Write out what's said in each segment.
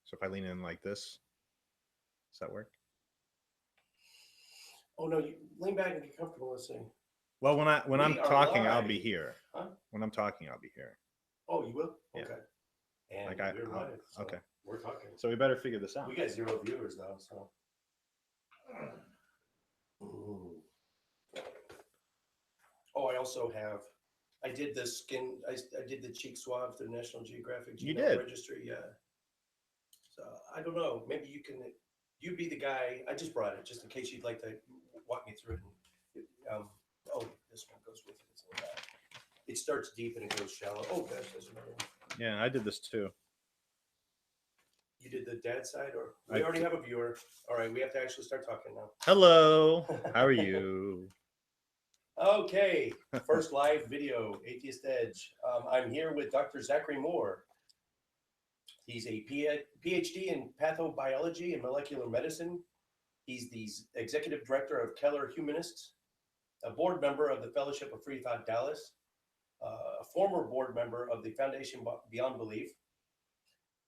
So if I lean in like this, does that work? Oh no, you lean back and get comfortable. Let's see. Well, when I'm We are talking, I'll live. be here. Huh? When I'm talking, I'll be here. Oh, you will? Yeah. Okay. And Like we're live. So okay. we're talking. So we better figure this out. We got 0 viewers though, so. Ooh. Oh, I also have. I did the skin. I did the cheek swab through National Geographic You Genome did? Registry. Yeah. So I don't know. Maybe you can. You be the guy. I just brought it just in case you'd like to walk me through it. Oh, this one goes with it. It's in the back. It starts deep and it goes shallow. Oh gosh, there's another one. Yeah, I did this too. You did the dad side, or we already have a viewer. All right, we have to actually start talking now. Hello, how are you? Okay, first live video, Atheist Edge. I'm here with Dr. Zachary Moore. He's a PhD in pathobiology and molecular medicine. He's the executive director of Keller Humanists, a board member of the Fellowship of Free Thought Dallas, a former board member of the Foundation Beyond Belief.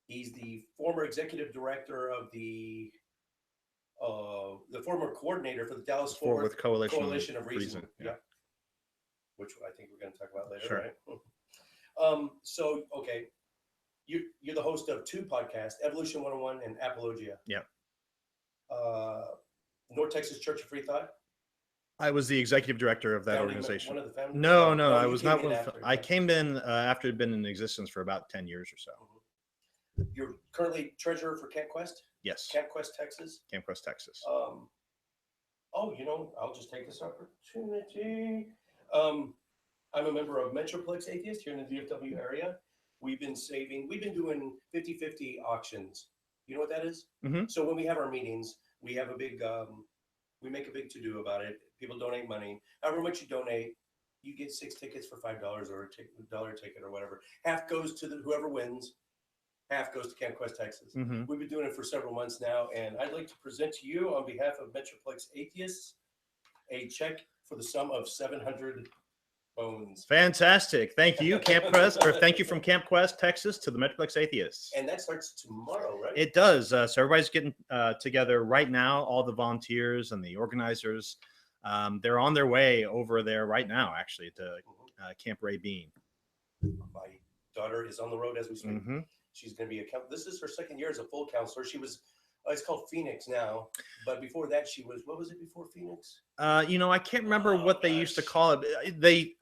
He's the former executive director of the former coordinator for the Dallas Fort Worth Coalition of Reason. Yeah. Which I think we're going to talk about later, sure. Right? So, okay, you're the host of 2 podcasts, Evolution 101 and Apologia. Yeah. North Texas Church of Free Thought. I was the executive director of that organization. One of the founders? No, I was not. I came in after it had been in existence for about 10 years or so. You're currently treasurer for Camp Quest? Yes. Camp Quest, Texas? Camp Quest, Texas. Oh, I'll just take this opportunity. I'm a member of Metroplex Atheist here in the DFW area. We've been doing 50-50 auctions. You know what that is? Mm-hmm. So when we have our meetings, we have a big, we make a big to-do about it. People donate money. However much you donate, you get 6 tickets for $5 or a $1 ticket or whatever. Half goes to whoever wins. Half goes to Camp Quest, Texas. Mm-hmm. We've been doing it for several months now, and I'd like to present to you, on behalf of Metroplex Atheists, a check for the sum of 700 bones. Fantastic. Thank you, Camp Quest, or thank you from Camp Quest, Texas, to the Metroplex Atheists. And that starts tomorrow, right? It does. So everybody's getting together right now, all the volunteers and the organizers. They're on their way over there right now, actually, to Camp Ray Bean. My daughter is on the road as we speak. Mm-hmm. She's going to be this is her second year as a full counselor. She was, it's called Phoenix now, but before that she was, what was it before Phoenix? I can't remember what they used to call it. They,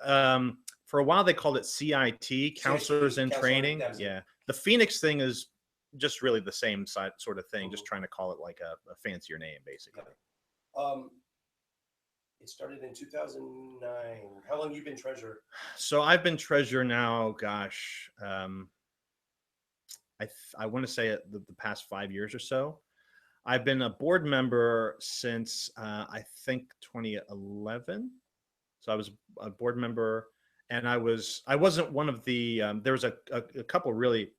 for a while they called it CIT, Counselors in Training. Yeah. The Phoenix thing is just really the same sort of thing, just trying to call it like a fancier name, basically. It started in 2009. How long have you been treasurer? So I've been treasurer now, gosh, I want to say the past 5 years or so. I've been a board member since I think 2011. So I was a board member, and I wasn't one of the. There was a couple really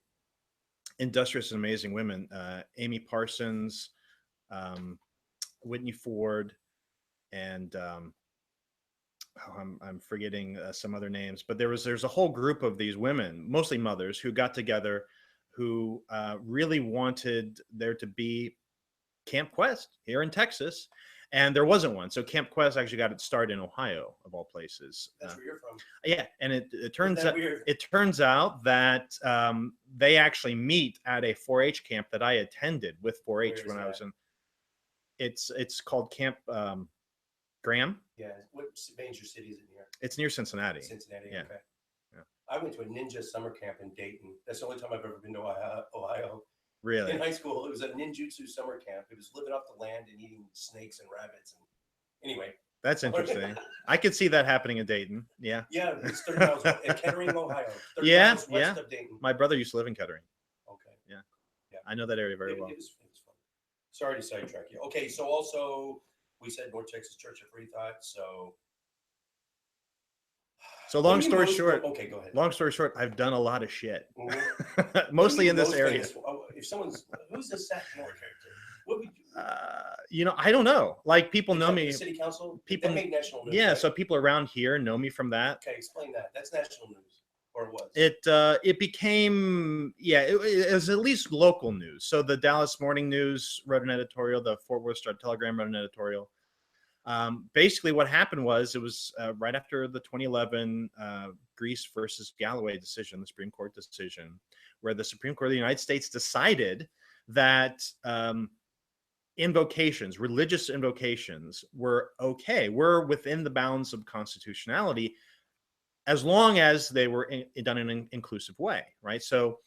industrious and amazing women, Amy Parsons, Whitney Ford, and I'm forgetting some other names. But there's a whole group of these women, mostly mothers, who got together, who really wanted there to be Camp Quest here in Texas, and there wasn't one. So Camp Quest actually got its start in Ohio, of all places. That's where you're from. Yeah, and it turns out that they actually meet at a 4-H camp that I attended with 4-H when I was in. It's called Camp Graham. Yeah, what major city is it near? It's near Cincinnati. Cincinnati. Yeah. Okay. I went to a ninja summer camp in Dayton. That's the only time I've ever been to Ohio. Really? In high school, it was a ninjutsu summer camp. It was living off the land and eating snakes and rabbits. And anyway. That's interesting. I could see that happening in Dayton. Yeah. Yeah, it's 30 miles in Kettering, Ohio. 30 miles west of Dayton. My brother used to live in Kettering. Okay. Yeah. I know that area very well. It was fun. Sorry to sidetrack you. Okay, so also we said North Texas Church of Free Thought. So long story short. Okay, go ahead. Long story short, I've done a lot of shit, mostly in this area. If who's the Zach Moore character? What would you? I don't know. Like people know me. City council. People made national news. Yeah, right? so people around here know me from that. Okay, explain that. That's national news. or it was? It became, yeah, it was at least local news. So the Dallas Morning News wrote an editorial, the Fort Worth Star Telegram wrote an editorial. Basically, what happened was it was right after the 2011 Greece versus Galloway decision, the Supreme Court decision, where the Supreme Court of the United States decided that invocations, religious invocations, were okay, were within the bounds of constitutionality, as long as they were done in an inclusive way, right? So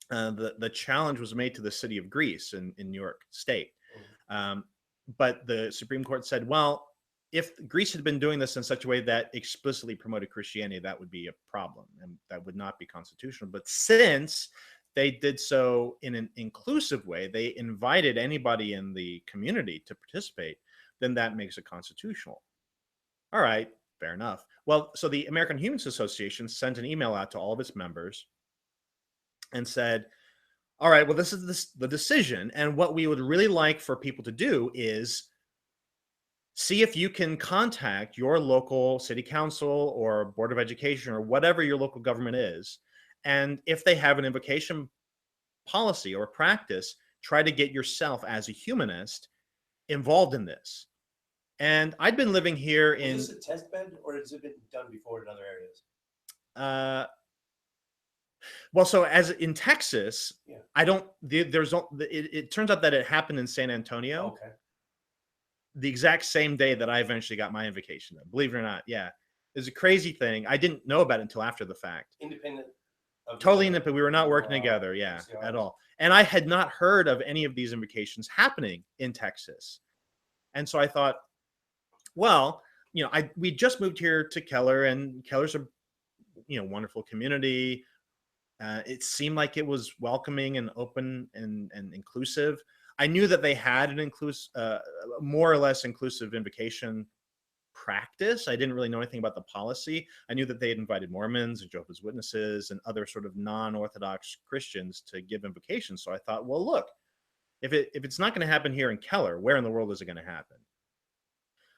the challenge was made to the city of Greece in New York State. But the Supreme Court said, well, if Greece had been doing this in such a way that explicitly promoted Christianity, that would be a problem and that would not be constitutional. But since they did so in an inclusive way, they invited anybody in the community to participate, then that makes it constitutional. All right, fair enough. Well, so the American Humanists Association sent an email out to all of its members and said, all right, well, this is the decision. And what we would really like for people to do is see if you can contact your local city council or board of education or whatever your local government is. And if they have an invocation policy or practice, try to get yourself as a humanist involved in this. And I'd been living here in... Is this a test bed or has it been done before in other areas? Well, so as in Texas, Yeah. I don't, it turns out that it happened in San Antonio. Okay. The exact same day that I eventually got my invocation, believe it or not. Yeah. It was a crazy thing. I didn't know about it until after the fact. Independent? Totally independent. We were not working together. Yeah, at all. And I had not heard of any of these invocations happening in Texas. And so I thought, well, you know, we just moved here to Keller, and Keller's a, you know, wonderful community. It seemed like it was welcoming and open and inclusive. I knew that they had an more or less inclusive invocation practice. I didn't really know anything about the policy. I knew that they had invited Mormons and Jehovah's Witnesses and other sort of non-Orthodox Christians to give invocations. So I thought, well, look, if it's not going to happen here in Keller, where in the world is it going to happen?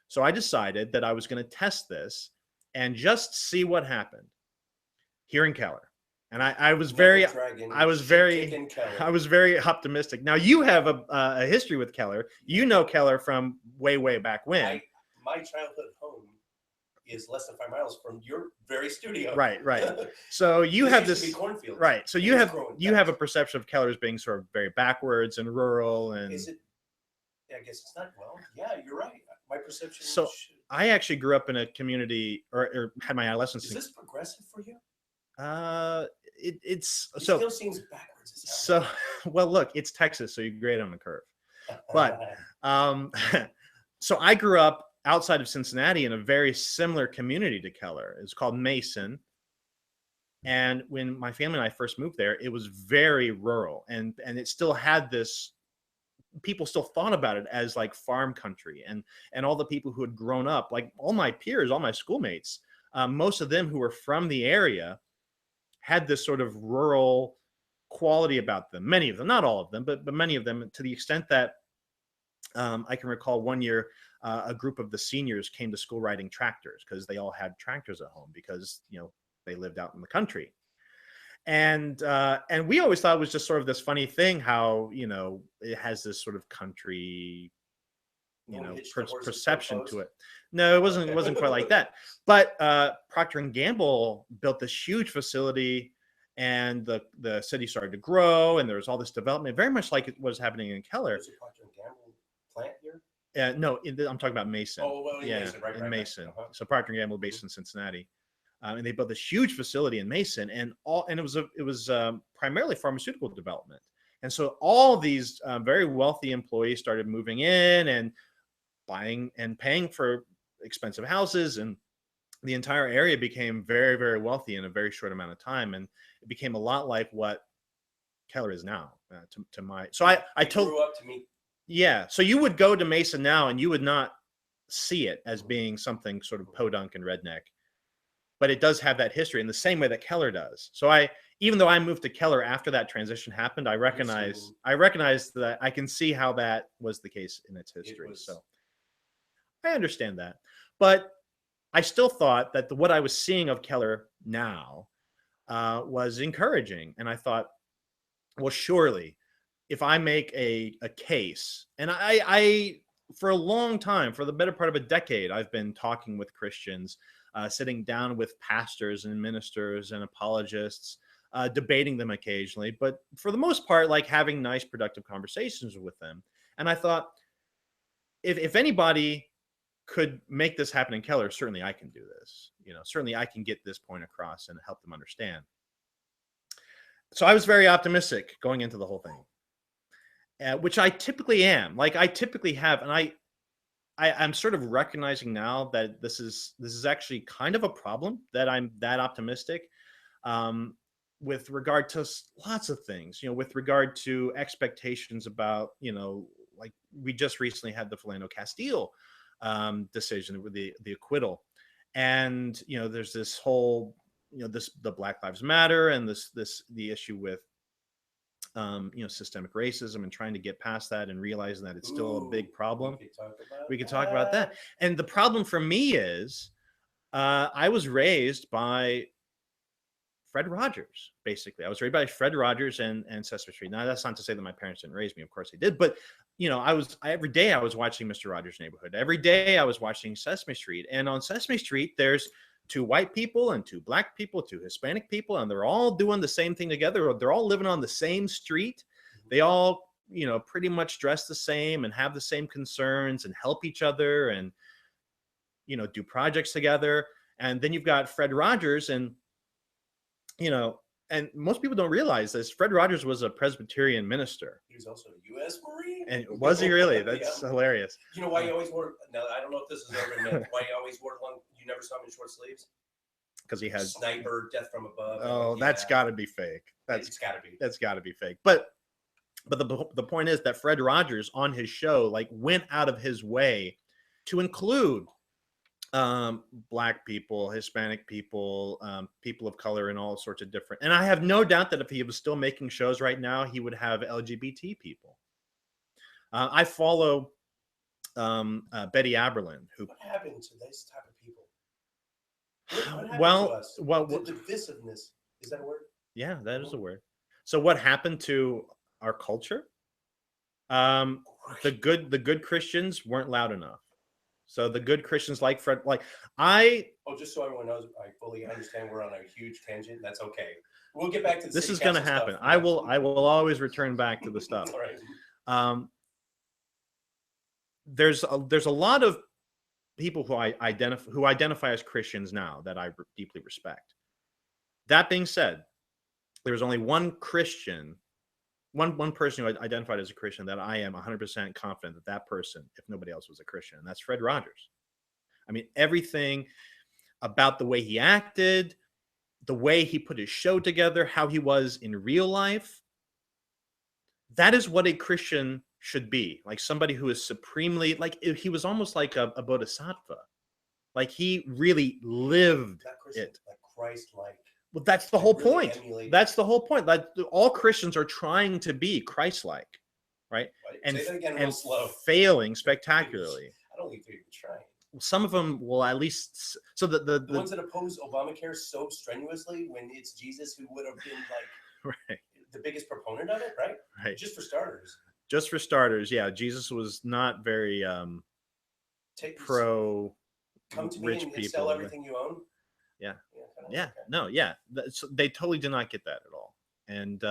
So I decided that I was going to test this and just see what happened here in Keller. And I was very optimistic. Now you have a history with Keller. You know Keller from way back when. My childhood home is less than 5 miles from your very studio. Right. So you have this cornfield. Right. So you have a perception of Keller as being sort of very backwards and rural. And is it? I guess it's not. Well, yeah, you're right. My perception. So I actually grew up in a community, or had my adolescence. Is this progressive for you? It still seems backwards. So, well, look, it's Texas, so you grade on the curve. But so I grew up outside of Cincinnati in a very similar community to Keller. It's called Mason. And when my family and I first moved there, it was very rural, and it still had this. People still thought about it as like farm country, and all the people who had grown up, like all my peers, all my schoolmates, most of them who were from the area had this sort of rural quality about them. Many of them, not all of them, but many of them, to the extent that I can recall one year a group of the seniors came to school riding tractors because they all had tractors at home because, you know, they lived out in the country. And we always thought it was just sort of this funny thing how, you know, it has this sort of country, you know, perception to it. No, it wasn't quite like that. But Procter & Gamble built this huge facility, and the city started to grow, and there was all this development, very much like it was happening in Keller. Is it Procter & Gamble plant here? No, I'm talking about Mason. Oh, well, yeah, Mason, right, Mason. Right. So Procter & Gamble based in Cincinnati. And they built this huge facility in Mason, and it was primarily pharmaceutical development. And so all these very wealthy employees started moving in and buying and paying for expensive houses, and the entire area became very wealthy in a very short amount of time, and it became a lot like what Keller is now. I grew up to meet. Yeah, so you would go to Mason now, and you would not see it as being something sort of podunk and redneck. But it does have that history in the same way that Keller does. So even though I moved to Keller after that transition happened, I recognize that I can see how that was the case in its history. So I understand that. But I still thought that what I was seeing of Keller now was encouraging. And I thought, well, surely if I make a case, and I for a long time, for the better part of a decade, I've been talking with Christians, sitting down with pastors and ministers and apologists, debating them occasionally, but for the most part, like having nice, productive conversations with them. And I thought, if anybody could make this happen in Keller, certainly I can do this. Certainly I can get this point across and help them understand. So I was very optimistic going into the whole thing, which I typically am. Like I typically have, and I'm sort of recognizing now that this is actually kind of a problem that I'm that optimistic, with regard to lots of things. With regard to expectations about, like we just recently had the Philando Castile decision with the acquittal, and there's this whole the Black Lives Matter and the issue with systemic racism and trying to get past that and realizing that it's still a big problem. We could talk about that. And the problem for me is I was raised by Fred Rogers, basically. I was raised by Fred Rogers and Sesame Street. Now, that's not to say that my parents didn't raise me. Of course they did. But, every day I was watching Mr. Rogers' Neighborhood. Every day I was watching Sesame Street. And on Sesame Street, there's 2 white people and 2 black people, 2 Hispanic people, and they're all doing the same thing together. They're all living on the same street. They all, pretty much dress the same and have the same concerns and help each other and, do projects together. And then you've got Fred Rogers and most people don't realize this. Fred Rogers was a Presbyterian minister. He was also a U.S. Marine. And was he really? That's hilarious. You know why he always wore? No, I don't know if this is urban myth. Why he always wore long? You never saw him in short sleeves. Because he had sniper, death from above. Oh, that's got to be fake. It's got to be. That's got to be fake. But the point is that Fred Rogers on his show went out of his way to include Black people, Hispanic people, people of color, and all sorts of different. And I have no doubt that if he was still making shows right now, he would have LGBT people. I follow Betty Aberlin, who. What happened to this type of people? What happened to us? The divisiveness, is that a word? Yeah, that is a word. So what happened to our culture? The good Christians weren't loud enough. So the good Christians like Fred, just so everyone knows, I fully understand we're on a huge tangent. That's okay. We'll get back to this is going to happen. I will always return back to the stuff. All right. There's a lot of people who identify as Christians now that I deeply respect. That being said, there's only one Christian, one person who identified as a Christian that I am 100% confident that person, if nobody else, was a Christian, and that's Fred Rogers. I mean, everything about the way he acted, the way he put his show together, how he was in real life, that is what a Christian should be. Like somebody who is supremely, he was almost like a bodhisattva. Like he really lived it. Like Christ-like. Well, that's the whole point. That's the whole point. Like all Christians are trying to be Christ-like, right? And, say that again and real slow. Failing spectacularly. I don't think they're even trying. Some of them will at least. So the ones that oppose Obamacare so strenuously when it's Jesus who would have been right. the biggest proponent of it, right? Right. Just for starters. Just for starters, yeah. Jesus was not very pro come to rich me and people. Sell everything you own. Yeah. Yeah. No. Yeah. They totally did not get that at all. And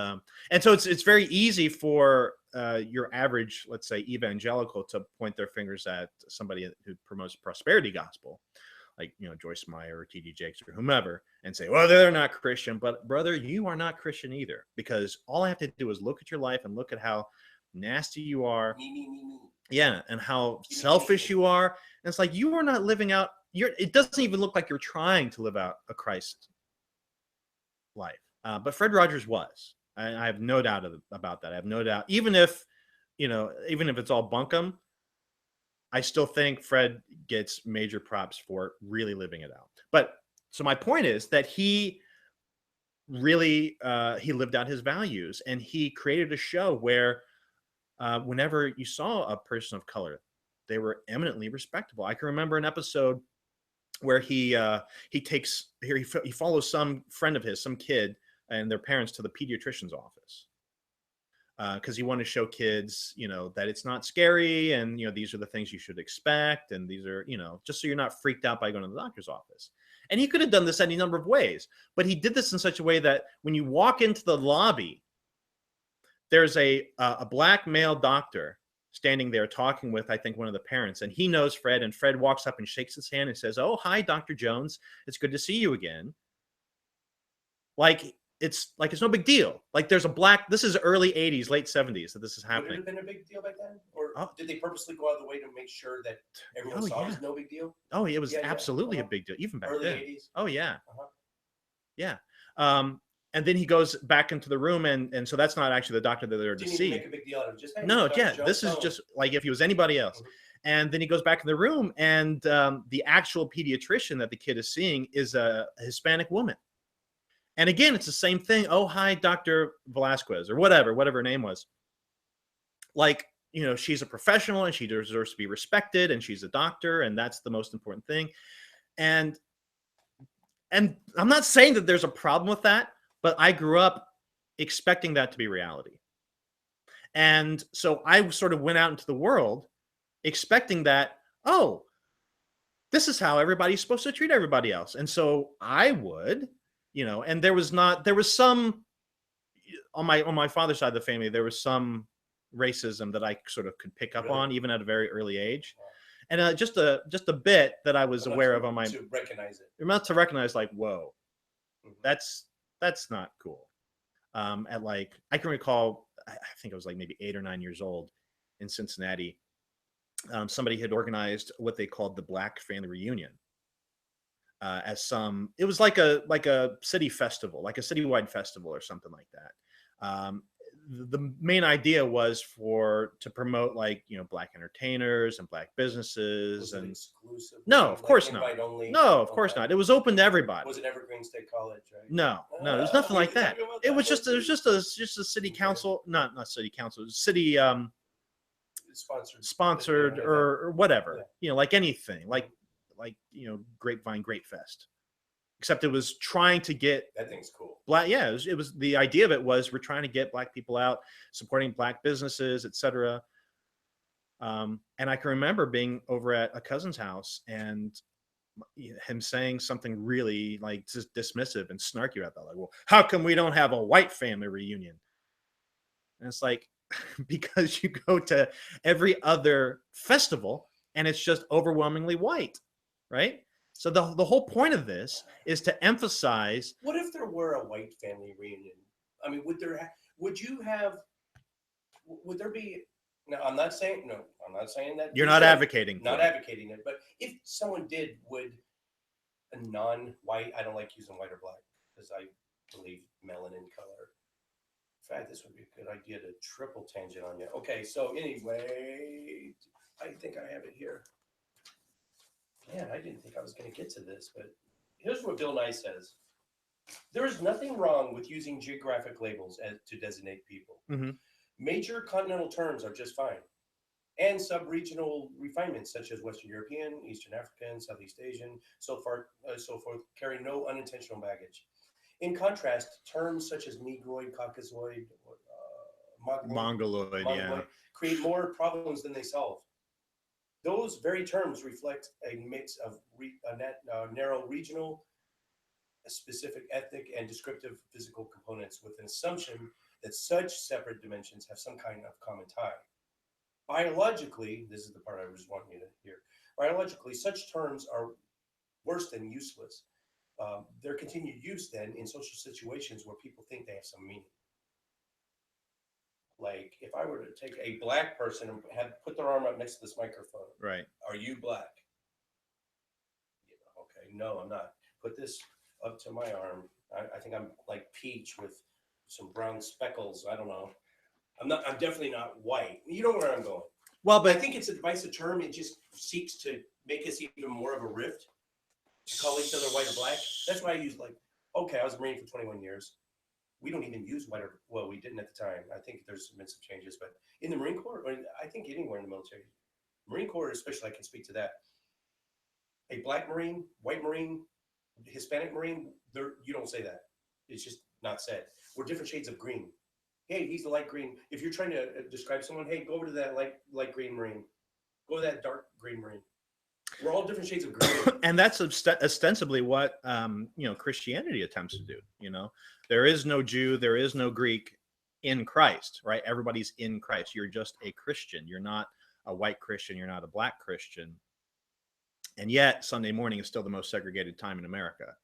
so it's very easy for your average, let's say, evangelical to point their fingers at somebody who promotes prosperity gospel, like Joyce Meyer or T.D. Jakes or whomever, and say, well, they're not Christian. But brother, you are not Christian either, because all I have to do is look at your life and look at how nasty you are. Me. Yeah, and how selfish you are. And it's like you are not living out. It doesn't even look like you're trying to live out a Christ life. But Fred Rogers was. I have no doubt about that. I have no doubt. Even if it's all bunkum, I still think Fred gets major props for really living it out. But so my point is that he really he lived out his values, and he created a show where whenever you saw a person of color, they were eminently respectable. I can remember an episode where he takes here he follows some friend of his, some kid, and their parents to the pediatrician's office because he wanted to show kids, that it's not scary, and these are the things you should expect, and these are, just so you're not freaked out by going to the doctor's office. And he could have done this any number of ways, but he did this in such a way that when you walk into the lobby, there's a black male doctor standing there talking with, I think, one of the parents, and he knows Fred, and Fred walks up and shakes his hand and says, "Oh, hi, Dr. Jones. It's good to see you again." Like it's no big deal. Like this is early 80s, late 70s that this is Would it happening. have been a big deal back then? Or did they purposely go out of the way to make sure that everyone saw it was no big deal? Oh, it was absolutely a big deal, even back early then. 80s? Oh, yeah. Yeah. And then he goes back into the room, and so that's not actually the doctor that they're to see. Make a big deal out of just, hey, no, yeah, this is just like if he was anybody else. And then he goes back in the room, and the actual pediatrician that the kid is seeing is a Hispanic woman. And again, it's the same thing. "Oh, hi, Dr. Velasquez," or whatever her name was. Like, she's a professional and she deserves to be respected, and she's a doctor, and that's the most important thing. And I'm not saying that there's a problem with that, but I grew up expecting that to be reality. And so I sort of went out into the world expecting that, oh, this is how everybody's supposed to treat everybody else. And so I would, and there was some on my father's side of the family, there was some racism that I sort of could pick up on even at a very early age. And just a bit that I was aware of on my to recognize it. Enough to recognize, like, whoa, that's not cool. I can recall, I think I was like maybe 8 or 9 years old in Cincinnati. Somebody had organized what they called the Black Family Reunion. It was like a city festival, like a citywide festival or something like that. The main idea was to promote Black entertainers and Black businesses. Was it exclusive? No, of course not. No, of course not. It was open to everybody. Was it Evergreen State College? Right? No, there was nothing like that. It was just a city council, not city council, city sponsored or whatever. Like anything, like Grapevine Great Fest. Except it was trying to get that thing's cool. Black, yeah. It was the idea of it was we're trying to get Black people out, supporting Black businesses, etc. And I can remember being over at a cousin's house and him saying something really just dismissive and snarky about that. Like, well, how come we don't have a white family reunion? And it's like, because you go to every other festival and it's just overwhelmingly white, right? So the whole point of this is to emphasize. What if there were a white family reunion? I mean, would there be? No, I'm not saying that. You're not advocating. Not advocating it, but if someone did, would a non-white? I don't like using white or black because I believe melanin color. In fact, this would be a good idea to triple tangent on you. Okay, so anyway, I think I have it here. Man, I didn't think I was going to get to this, but here's what Bill Nye says. There is nothing wrong with using geographic labels to designate people. Mm-hmm. Major continental terms are just fine. And sub-regional refinements such as Western European, Eastern African, Southeast Asian, so forth, carry no unintentional baggage. In contrast, terms such as Negroid, Caucasoid, Mongoloid, yeah, create more problems than they solve. Those very terms reflect a mix of narrow regional, specific ethnic, and descriptive physical components with an assumption that such separate dimensions have some kind of common tie. Biologically, this is the part I was wanting you to hear. Biologically, such terms are worse than useless. Their continued use then in social situations where people think they have some meaning. Like if I were to take a Black person and put their arm up next to this microphone, right? Are you Black? Okay, no, I'm not. Put this up to my arm. I think I'm like peach with some brown speckles. I don't know. I'm definitely not white. You know where I'm going. Well, but I think it's a divisive term. It just seeks to make us even more of a rift. To call each other white or black. That's why I use okay, I was a Marine for 21 years. We don't even use white or, well, we didn't at the time. I think there's been some changes, but in the Marine Corps, or I think anywhere in the military, Marine Corps especially, I can speak to that. a black Marine, white Marine, Hispanic Marine, you don't say that. It's just not said. We're different shades of green. Hey, he's the light green. If you're trying to describe someone, hey, go over to that light green Marine. Go to that dark green Marine. We're all different shades of green. And that's ostensibly what Christianity attempts to do. There is no Jew, there is no Greek in Christ, right? Everybody's in Christ. You're just a Christian. You're not a white Christian. You're not a black Christian. And yet Sunday morning is still the most segregated time in America.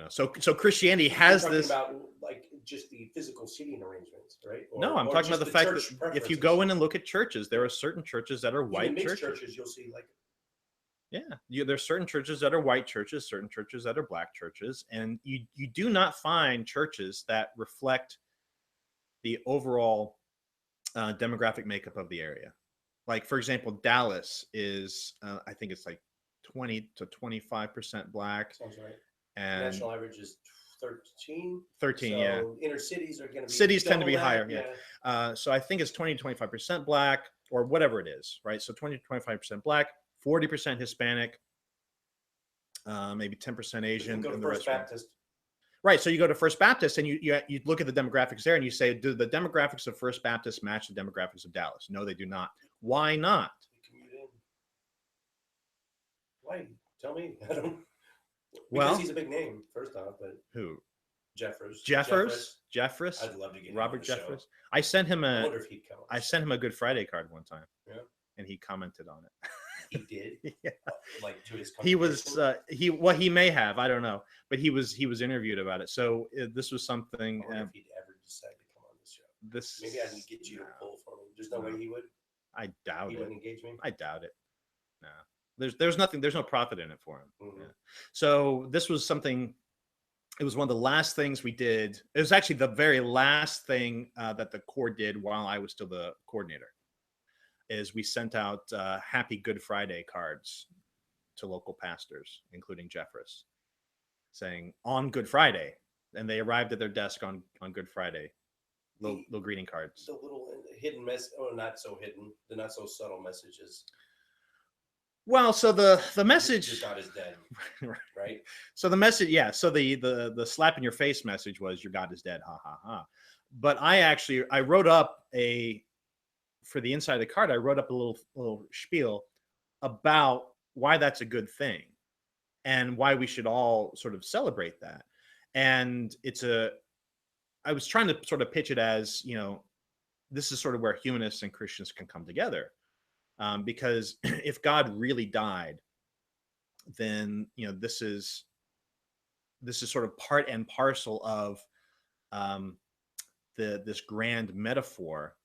So Christianity has this about like just the physical seating arrangements, right? No, I'm talking about the fact that if you go in and look at churches, there are certain churches that are white churches. You'll see there's certain churches that are white churches, certain churches that are black churches, and you do not find churches that reflect the overall demographic makeup of the area. Like, for example, Dallas is I think it's like 20 to 25% black. Sounds right. And national average is 13. So yeah. Inner cities are going to be cities tend to be higher. Yeah. So I think it's 20 to 25% black or whatever it is, right? So 20 to 25% black, 40% Hispanic, maybe 10% Asian. Go to First Baptist. Right. So you go to First Baptist and you look at the demographics there and you say, do the demographics of First Baptist match the demographics of Dallas? No, they do not. Why not? Why? Tell me. I don't. Because he's a big name, first off, but who? Jeffress. I'd love to get Robert Jeffress. I sent him I wonder if he'd come. I sent him a Good Friday card one time. Yeah. And he commented on it. He did. Yeah. Like to his. He was he may have, I don't know, but he was interviewed about it. So this was something. I wonder if he'd ever decide to come on this show. Maybe I can get you to pull for me. There's no way he would. I doubt he it. Wouldn't engage me. I doubt it. No. There's nothing. There's no profit in it for him. Mm-hmm. Yeah. So this was something. It was one of the last things we did. It was actually the very last thing that the Corps did while I was still the coordinator. Is we sent out Happy Good Friday cards to local pastors, including Jeffress, saying on Good Friday, and they arrived at their desk on Good Friday. Little greeting cards. The little hidden not so hidden. The not so subtle messages. Well, so the message. Your God is dead, right? So the message, yeah. So the slap in your face message was your God is dead, ha ha ha. But I wrote up for the inside of the card. I wrote up a little spiel about why that's a good thing, and why we should all sort of celebrate that. And I was trying to sort of pitch it as, this is sort of where humanists and Christians can come together. Because if God really died, then this is sort of part and parcel of this grand metaphor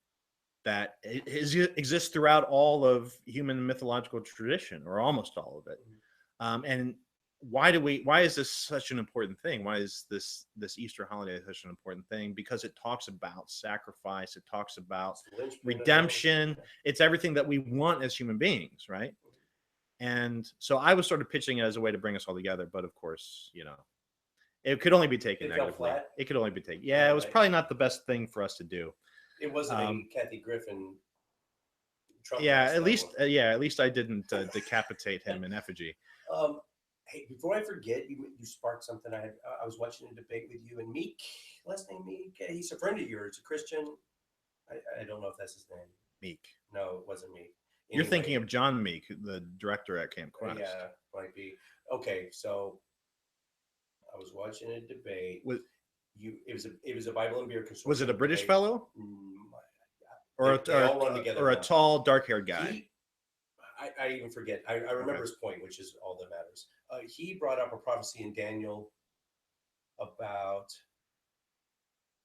that exists throughout all of human mythological tradition, or almost all of it. And why is this such an important thing? Why is this Easter holiday such an important thing? Because it talks about sacrifice. It talks about redemption. It's everything that we want as human beings, right? And so I was sort of pitching it as a way to bring us all together. But of course, it could only be taken negatively. It could only be taken. Yeah, it was probably not the best thing for us to do. It wasn't a Kathy Griffin. Trump at least I didn't decapitate him in effigy. Hey, before I forget, you sparked something. I was watching a debate with you and Meek, last name Meek. He's a friend of yours, a Christian. I don't know if that's his name. Meek. No, it wasn't Meek. Anyway, you're thinking of John Meek, the director at Camp Quest. Yeah, might be. Okay, so I was watching a debate. It was a Bible and Beer consortium. Was it a British fellow? Or a tall, dark-haired guy? I even forget. I remember his point, which is all that matters. He brought up a prophecy in Daniel about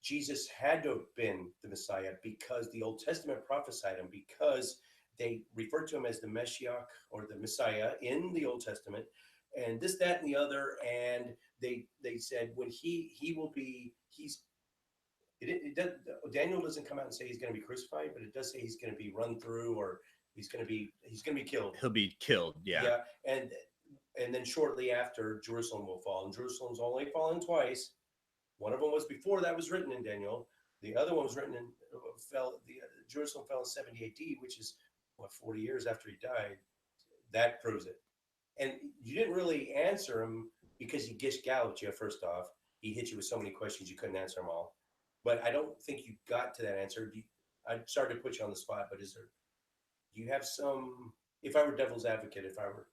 Jesus had to have been the Messiah because the Old Testament prophesied him, because they referred to him as the Mashiach or the Messiah in the Old Testament, and this, that, and the other. And they said when he will be, Daniel doesn't come out and say he's going to be crucified, but it does say he's going to be run through, or he's going to be killed. He'll be killed. Yeah. Yeah. And then shortly after, Jerusalem will fall. And Jerusalem's only fallen twice. One of them was before that was written in Daniel. The other one was written Jerusalem fell in 70 AD, which is 40 years after he died. That proves it. And you didn't really answer him because he gish gouged you. First off, he hit you with so many questions you couldn't answer them all. But I don't think you got to that answer. I'm sorry to put you on the spot, but do you have some? If I were devil's advocate, if I were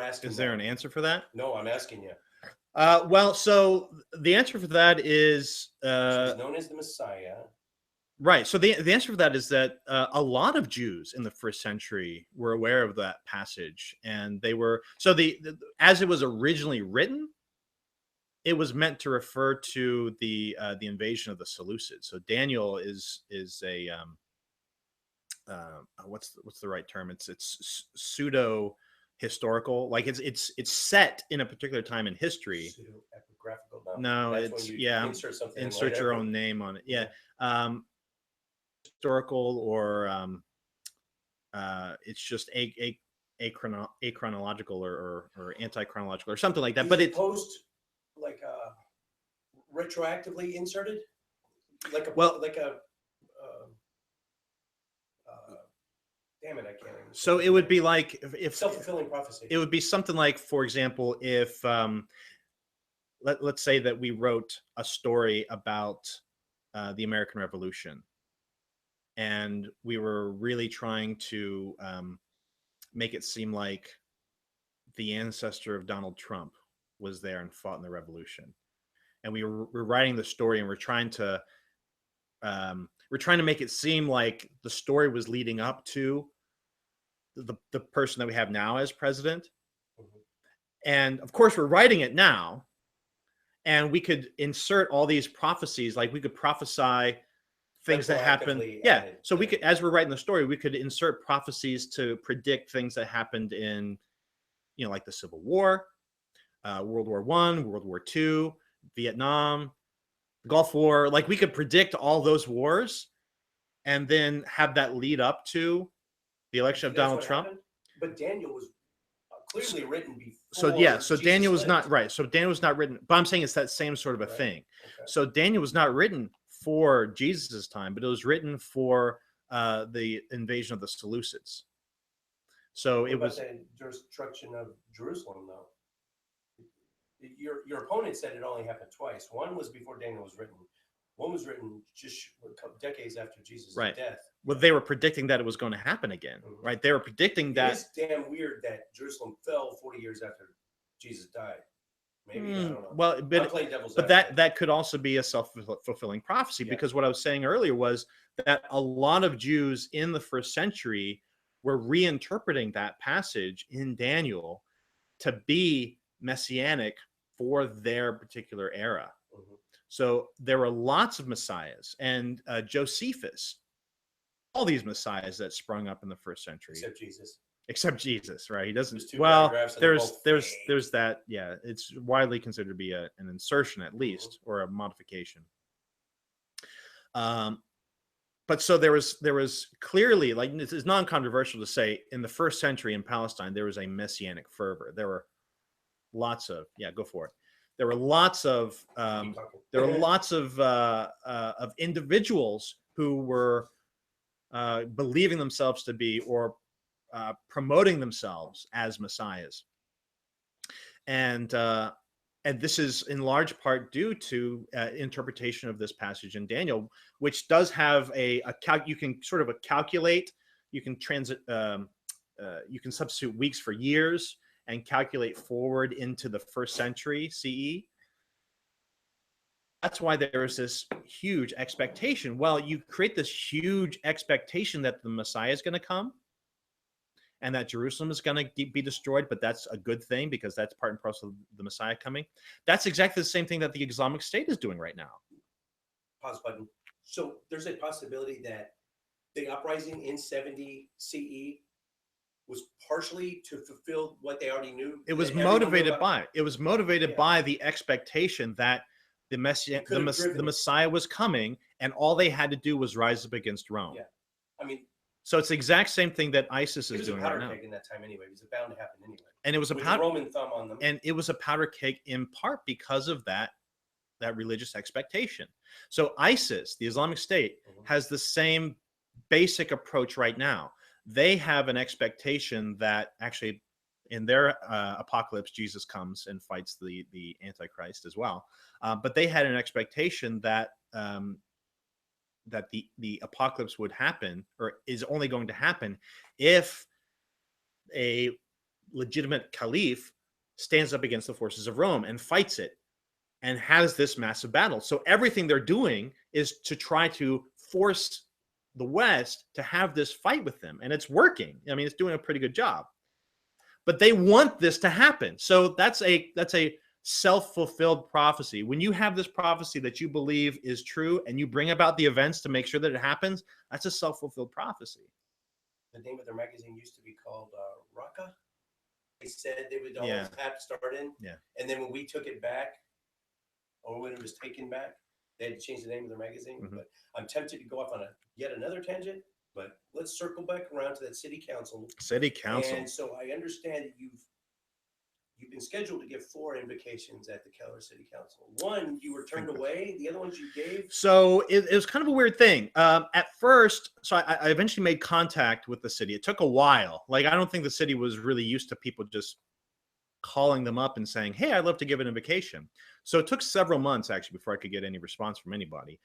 asking, is there an answer for that? No, I'm asking you. Well, so the answer for that is He's known as the Messiah. Right. So the answer for that is that a lot of Jews in the first century were aware of that passage, and they were so as it was originally written, it was meant to refer to the invasion of the Seleucids. So Daniel is a what's the right term? It's pseudo historical, like it's set in a particular time in history. Pseudo epigraphical. No, it's insert your own name on it. Yeah. Historical, or it's just achronological or anti-chronological or something like that. But it's post, like retroactively inserted, like a damn it, I can't remember. So it would be like if self-fulfilling prophecy. It would be something like, for example, if let's say that we wrote a story about the American Revolution, and we were really trying to make it seem like the ancestor of Donald Trump was there and fought in the revolution. And we're writing the story, and we're trying to make it seem like the story was leading up to the person that we have now as president. Mm-hmm. And of course, we're writing it now, and we could insert all these prophecies, like we could prophesy things that happen. Yeah. So we could, as we're writing the story, we could insert prophecies to predict things that happened in, like the Civil War, World War I, World War II, Vietnam, the Gulf War. Like we could predict all those wars and then have that lead up to the election of Donald Trump. Happened? But Daniel was clearly written before. So Daniel was not right. So Daniel was not written, but I'm saying it's that same sort of a thing. Okay. So Daniel was not written for Jesus's time, but it was written for the invasion of the Seleucids. So it was the destruction of Jerusalem, though. Your opponent said it only happened twice. One was before Daniel was written. One was written just a couple decades after Jesus' death. Well, they were predicting that it was going to happen again, right? They were predicting that. It's damn weird that Jerusalem fell 40 years after Jesus died. Maybe, I don't know. Well, but that could also be a self-fulfilling prophecy, because what I was saying earlier was that a lot of Jews in the first century were reinterpreting that passage in Daniel to be messianic for their particular era. Mm-hmm. So there were lots of messiahs, and Josephus, all these messiahs that sprung up in the first century. Except Jesus, right? He doesn't. Well, there's that. Yeah, it's widely considered to be an insertion, at least, or a modification. But so there was clearly, like, it's non-controversial to say, in the first century in Palestine there was a messianic fervor. There were lots of go for it. There were lots of individuals who were believing themselves to be, or promoting themselves as messiahs, and this is in large part due to interpretation of this passage in Daniel, which does have you can sort of calculate. You can you can substitute weeks for years and calculate forward into the first century CE. That's why there is this huge expectation. Well, you create this huge expectation that the Messiah is going to come and that Jerusalem is going to be destroyed, but that's a good thing because that's part and parcel of the Messiah coming. That's exactly the same thing that the Islamic State is doing right now. Pause button. So there's a possibility that the uprising in 70 CE was partially to fulfill what they already knew. It was motivated by the expectation that the Messiah was coming, and all they had to do was rise up against Rome. Yeah, I mean, so it's the exact same thing that ISIS is doing right now. It was a powder keg in that time anyway. It was bound to happen anyway. And it was a powder Roman thumb on them. And it was a powder keg in part because of that religious expectation. So ISIS, the Islamic State, has the same basic approach right now. they have an expectation that actually in their apocalypse, Jesus comes and fights the Antichrist as well. But they had an expectation that that the apocalypse would happen, or is only going to happen, if a legitimate caliph stands up against the forces of Rome and fights it and has this massive battle. So everything they're doing is to try to force the West to have this fight with them. And it's working. I mean, it's doing a pretty good job. But they want this to happen. So that's a self-fulfilled prophecy. When you have this prophecy that you believe is true and you bring about the events to make sure that it happens, that's a self-fulfilled prophecy. The name of their magazine used to be called Raqqa. They said they would always have to start in. Yeah. And then when we took it back, or when it was taken back, they had to change the name of their magazine. Mm-hmm. But I'm tempted to go off on yet another tangent. But let's circle back around to that city council. City council. And so I understand that you've been scheduled to give 4 invocations at the Keller City Council. One, you were turned away. The other ones you gave. So it was kind of a weird thing. At first, so I eventually made contact with the city. It took a while. Like, I don't think the city was really used to people just calling them up and saying, hey, I'd love to give an invocation. So it took several months, actually, before I could get any response from anybody.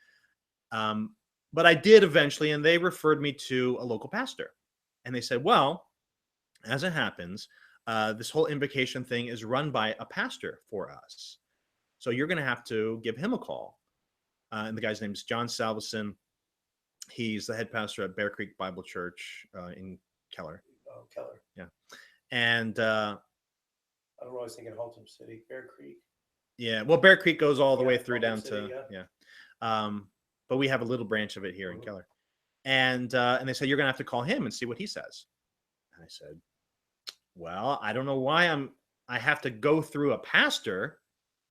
But I did eventually, and they referred me to a local pastor. And they said, well, as it happens, this whole invocation thing is run by a pastor for us. So you're going to have to give him a call. And the guy's name is John Salveson. He's the head pastor at Bear Creek Bible Church in Keller. Oh, Keller. Yeah. And I don't know, I was thinking Haltom City, Bear Creek. Yeah, well, Bear Creek goes all the way through down City, to but we have a little branch of it here in Keller. And they said, you're gonna have to call him and see what he says. And I said, well, I don't know why I have to go through a pastor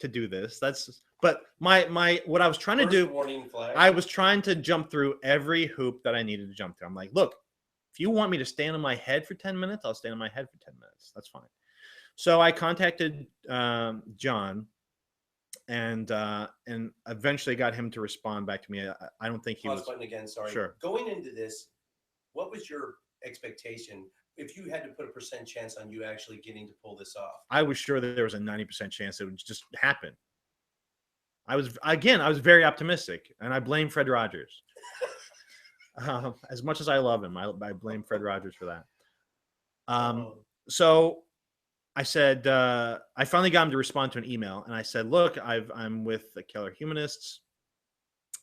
to do this. But my what I was trying to do, I was trying to jump through every hoop that I needed to jump through. I'm like, look, if you want me to stand on my head for 10 minutes, I'll stand on my head for 10 minutes. That's fine. So I contacted John and eventually got him to respond back to me. I don't think he was. Button again, sorry. Sure. Going into this, what was your expectation if you had to put a % chance on you actually getting to pull this off? I was sure that there was a 90% chance it would just happen. I was very optimistic, and I blame Fred Rogers. As much as I love him, I blame Fred Rogers for that. So I said, I finally got him to respond to an email, and I said, look, I'm with the Keller Humanists.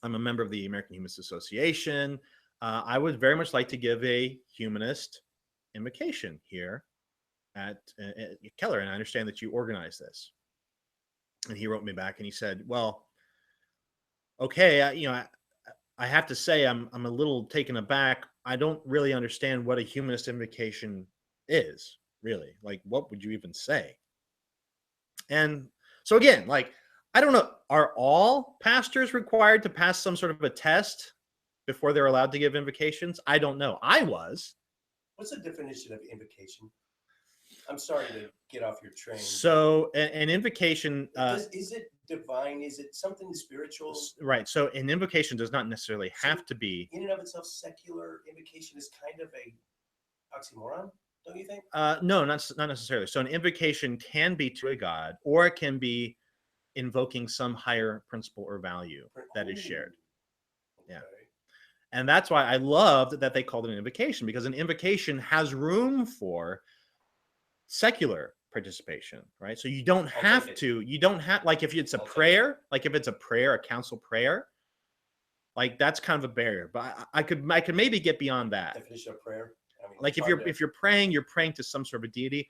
I'm a member of the American Humanist Association. I would very much like to give a humanist invocation here at Keller, and I understand that you organize this. And he wrote me back, and he said, well, okay, I have to say I'm a little taken aback. I don't really understand what a humanist invocation is. Really, like, what would you even say? And so again, like, I don't know, are all pastors required to pass some sort of a test before they're allowed to give invocations? I don't know. I was. What's the definition of invocation? I'm sorry to get off your train. So an invocation is it divine? Is it something spiritual? Right. So an invocation does not necessarily have to be in and of itself. Secular invocation is kind of a oxymoron, don't you think? No, not necessarily. So an invocation can be to a god, or it can be invoking some higher principle or value that is shared. Yeah. And that's why I loved that they called it an invocation, because an invocation has room for secular participation, right? So you don't have like, if it's a prayer, a council prayer, like, that's kind of a barrier. But I could maybe get beyond that. Definition of prayer. I mean, like, if you're praying to some sort of a deity.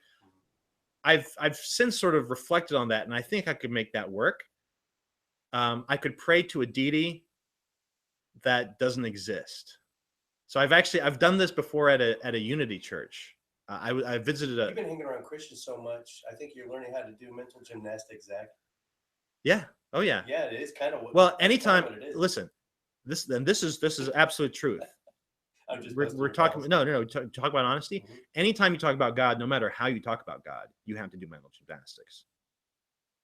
I've since sort of reflected on that, and I think I could make that work. I could pray to a deity that doesn't exist. So I've done this before at a Unity church. I visited You've been hanging around Christians so much. I think you're learning how to do mental gymnastics, Zach. Yeah. Oh yeah. Yeah, it is kind of what. Well, anytime. Listen, this is absolute truth. We're talking. No. Talk about honesty. Mm-hmm. Anytime you talk about God, no matter how you talk about God, you have to do mental gymnastics.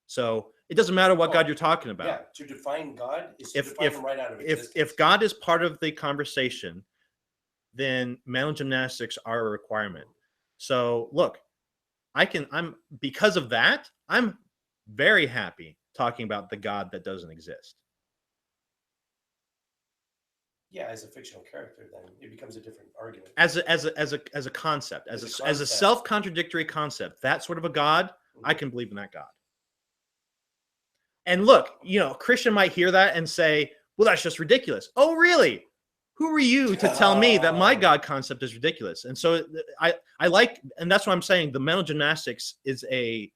So it doesn't matter what God you're talking about. Yeah, to define God is to define him right out of existence. If God is part of the conversation, then mental gymnastics are a requirement. So look, because of that, I'm very happy talking about the God that doesn't exist. Yeah, as a fictional character, then it becomes a different argument. As a concept, as a self-contradictory concept, that sort of a God, I can believe in that God. And look, a Christian might hear that and say, well, that's just ridiculous. Oh, really? Who are you to tell me that my God concept is ridiculous? And so I like, and that's what I'm saying. The mental gymnastics is a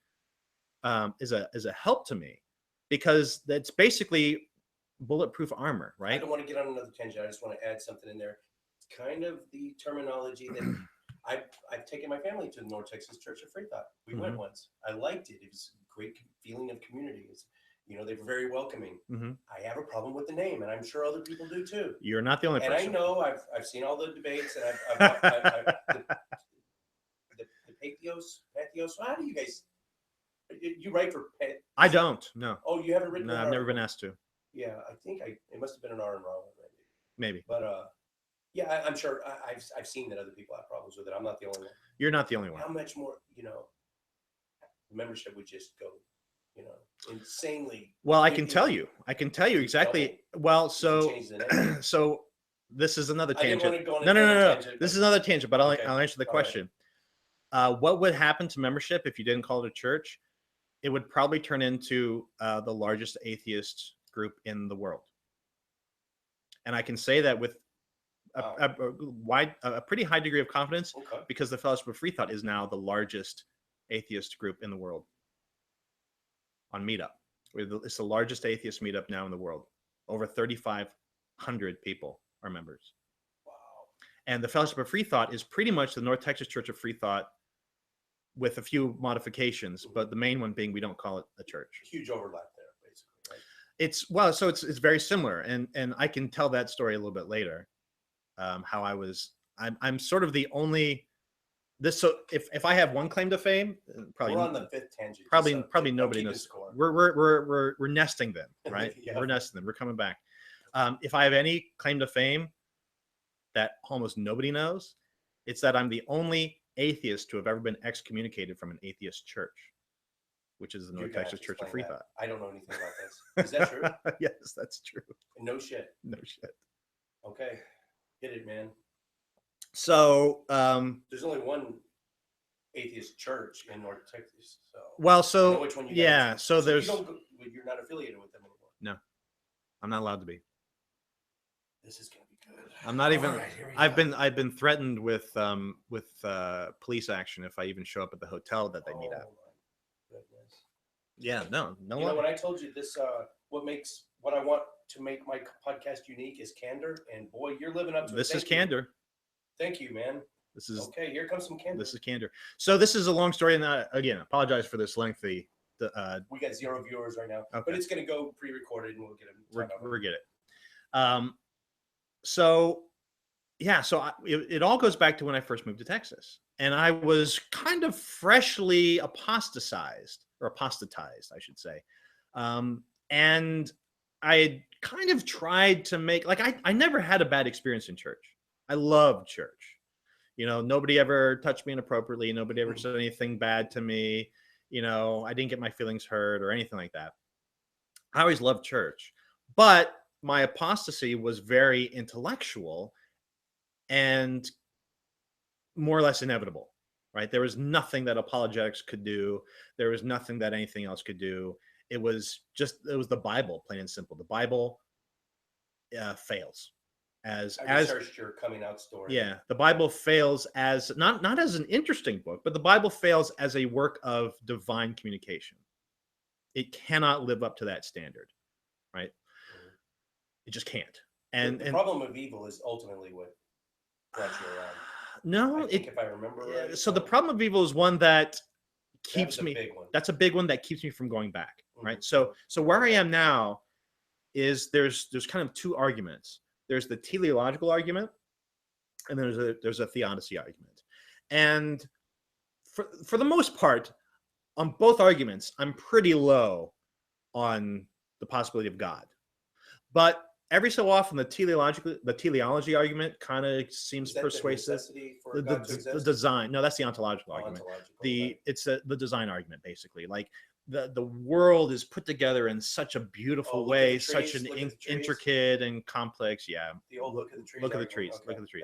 help to me, because that's basically bulletproof armor, right? I don't want to get on another tangent. I just want to add something in there. It's kind of the terminology that I've taken my family to the North Texas Church of Free Thought. We went once. I liked it. It was a great feeling of community. They were very welcoming. I have a problem with the name, and I'm sure other people do too. You're not the only person. And I know I've seen all the debates, and the Patheos. How do you guys? You write for Pet? I don't. No. Oh, you haven't written? No, I've never been asked to. Yeah, I think it must have been an R and wrong. Maybe. But yeah, I'm sure I've seen that other people have problems with it. I'm not the only one. You're not the only one. How much more, membership would just go, insanely. Well, I can tell you exactly. Well, so this is another tangent. No. This is another tangent, but I'll answer the question. What would happen to membership if you didn't call it a church? It would probably turn into the largest atheist group in the world. And I can say that with a pretty high degree of confidence, because the Fellowship of Free Thought is now the largest atheist group in the world on Meetup. It's the largest atheist meetup now in the world. Over 3,500 people are members. Wow. And the Fellowship of Free Thought is pretty much the North Texas Church of Free Thought with a few modifications, but the main one being we don't call it a church. Huge overlap there, basically, right? It's very similar, and I can tell that story a little bit later. How I'm sort of the only So if I have one claim to fame, probably we're on the fifth tangent. Probably nobody knows. We're nesting them, right? Yeah. We're nesting them. We're coming back. If I have any claim to fame that almost nobody knows, it's that I'm the only atheist to have ever been excommunicated from an atheist church, which is the North Texas Church of Free Thought. I don't know anything about this. Is that true? Yes, that's true. No shit. No shit. Okay, hit it, man. So there's only one atheist church in North Texas. So so which one so there's you're not affiliated with them anymore. No, I'm not allowed to be. This is gonna be good. I'm not even. Right, I've been threatened with police action if I even show up at the hotel that they meet at. Goodness. Yeah, no. When I told you this, what I want to make my podcast unique is candor, and boy, you're living up to it. This is candor. Thank you, man. This is okay. Here comes some candor. This is candor. So this is a long story, and again, apologize for this lengthy. We got 0 viewers right now, okay. But it's going to go pre-recorded, and we'll get it. We'll get it. So it all goes back to when I first moved to Texas, and I was kind of freshly apostatized, I should say, and I had kind of tried to make I never had a bad experience in church. I loved church. Nobody ever touched me inappropriately. Nobody ever said anything bad to me. I didn't get my feelings hurt or anything like that. I always loved church, but my apostasy was very intellectual and more or less inevitable, right? There was nothing that apologetics could do. There was nothing that anything else could do. It was the Bible, plain and simple. The Bible fails. I researched your coming out story. Yeah, the Bible fails as not as an interesting book, but the Bible fails as a work of divine communication. It cannot live up to that standard, right? It just can't. And the problem of evil is ultimately what brought you around. No, if I remember right. So the problem of evil is one that keeps me. Big one. That's a big one that keeps me from going back, right? So where I am now is there's kind of two arguments. There's the teleological argument, and there's a theodicy argument. And for the most part, on both arguments, I'm pretty low on the possibility of God. But every so often the teleology argument kind of seems persuasive. The design, no, that's the ontological argument. It's the design argument, basically. Like the world is put together in such a beautiful way, such an intricate and complex. Yeah. The old look at the trees. Look at the trees. Okay. Look at the trees.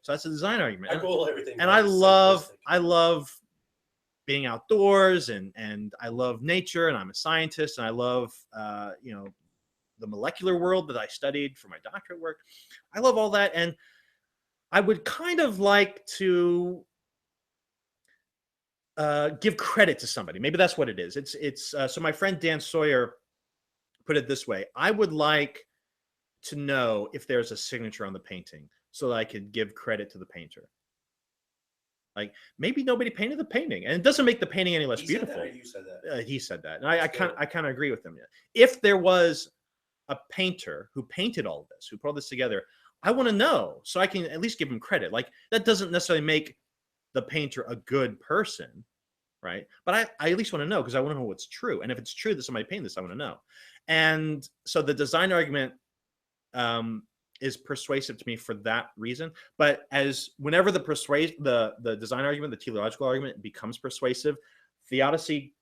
So that's the design argument. I call everything. And I love being outdoors, and I love nature, and I'm a scientist, and I love the molecular world that I studied for my doctorate work. I love all that, and I would kind of like to give credit to somebody. Maybe that's what it is. It's so my friend Dan Sawyer put it this way: I would like to know if there's a signature on the painting so that I could give credit to the painter. Like, maybe nobody painted the painting, and it doesn't make the painting any less beautiful. You said that. He said that, and I kind of agree with him. If there was a painter who painted all of this, who put all this together, I want to know so I can at least give him credit. Like, that doesn't necessarily make the painter a good person, right? But I at least want to know, because I want to know what's true. And if it's true that somebody painted this, I want to know. And so the design argument is persuasive to me for that reason. But whenever the design argument, the teleological argument becomes persuasive, theodicy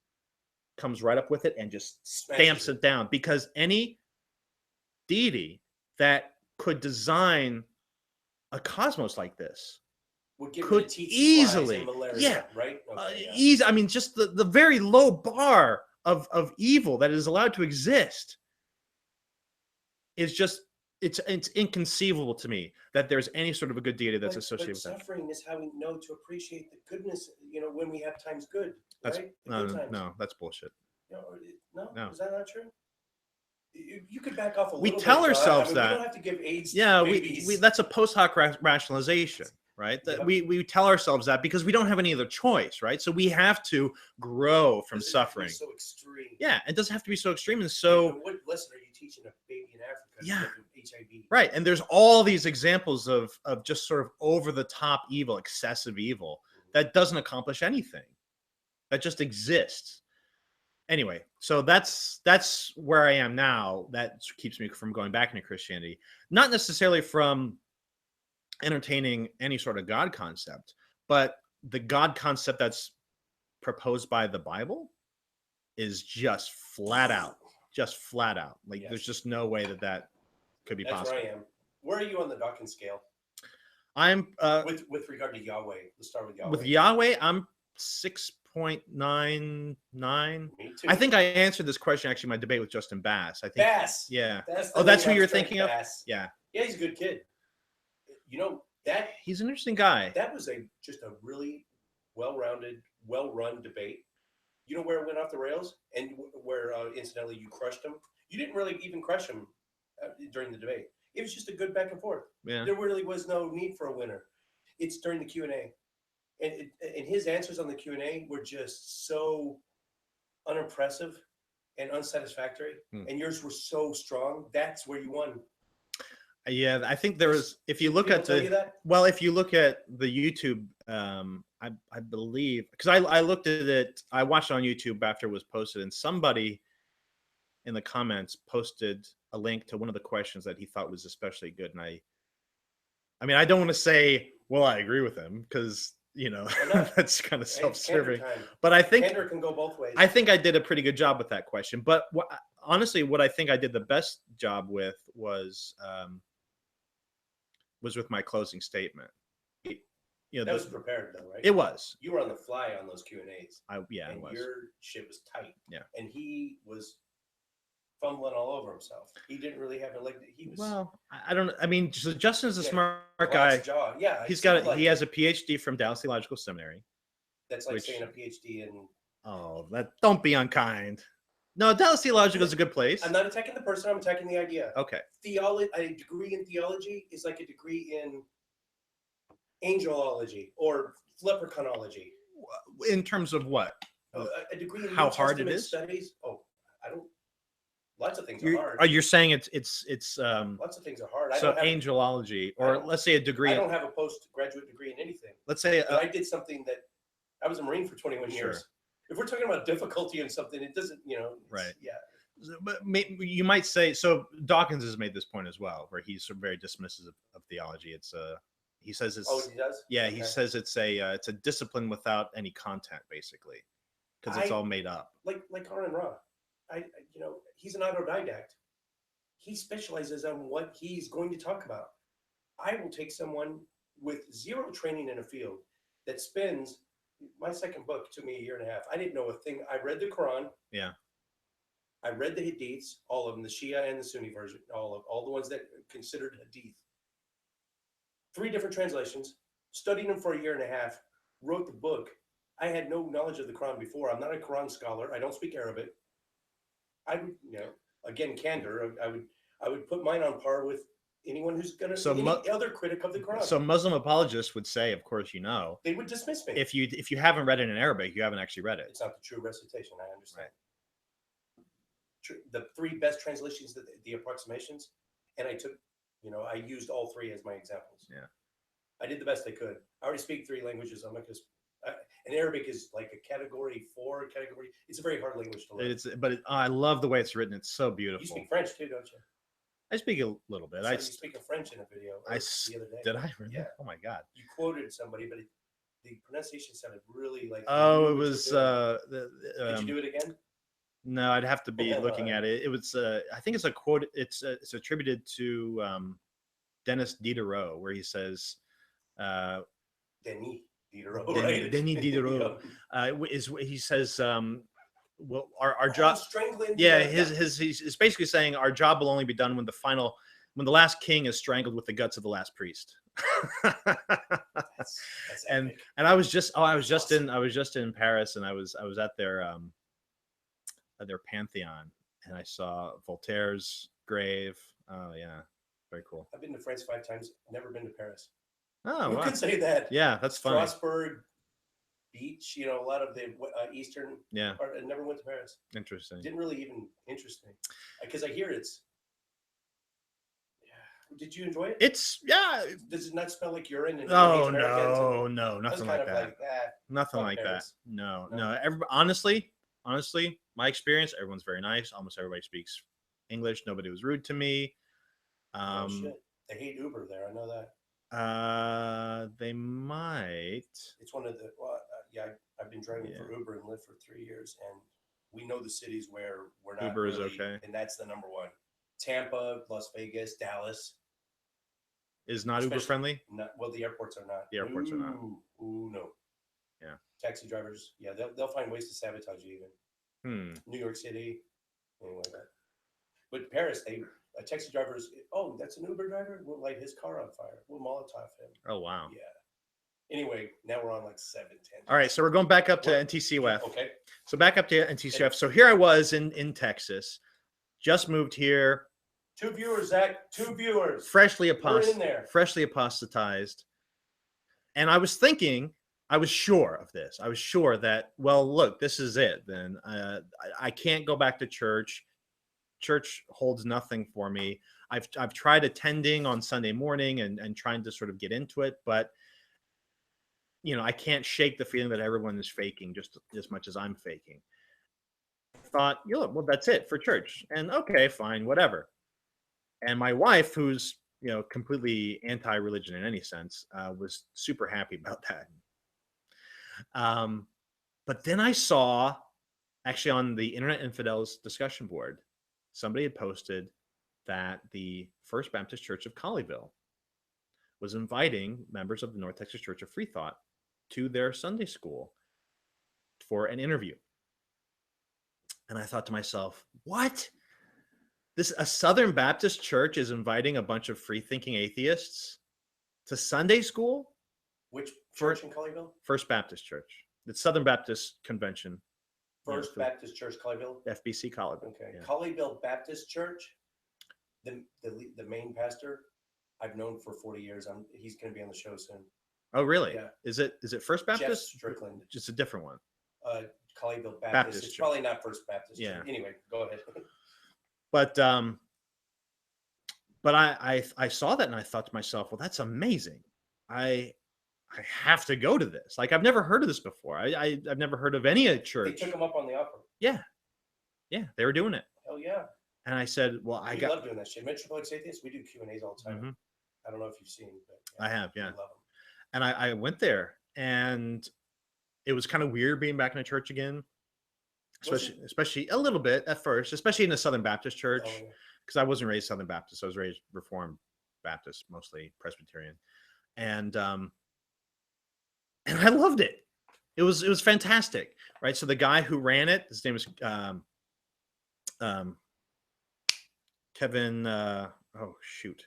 comes right up with it and just stamps it down, because any deity that could design a cosmos like this could easily, right? Okay, easy. I mean, just the very low bar of evil that is allowed to exist is just, it's inconceivable to me that there's any sort of a good deity that's associated with that. Suffering is how we know to appreciate the goodness, when we have times good. Right? No, that's bullshit. No, is that not true? You could back off a little bit. We tell ourselves that. We don't have to give AIDS to babies. We that's a post hoc rationalization, right? That we tell ourselves that because we don't have any other choice, right? So we have to grow from suffering. So extreme. Yeah, it doesn't have to be so extreme. And so, what lesson are you teaching a baby in Africa? HIV. Right. And there's all these examples of just sort of over the top evil, excessive evil that doesn't accomplish anything. That just exists. Anyway, so that's where I am now. That keeps me from going back into Christianity, not necessarily from entertaining any sort of God concept, but the God concept that's proposed by the Bible is just flat out. Like, there's just no way that could be possible. That's where I am. Where are you on the Dawkins scale? I'm with regard to Yahweh. Let's start with Yahweh. With Yahweh, I'm 6.99. Me too. I think I answered this question actually in my debate with Justin Bass. I think Bass. Yeah. That's who you're thinking Bass. of? Yeah. Yeah, he's a good kid. He's an interesting guy. That was just a really well-rounded, well-run debate. You know where it went off the rails, and where incidentally you crushed him. You didn't really even crush him during the debate. It was just a good back and forth. Yeah. There really was no need for a winner. It's during the Q&A. And his answers on the Q&A were just so unimpressive and unsatisfactory. And yours were so strong. That's where you won. Yeah, I think there was, if you look at the YouTube, I believe, because I looked at it, I watched it on YouTube after it was posted, and somebody in the comments posted a link to one of the questions that he thought was especially good. And I mean, I don't want to say, well, I agree with him, because, that's kind of self-serving, but I think Candor can go both ways. I think I did a pretty good job with that question. But honestly, what I think I did the best job with was with my closing statement. That was prepared though, right? It was. You were on the fly on those Q&As. And it was. Your shit was tight. Yeah. And he was fumbling all over himself. He didn't really have it. He was. Well, I don't. I mean, Justin's a smart guy. Yeah. He has a PhD from Dallas Theological Seminary. That's like saying a PhD in. Oh, don't be unkind. No, Dallas Theological is a good place. I'm not attacking the person. I'm attacking the idea. Okay. A degree in theology is like a degree in angelology or leprechanology. In terms of what? A degree in how New hard Testament it is? Studies. Oh, I don't. Lots of things are hard. You're saying it's lots of things are hard. So angelology, or let's say a degree. I don't have a postgraduate degree in anything. Let's say I did something that I was a Marine for 21 years. If we're talking about difficulty in something, it doesn't, Right. Yeah. But you might say so. Dawkins has made this point as well, where he's sort of very dismissive of theology. It's he says it's Oh, he does. yeah, Okay. he says it's a discipline without any content, basically, because it's all made up. Like Arnon Ra, he's an autodidact. He specializes on what he's going to talk about. I will take someone with zero training in a field that spends. My second book took me a year and a half. I didn't know a thing. I read the Quran. Yeah. I read the Hadiths, all of them, the Shia and the Sunni version, all the ones that considered Hadith. 3 different translations, studied them for a year and a half, wrote the book. I had no knowledge of the Quran before. I'm not a Quran scholar. I don't speak Arabic. I would, again, candor. I would put mine on par with anyone who's going to any other critic of the Quran. So Muslim apologists would say, of course, they would dismiss me if you haven't read it in Arabic, you haven't actually read it. It's not the true recitation. I understand. Right. The 3 best translations, the approximations, and I took, I used all 3 as my examples. Yeah, I did the best I could. I already speak 3 languages. I'm not going to. And Arabic is like a category 4 category. It's a very hard language to learn. I love the way it's written. It's so beautiful. You speak French too, don't you? I speak a little bit. You speak French in a video the other day. Did I? Really? Yeah. Oh my God. You quoted somebody, but the pronunciation sounded really like. Oh, it was. Did you do it again? No, I'd have to be looking at it. It was. I think it's a quote. It's attributed to Denis Diderot, where he says. Denis Diderot. Right? Denis Diderot he says. Well, our job. Yeah, he's basically saying our job will only be done when the last king is strangled with the guts of the last priest. that's and I was just in Paris, and I was at their Pantheon, and I saw Voltaire's grave. Oh yeah, very cool. I've been to France 5 times. Never been to Paris. Oh, who could say that? Yeah, that's funny. Strasbourg beach, a lot of the eastern part. I never went to Paris. Interesting. Didn't really even interest me because I hear it's. Yeah. Did you enjoy it? It's Does it not smell like urine? And no, nothing like that. Nothing like Paris. that. No. Honestly, my experience, everyone's very nice. Almost everybody speaks English. Nobody was rude to me. Oh shit! They hate Uber there. I know that. They might. It's one of the. I've been driving for Uber and Lyft for 3 years, and we know the cities where we're not. Uber is okay, and that's the number one. Tampa, Las Vegas, Dallas. Is not Uber friendly. Well, the airports are not. The airports are not. Ooh, no. Yeah. Taxi drivers, they'll find ways to sabotage you even. New York City, anything like that. But Paris, taxi drivers. Oh, that's an Uber driver. We'll light his car on fire. We'll Molotov him. Oh wow. Yeah. Anyway, now we're on like 7-10. All right, so we're going back up to NTCUF. Okay. So back up to NTCUF. So here I was in Texas, just moved here. 2 viewers, Zach. 2 viewers. Freshly apostatized. And I was thinking, I was sure of this. I was sure that, well, look, this is it. Then I can't go back to church. Church holds nothing for me. I've tried attending on Sunday morning and trying to sort of get into it, but I can't shake the feeling that everyone is faking just as much as I'm faking. I thought, well, that's it for church. And okay, fine, whatever. And my wife, who's, completely anti-religion in any sense, was super happy about that. But then I saw, actually on the Internet Infidels discussion board, somebody had posted that the First Baptist Church of Colleyville was inviting members of the North Texas Church of Free Thought to their Sunday school for an interview. And I thought to myself, what? A Southern Baptist church is inviting a bunch of free-thinking atheists to Sunday school? Which church in Colleyville? First Baptist Church. The Southern Baptist Convention. First Baptist Church, Colleyville? FBC Colleyville. Okay. Yeah. Colleyville Baptist Church, the main pastor, I've known for 40 years. He's going to be on the show soon. Oh, really? Yeah. Is it First Baptist? Jeff Strickland. Just a different one. Colleyville Baptist. It's probably not First Baptist. Yeah. Anyway, go ahead. But I saw that and I thought to myself, well, that's amazing. I have to go to this. Like, I've never heard of this before. I've never heard of any church. They took him up on the offer. Yeah, they were doing it. Hell Oh yeah. And I said, well, We love doing that shit. Metroplex Atheist, we do Q&As all the time. Mm-hmm. I don't know if you've seen, but I have, we yeah. love them. And I went there, and it was kind of weird being back in a church again, especially a little bit at first, especially in a Southern Baptist church, because I wasn't raised Southern Baptist. I was raised Reformed Baptist, mostly Presbyterian, and I loved it. It was fantastic, right? So the guy who ran it, his name was Kevin. Oh shoot.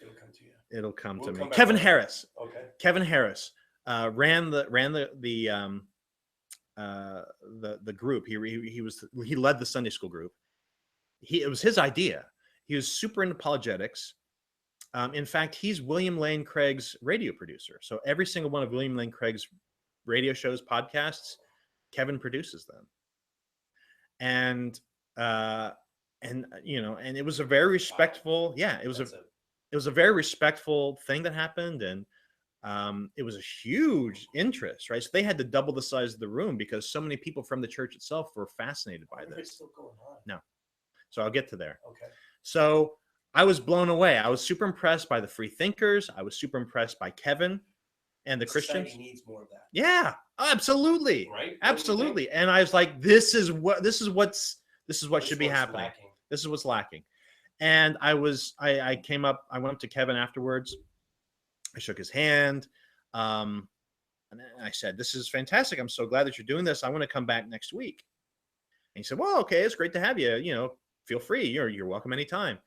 It'll come to you. It'll come We'll to come me. back Kevin on it. Harris. Okay. Kevin Harris ran the group. He led the Sunday school group. It was his idea. He was super into apologetics. In fact, he's William Lane Craig's radio producer. So every single one of William Lane Craig's radio shows, podcasts, Kevin produces them. And you know, and it was a very respectful, it was a very respectful thing that happened, and it was a huge interest, right? So they had to double the size of the room because so many people from the church itself were fascinated by this. It's still going on. No, so I'll get to there. Okay. So I was blown away. I was super impressed by the free thinkers. I was super impressed by Kevin and the Christians. Society needs more of that. Yeah, absolutely, right? Absolutely. And I was like, this is what should be happening. Lacking. This is what's lacking. And I went up to Kevin afterwards. I shook his hand. And I said, this is fantastic. I'm so glad that you're doing this. I want to come back next week. And he said, well, okay, it's great to have you. You know, feel free. You're welcome anytime.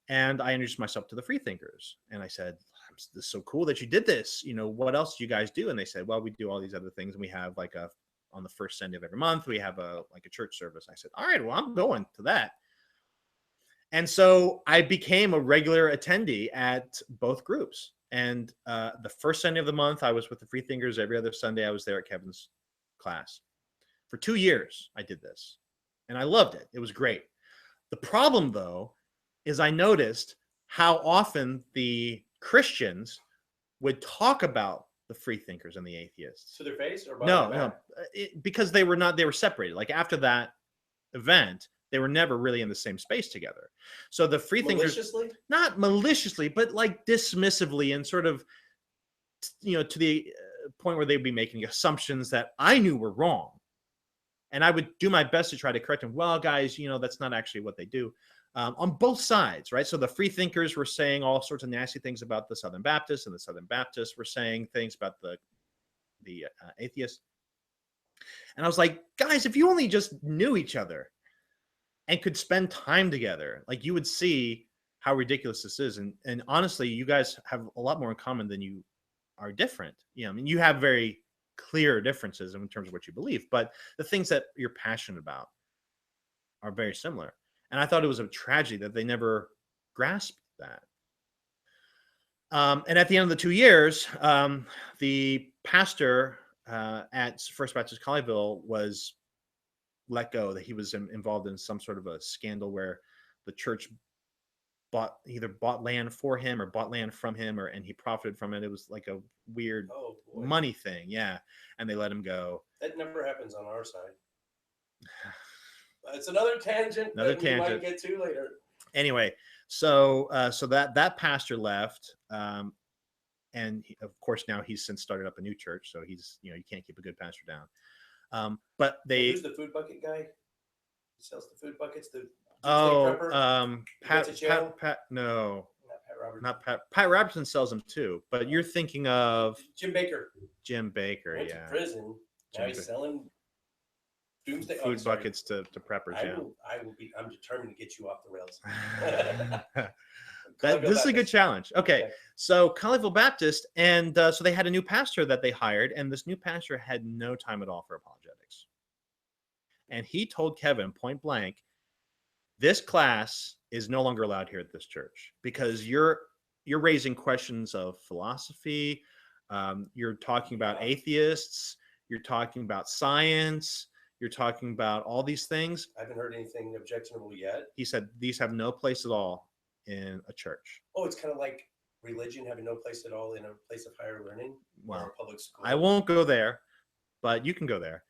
And I introduced myself to the free thinkers. And I said, this is so cool that you did this. You know, what else do you guys do? And they said, well, we do all these other things. And we have on the first Sunday of every month, we have a church service. I said, all right, well, I'm going to that. And so I became a regular attendee at both groups. And the first Sunday of the month, I was with the free thinkers. Every other Sunday, I was there at Kevin's class. For 2 years, I did this. And I loved it. It was great. The problem, though, is I noticed how often the Christians would talk about the free thinkers and the atheists. To their face or no, because they were separated. Like after that event, they were never really in the same space together. So the free thinkers, not maliciously, but like dismissively and sort of, you know, to the point where they'd be making assumptions that I knew were wrong. And I would do my best to try to correct them. Well, guys, you know, that's not actually what they do. On both sides, right? So the free thinkers were saying all sorts of nasty things about the Southern Baptists, and the Southern Baptists were saying things about the atheists. And I was like, guys, if you only just knew each other and could spend time together, like you would see how ridiculous this is. And honestly, you guys have a lot more in common than you are different. You know, I mean, you have very clear differences in terms of what you believe, but the things that you're passionate about are very similar. And I thought it was a tragedy that they never grasped that. And at the end of the 2 years, the pastor at First Baptist Colleyville was let go, that he was involved in some sort of a scandal where the church either bought land for him or bought land from him, and he profited from it. It was like a weird money thing. Yeah. And they let him go. That never happens on our side. It's another tangent that we might get to later. Anyway, so that pastor left, and of course now he's since started up a new church. So he's, you know, you can't keep a good pastor down. But who's the food bucket guy? He sells the food buckets. Pat Robertson sells them too. But you're thinking of Jim Baker. Jim Baker, went to prison. Now he's selling doomsday food buckets to preppers. I'm determined to get you off the rails. This is a good challenge. Okay. So Colleyville Baptist, and so they had a new pastor that they hired, and this new pastor had no time at all for apologetics. And he told Kevin point blank, this class is no longer allowed here at this church because you're raising questions of philosophy. You're talking about atheists. You're talking about science. You're talking about all these things. I haven't heard anything objectionable yet. He said these have no place at all in a church. Oh, it's kind of like religion having no place at all in a place of higher learning or a public school. I won't go there, but you can go there.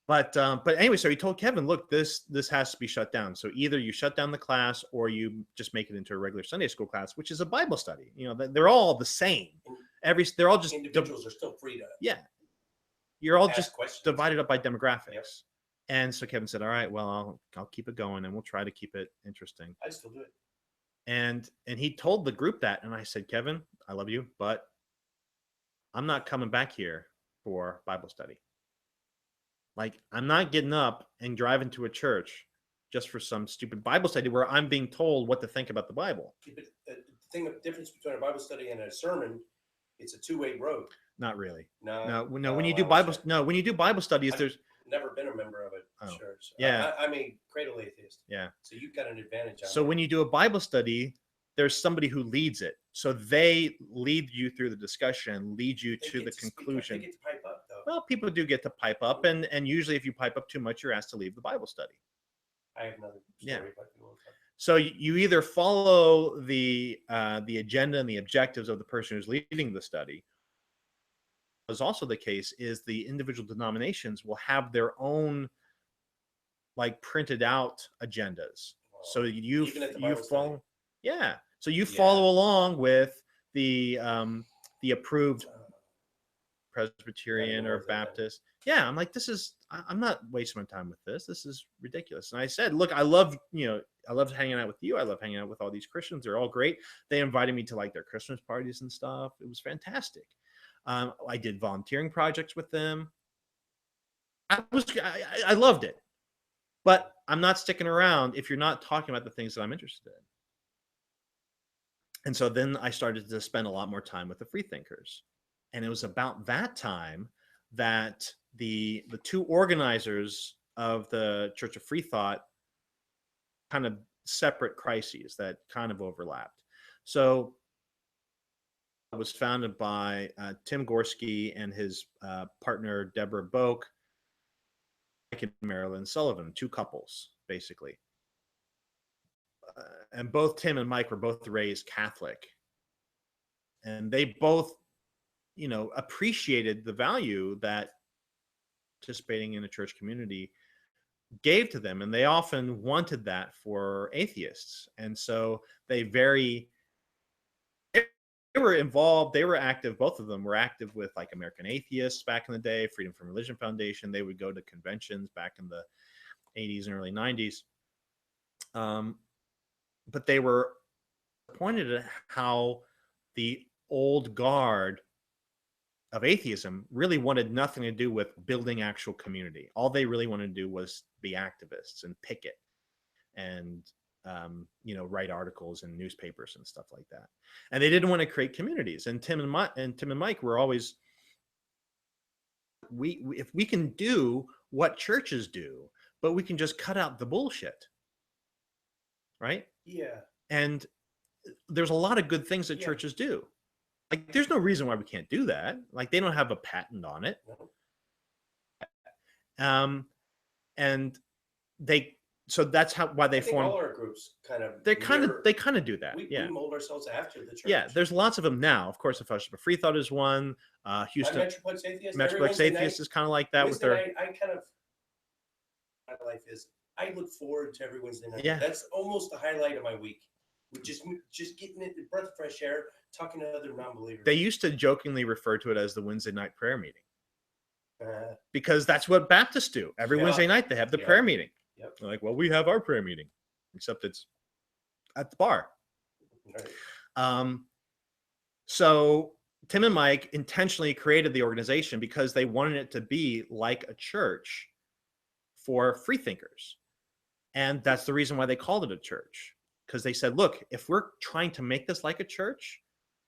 But anyway, so he told Kevin, look, this has to be shut down. So either you shut down the class or you just make it into a regular Sunday school class, which is a Bible study. You know, they're all the same. They're all just individuals are still free to you're all ask just questions. divided up by demographics. Yep. And so Kevin said, all right, well, I'll keep it going and we'll try to keep it interesting. I still do it. And he told the group that, and I said, Kevin, I love you, but I'm not coming back here for Bible study. Like, I'm not getting up and driving to a church just for some stupid Bible study where I'm being told what to think about the Bible. But the difference between a Bible study and a sermon, it's a two-way road. Not really. No. When you do Bible studies, there's never been a member of a church. Yeah. I'm a cradle atheist. Yeah. So you've got an advantage. So when you do a Bible study, there's somebody who leads it. So they lead you through the discussion, lead you to the conclusion. They get to pipe up, though. Well, people do get to pipe up, and usually if you pipe up too much, you're asked to leave the Bible study. I have another story about the World Cup. So you either follow the agenda and the objectives of the person who's leading the study. Is also the case is the individual denominations will have their own like printed out agendas. So you follow, so you follow along with the approved Presbyterian or Baptist. Yeah, I'm like, I'm not wasting my time with this. This is ridiculous. And I said, look, I love hanging out with you. I love hanging out with all these Christians. They're all great. They invited me to like their Christmas parties and stuff. It was fantastic. I did volunteering projects with them. I loved it, but I'm not sticking around if you're not talking about the things that I'm interested in. And so then I started to spend a lot more time with the freethinkers. And it was about that time that the two organizers of the Church of Free Thought kind of separate crises that kind of overlapped. So it was founded by Tim Gorski and his partner, Deborah Boak, and Marilyn Sullivan, two couples, basically. And both Tim and Mike were both raised Catholic. And they both, appreciated the value that participating in a church community gave to them. And they often wanted that for atheists. And so they were involved. They were active. Both of them were active with like American Atheists back in the day, Freedom from Religion Foundation. They would go to conventions back in the 80s and early 90s. But they were pointed at how the old guard of atheism really wanted nothing to do with building actual community. All they really wanted to do was be activists and picket and write articles in newspapers and stuff like that. And they didn't want to create communities. And Tim and Mike were always, if we can do what churches do, but we can just cut out the bullshit, right? Yeah. And there's a lot of good things that churches do. Like, there's no reason why we can't do that. Like, they don't have a patent on it. And so that's why they form. All our groups they kind of do that. We mold ourselves after the church. Yeah, there's lots of them now. Of course, the Fellowship of Free Thought is one. Houston Metroplex Atheist is kind of like that with their. My life is. I look forward to every Wednesday night. Yeah. That's almost the highlight of my week. Just getting it, breath of fresh air, talking to other non-believers. They used to jokingly refer to it as the Wednesday night prayer meeting. Because that's what Baptists do. Every Wednesday night they have the prayer meeting. Yep. They're like, well, we have our prayer meeting, except it's at the bar. Right. So Tim and Mike intentionally created the organization because they wanted it to be like a church for freethinkers. And that's the reason why they called it a church. Because they said, look, if we're trying to make this like a church,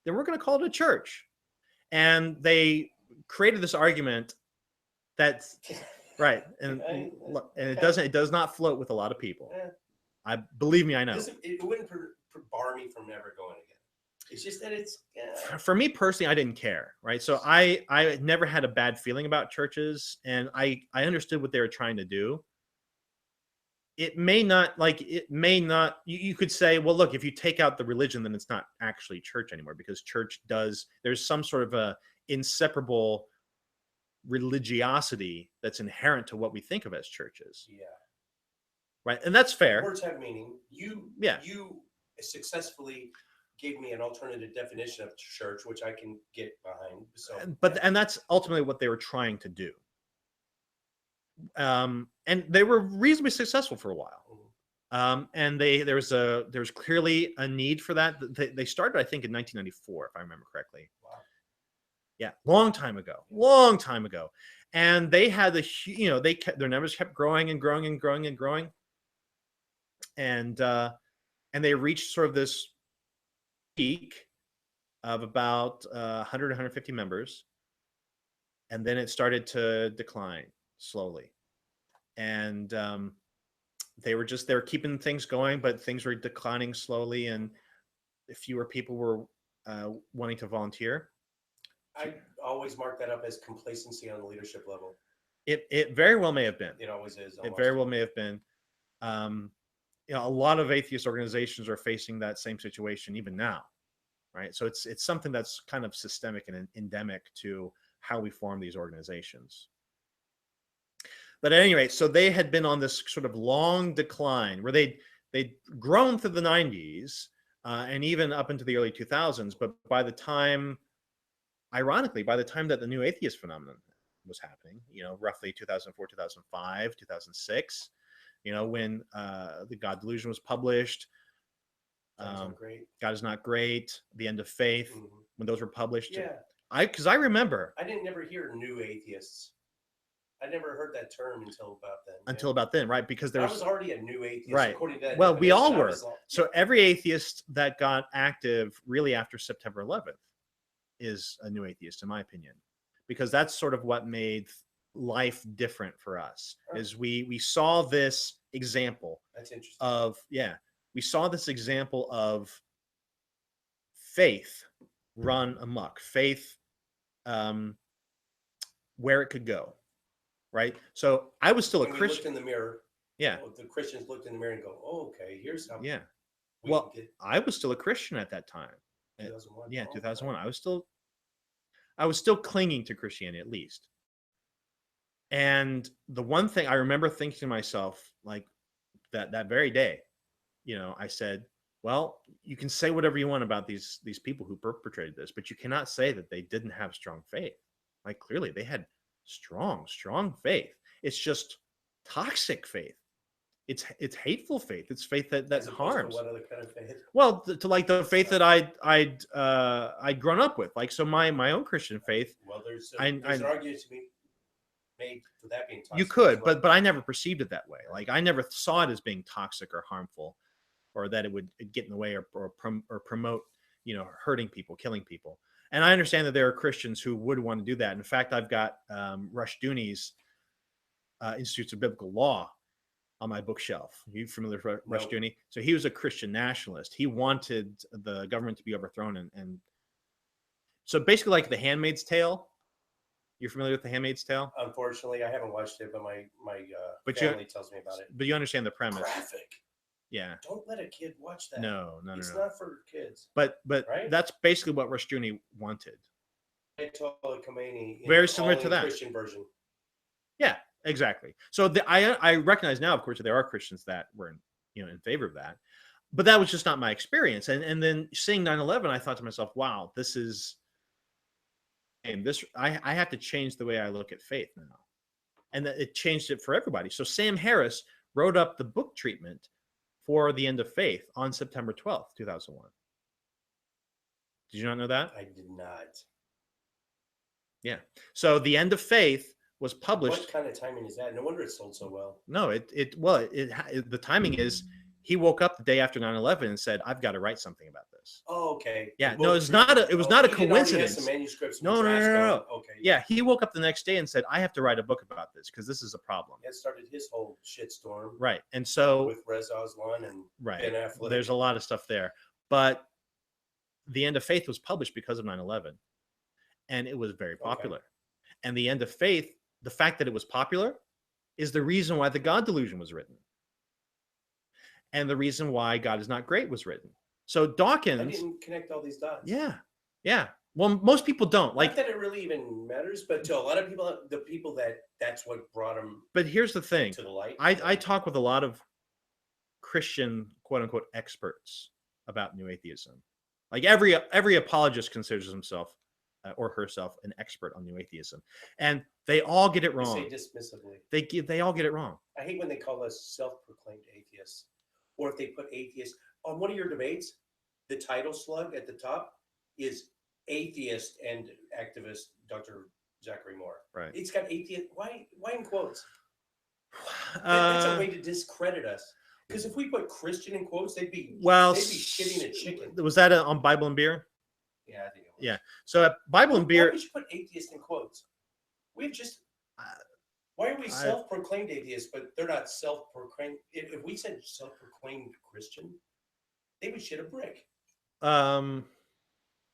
then we're going to call it a church. And they created this argument that's right. And it does not float with a lot of people. Believe me, I know. It wouldn't bar me from never going again. It's just that it's for me personally, I didn't care. Right. So I never had a bad feeling about churches, and I understood what they were trying to do. It may not, you could say, well, look, if you take out the religion, then it's not actually church anymore, because there's some sort of a inseparable religiosity that's inherent to what we think of as churches. Yeah. Right. And that's fair. Words have meaning. You successfully gave me an alternative definition of church, which I can get behind. So, and that's ultimately what they were trying to do. And they were reasonably successful for a while. And there was clearly a need for that. They started, I think, in 1994, if I remember correctly. Wow. Yeah, long time ago. And they had their numbers kept growing and growing and growing and growing. And they reached sort of this peak of about 100, 150 members. And then it started to decline slowly. And they were keeping things going, but things were declining slowly, and fewer people were wanting to volunteer. I always mark that up as complacency on the leadership level. It very well may have been. It always is. Almost. It very well may have been. A lot of atheist organizations are facing that same situation even now, right? So it's something that's kind of systemic and endemic to how we form these organizations. But at any rate, so they had been on this sort of long decline where they'd grown through the 90s and even up into the early 2000s. But ironically, by the time that the new atheist phenomenon was happening, roughly 2004, 2005, 2006, when the God Delusion was published, God is Not Great, The End of Faith, when those were published. Yeah. Because I remember. I didn't never hear new atheists. I never heard that term until about then. Until about then, right? Because I was already a new atheist, right? According to that well, we all were. So every atheist that got active really after September 11th is a new atheist, in my opinion, because that's sort of what made life different for us. Right. Is we saw this example. That's interesting. We saw this example of faith run amok, faith where it could go. Right. So I was still a Christian. Looked in the mirror. Yeah. The Christians looked in the mirror and go, oh, okay, here's how. Yeah. Well, I was still a Christian at that time. 2001. Yeah, 2001. I was still clinging to Christianity, at least. And the one thing I remember thinking to myself, like that very day, I said, well, you can say whatever you want about these people who perpetrated this, but you cannot say that they didn't have strong faith. Like clearly they had strong faith. It's just toxic faith. It's hateful faith. It's faith that harms. What other kind of faith? Well, to like the faith that I'd grown up with. Like, so my own Christian faith. Well, there's an argument to be made for that being toxic. You could, but I never perceived it that way. Like, I never saw it as being toxic or harmful, or that it would get in the way or promote, hurting people, killing people. And I understand that there are Christians who would want to do that. In fact, I've got Rushdoony's Institutes of Biblical Law on my bookshelf. Are you familiar with Rushdoony? So he was a Christian nationalist. He wanted the government to be overthrown. And so basically like The Handmaid's Tale. You're familiar with The Handmaid's Tale? Unfortunately, I haven't watched it, but my family tells me about it. But you understand the premise. Graphic. Yeah. Don't let a kid watch that. No. It's not for kids. But right? That's basically what Rushdoony wanted. Ayatollah Khomeini. Very similar to that. Christian version. Yeah, exactly. So I recognize now, of course, that there are Christians that were in favor of that, but that was just not my experience. And then seeing 9/11, I thought to myself, wow, this is. And I have to change the way I look at faith now, and that it changed it for everybody. So Sam Harris wrote up the book treatment for The End of Faith on September 12th, 2001. Did you not know that? I did not. Yeah. So The End of Faith was published. What kind of timing is that? No wonder it sold so well. No, the timing is he woke up the day after 9/11 and said, "I've got to write something about this." Oh, okay. Yeah, no, it was not a coincidence. Some manuscripts. No. Okay. Yeah, he woke up the next day and said, "I have to write a book about this because this is a problem." That started his whole shitstorm. Right, and so with Reza Aslan and Ben Affleck. There's a lot of stuff there, but The End of Faith was published because of 9/11, and it was very popular. Okay. And The End of Faith, the fact that it was popular, is the reason why the God Delusion was written. And the reason why God is Not Great was written. So Dawkins. I didn't connect all these dots. Yeah. Well, most people don't Like like. that, it really even matters, but to a lot of people, the people that's what brought them But here's the thing: to the light. I talk with a lot of Christian quote unquote experts about new atheism. Like every apologist considers himself or herself an expert on new atheism, and they all get it They wrong. say dismissively. They all get it wrong. I hate when they call us self-proclaimed atheists, or if they put atheist on one of your debates. The title slug at the top is atheist and activist Dr. Zachary Moore. Right. It's got atheist. Why in quotes? That's a way to discredit us. Because if we put Christian in quotes, they'd be shitting a chicken. Was that on Bible and Beer? Yeah, I think it was. Yeah. So at Bible and Beer, why would you put atheist in quotes? We've just. Why are we self-proclaimed atheists, but they're not self-proclaimed? If we said self-proclaimed Christian, they would shit a brick.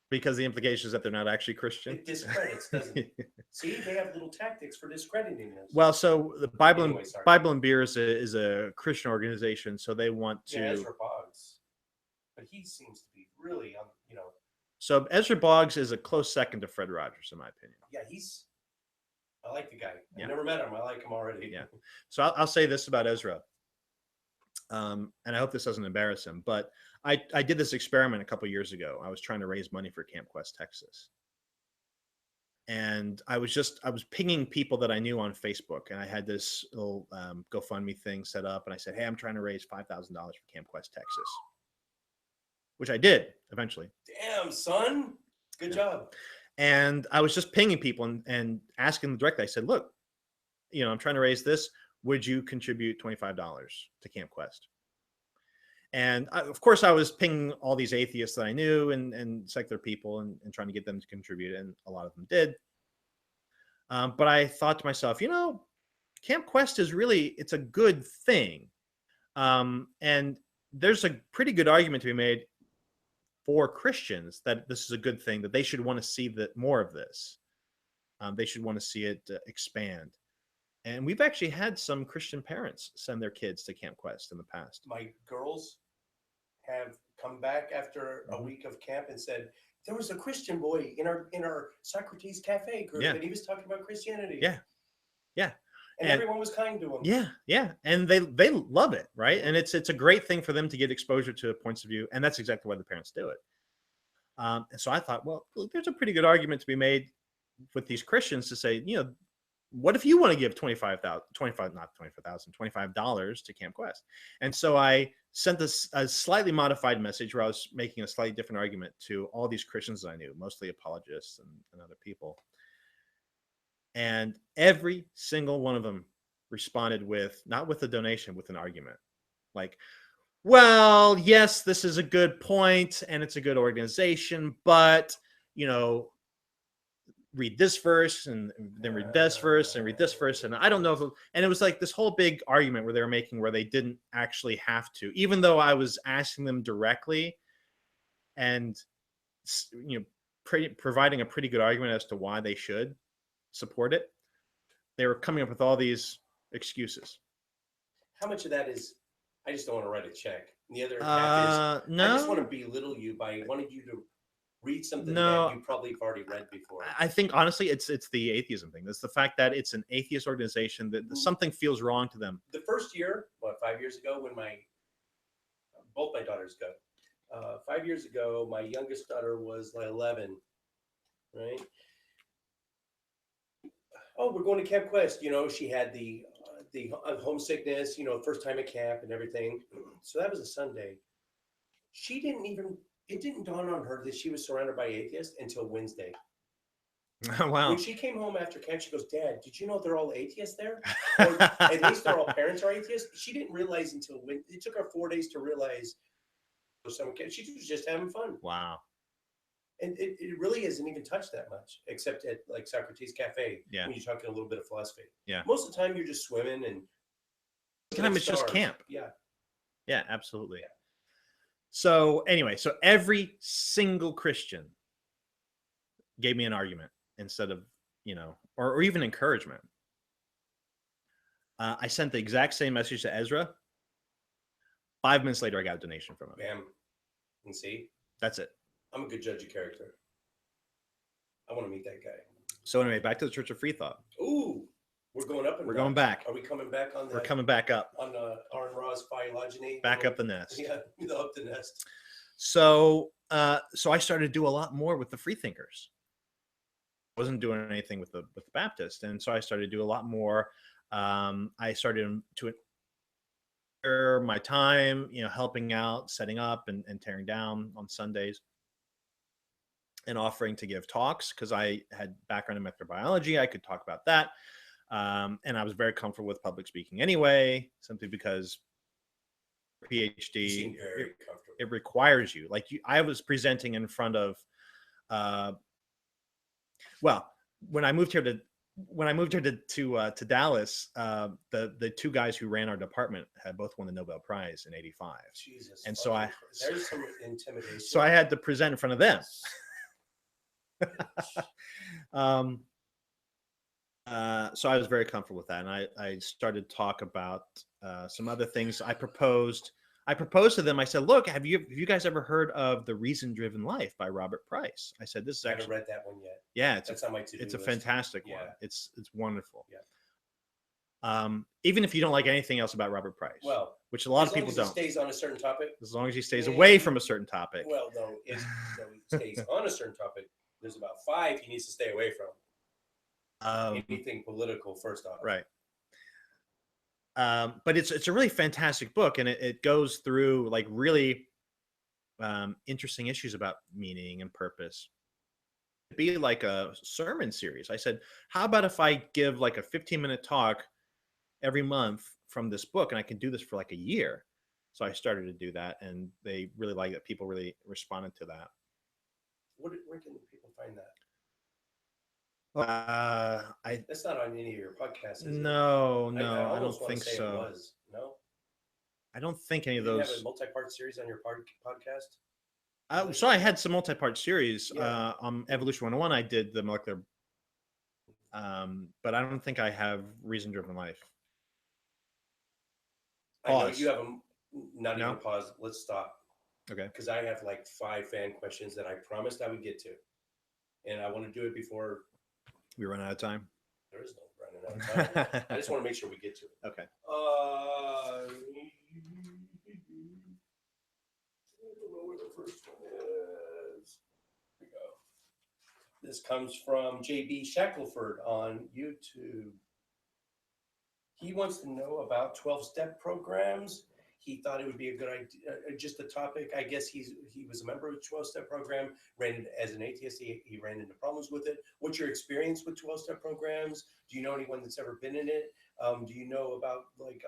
Because the implication is that they're not actually Christian. It discredits, doesn't it? See, they have little tactics for discrediting us. Well, so the Bible and Beer is a Christian organization, so they want to. Yeah, Ezra Boggs, but he seems to be really, So Ezra Boggs is a close second to Fred Rogers, in my opinion. Yeah, I like the guy. I've never met him. I like him already. Yeah. So I'll say this about Ezra, and I hope this doesn't embarrass him, but I did this experiment a couple of years ago. I was trying to raise money for Camp Quest, Texas. And I was pinging people that I knew on Facebook, and I had this little GoFundMe thing set up, and I said, hey, I'm trying to raise $5,000 for Camp Quest, Texas, which I did eventually. Damn, son. Good job. And I was just pinging people and asking them directly. I said, look, I'm trying to raise this. Would you contribute $25 to Camp Quest? And of course, I was pinging all these atheists that I knew and secular people and trying to get them to contribute. And a lot of them did. But I thought to myself, Camp Quest is it's a good thing. And there's a pretty good argument to be made for Christians that this is a good thing, that they should want to see more of this. They should want to see it expand. And we've actually had some Christian parents send their kids to Camp Quest in the past. My girls have come back after a week of camp and said, there was a Christian boy in our Socrates Cafe group, and he was talking about Christianity. Yeah. And everyone was kind to him. Yeah. And they love it, right? And it's a great thing for them to get exposure to points of view. And that's exactly why the parents do it. And so I thought, well, there's a pretty good argument to be made with these Christians to say, what if you want to give $25 to Camp Quest? And so I sent a slightly modified message where I was making a slightly different argument to all these Christians that I knew, mostly apologists and other people. And every single one of them responded not with a donation, with an argument. Like, well, yes, this is a good point and it's a good organization, but, read this verse and then read this verse and read this verse. And I don't know and it was like this whole big argument where they were making where they didn't actually have to, even though I was asking them directly and, providing a pretty good argument as to why they should support it. They were coming up with all these excuses. How much of that is, I just don't want to write a check. And the other half is, no. I just want to belittle you by wanting you to read something that you probably have already read before. I think honestly, it's the atheism thing. It's the fact that it's an atheist organization that something feels wrong to them. The first year, 5 years ago, when both my daughters go, 5 years ago, my youngest daughter was 11, right? Oh, we're going to Camp Quest. She had the homesickness, first time at camp and everything. So that was a Sunday. It didn't dawn on her that she was surrounded by atheists until Wednesday. Wow. When she came home after camp, she goes, Dad, did you know they're all atheists there? Or at least they're all parents are atheists. She didn't realize until it took her 4 days to realize. She was just having fun. Wow. And it really isn't even touched that much, except at like Socrates Cafe, when you're talking a little bit of philosophy. Yeah. Most of the time, you're just swimming and. Sometimes it's just camp. Yeah. Yeah, absolutely. Yeah. So anyway, every single Christian gave me an argument instead of, or even encouragement. I sent the exact same message to Ezra. 5 minutes later, I got a donation from him. Bam. And see? That's it. I'm a good judge of character. I want to meet that guy. So anyway, back to the Church of Free Thought. Ooh, we're going up. We're going back. Are we coming back on that? We're coming back up. On Aaron Ra's phylogeny. Back up the nest. Yeah, up the nest. So, so I started to do a lot more with the freethinkers. I wasn't doing anything with the Baptist, and so I started to do a lot more. I started to my time, helping out, setting up and tearing down on Sundays, and offering to give talks because I had background in microbiology. I could talk about that, and I was very comfortable with public speaking anyway, simply because PhD it requires you. Like I was presenting in front of, well, when I moved here to Dallas, the two guys who ran our department had both won the Nobel Prize in '85. Jesus, and so there's some intimidation. So I had to present in front of them. So I was very comfortable with that, and I started to talk about some other things. I proposed to them. I said, "Look, have you guys ever heard of The Reason-Driven Life by Robert Price?" I said, "This is actually." I haven't read that one yet. Yeah, that's on my to-do It's a list. fantastic one. It's wonderful. Yeah. Even if you don't like anything else about Robert Price, well, which a lot of people don't. As long as he stays on a certain topic. As long as he stays away from a certain topic. Well, no, he stays on a certain topic. There's about 5 he needs to stay away from. Anything political, first off. Right. But it's a really fantastic book, and it goes through like really interesting issues about meaning and purpose. It'd be like a sermon series. I said, how about if I give like a 15-minute talk every month from this book, and I can do this for like a year? So I started to do that, and they really liked it. People really responded to that. Where can people find that? That's not on any of your podcasts, is it? No, I don't think so. It was. No, I don't think any of those. You have a multi-part series on your podcast? So I had some multi-part series. On Evolution 101, I did the molecular, but I don't think I have Reason-Driven Life. Pause. I know you have them. Not no? Even pause. Let's stop. Okay. Because I have like 5 fan questions that I promised I would get to, and I want to do it before we run out of time. There is no running out of time. I just want to make sure we get to it. Okay. I don't know where the first one is. Here we go. This comes from JB Shackelford on YouTube. He wants to know about 12-step programs. He thought it would be a good idea, just a topic. I guess he was a member of the 12-step program, ran it as an atheist. He ran into problems with it. What's your experience with 12-step programs? Do you know anyone that's ever been in it? Do you know about like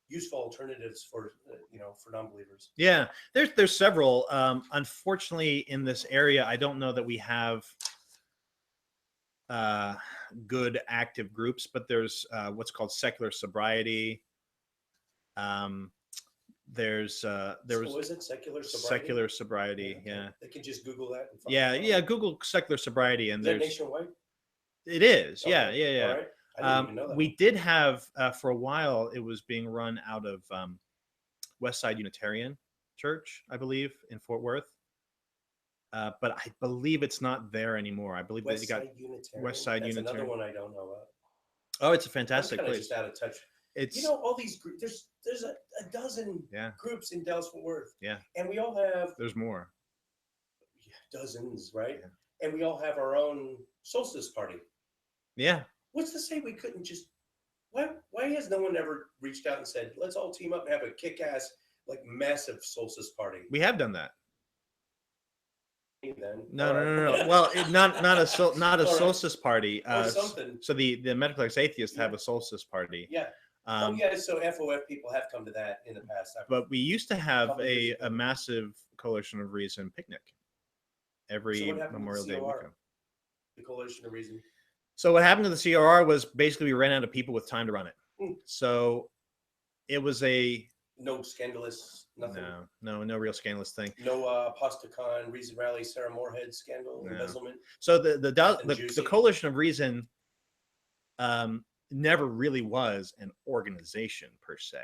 useful alternatives for for non-believers? Yeah, there's several. Unfortunately, in this area, I don't know that we have good active groups, but there's what's called secular sobriety. There's so is it secular sobriety? Secular sobriety, yeah. They can just Google that. And find out. Google secular sobriety, and is there's that nationwide. It is, okay. yeah. All right. I didn't even know that. We did have for a while. It was being run out of Westside Unitarian Church, I believe, in Fort Worth. But I believe it's not there anymore. I believe that you got Westside Unitarian. That's another one I don't know about. Oh, it's a fantastic place. Just out of touch. It's all these groups. There's a dozen groups in Dallas Fort Worth. Yeah, and we all have. There's more. Dozens, right? Yeah. And we all have our own solstice party. Yeah. What's to say we couldn't just? Why has no one ever reached out and said, "Let's all team up and have a kick-ass, like massive solstice party"? We have done that. Then. No. Well, not a solstice party. Or something. So the medical atheists have a solstice party. Yeah. So FOF people have come to that in the past. But we used to have a massive Coalition of Reason picnic every Memorial Day weekend. The Coalition of Reason. So what happened to the CRR was basically we ran out of people with time to run it. So it was no scandalous, nothing. No real scandalous thing. No PastaCon, Reason Rally, Sarah Moorhead scandal, embezzlement. So the Coalition of Reason never really was an organization per se.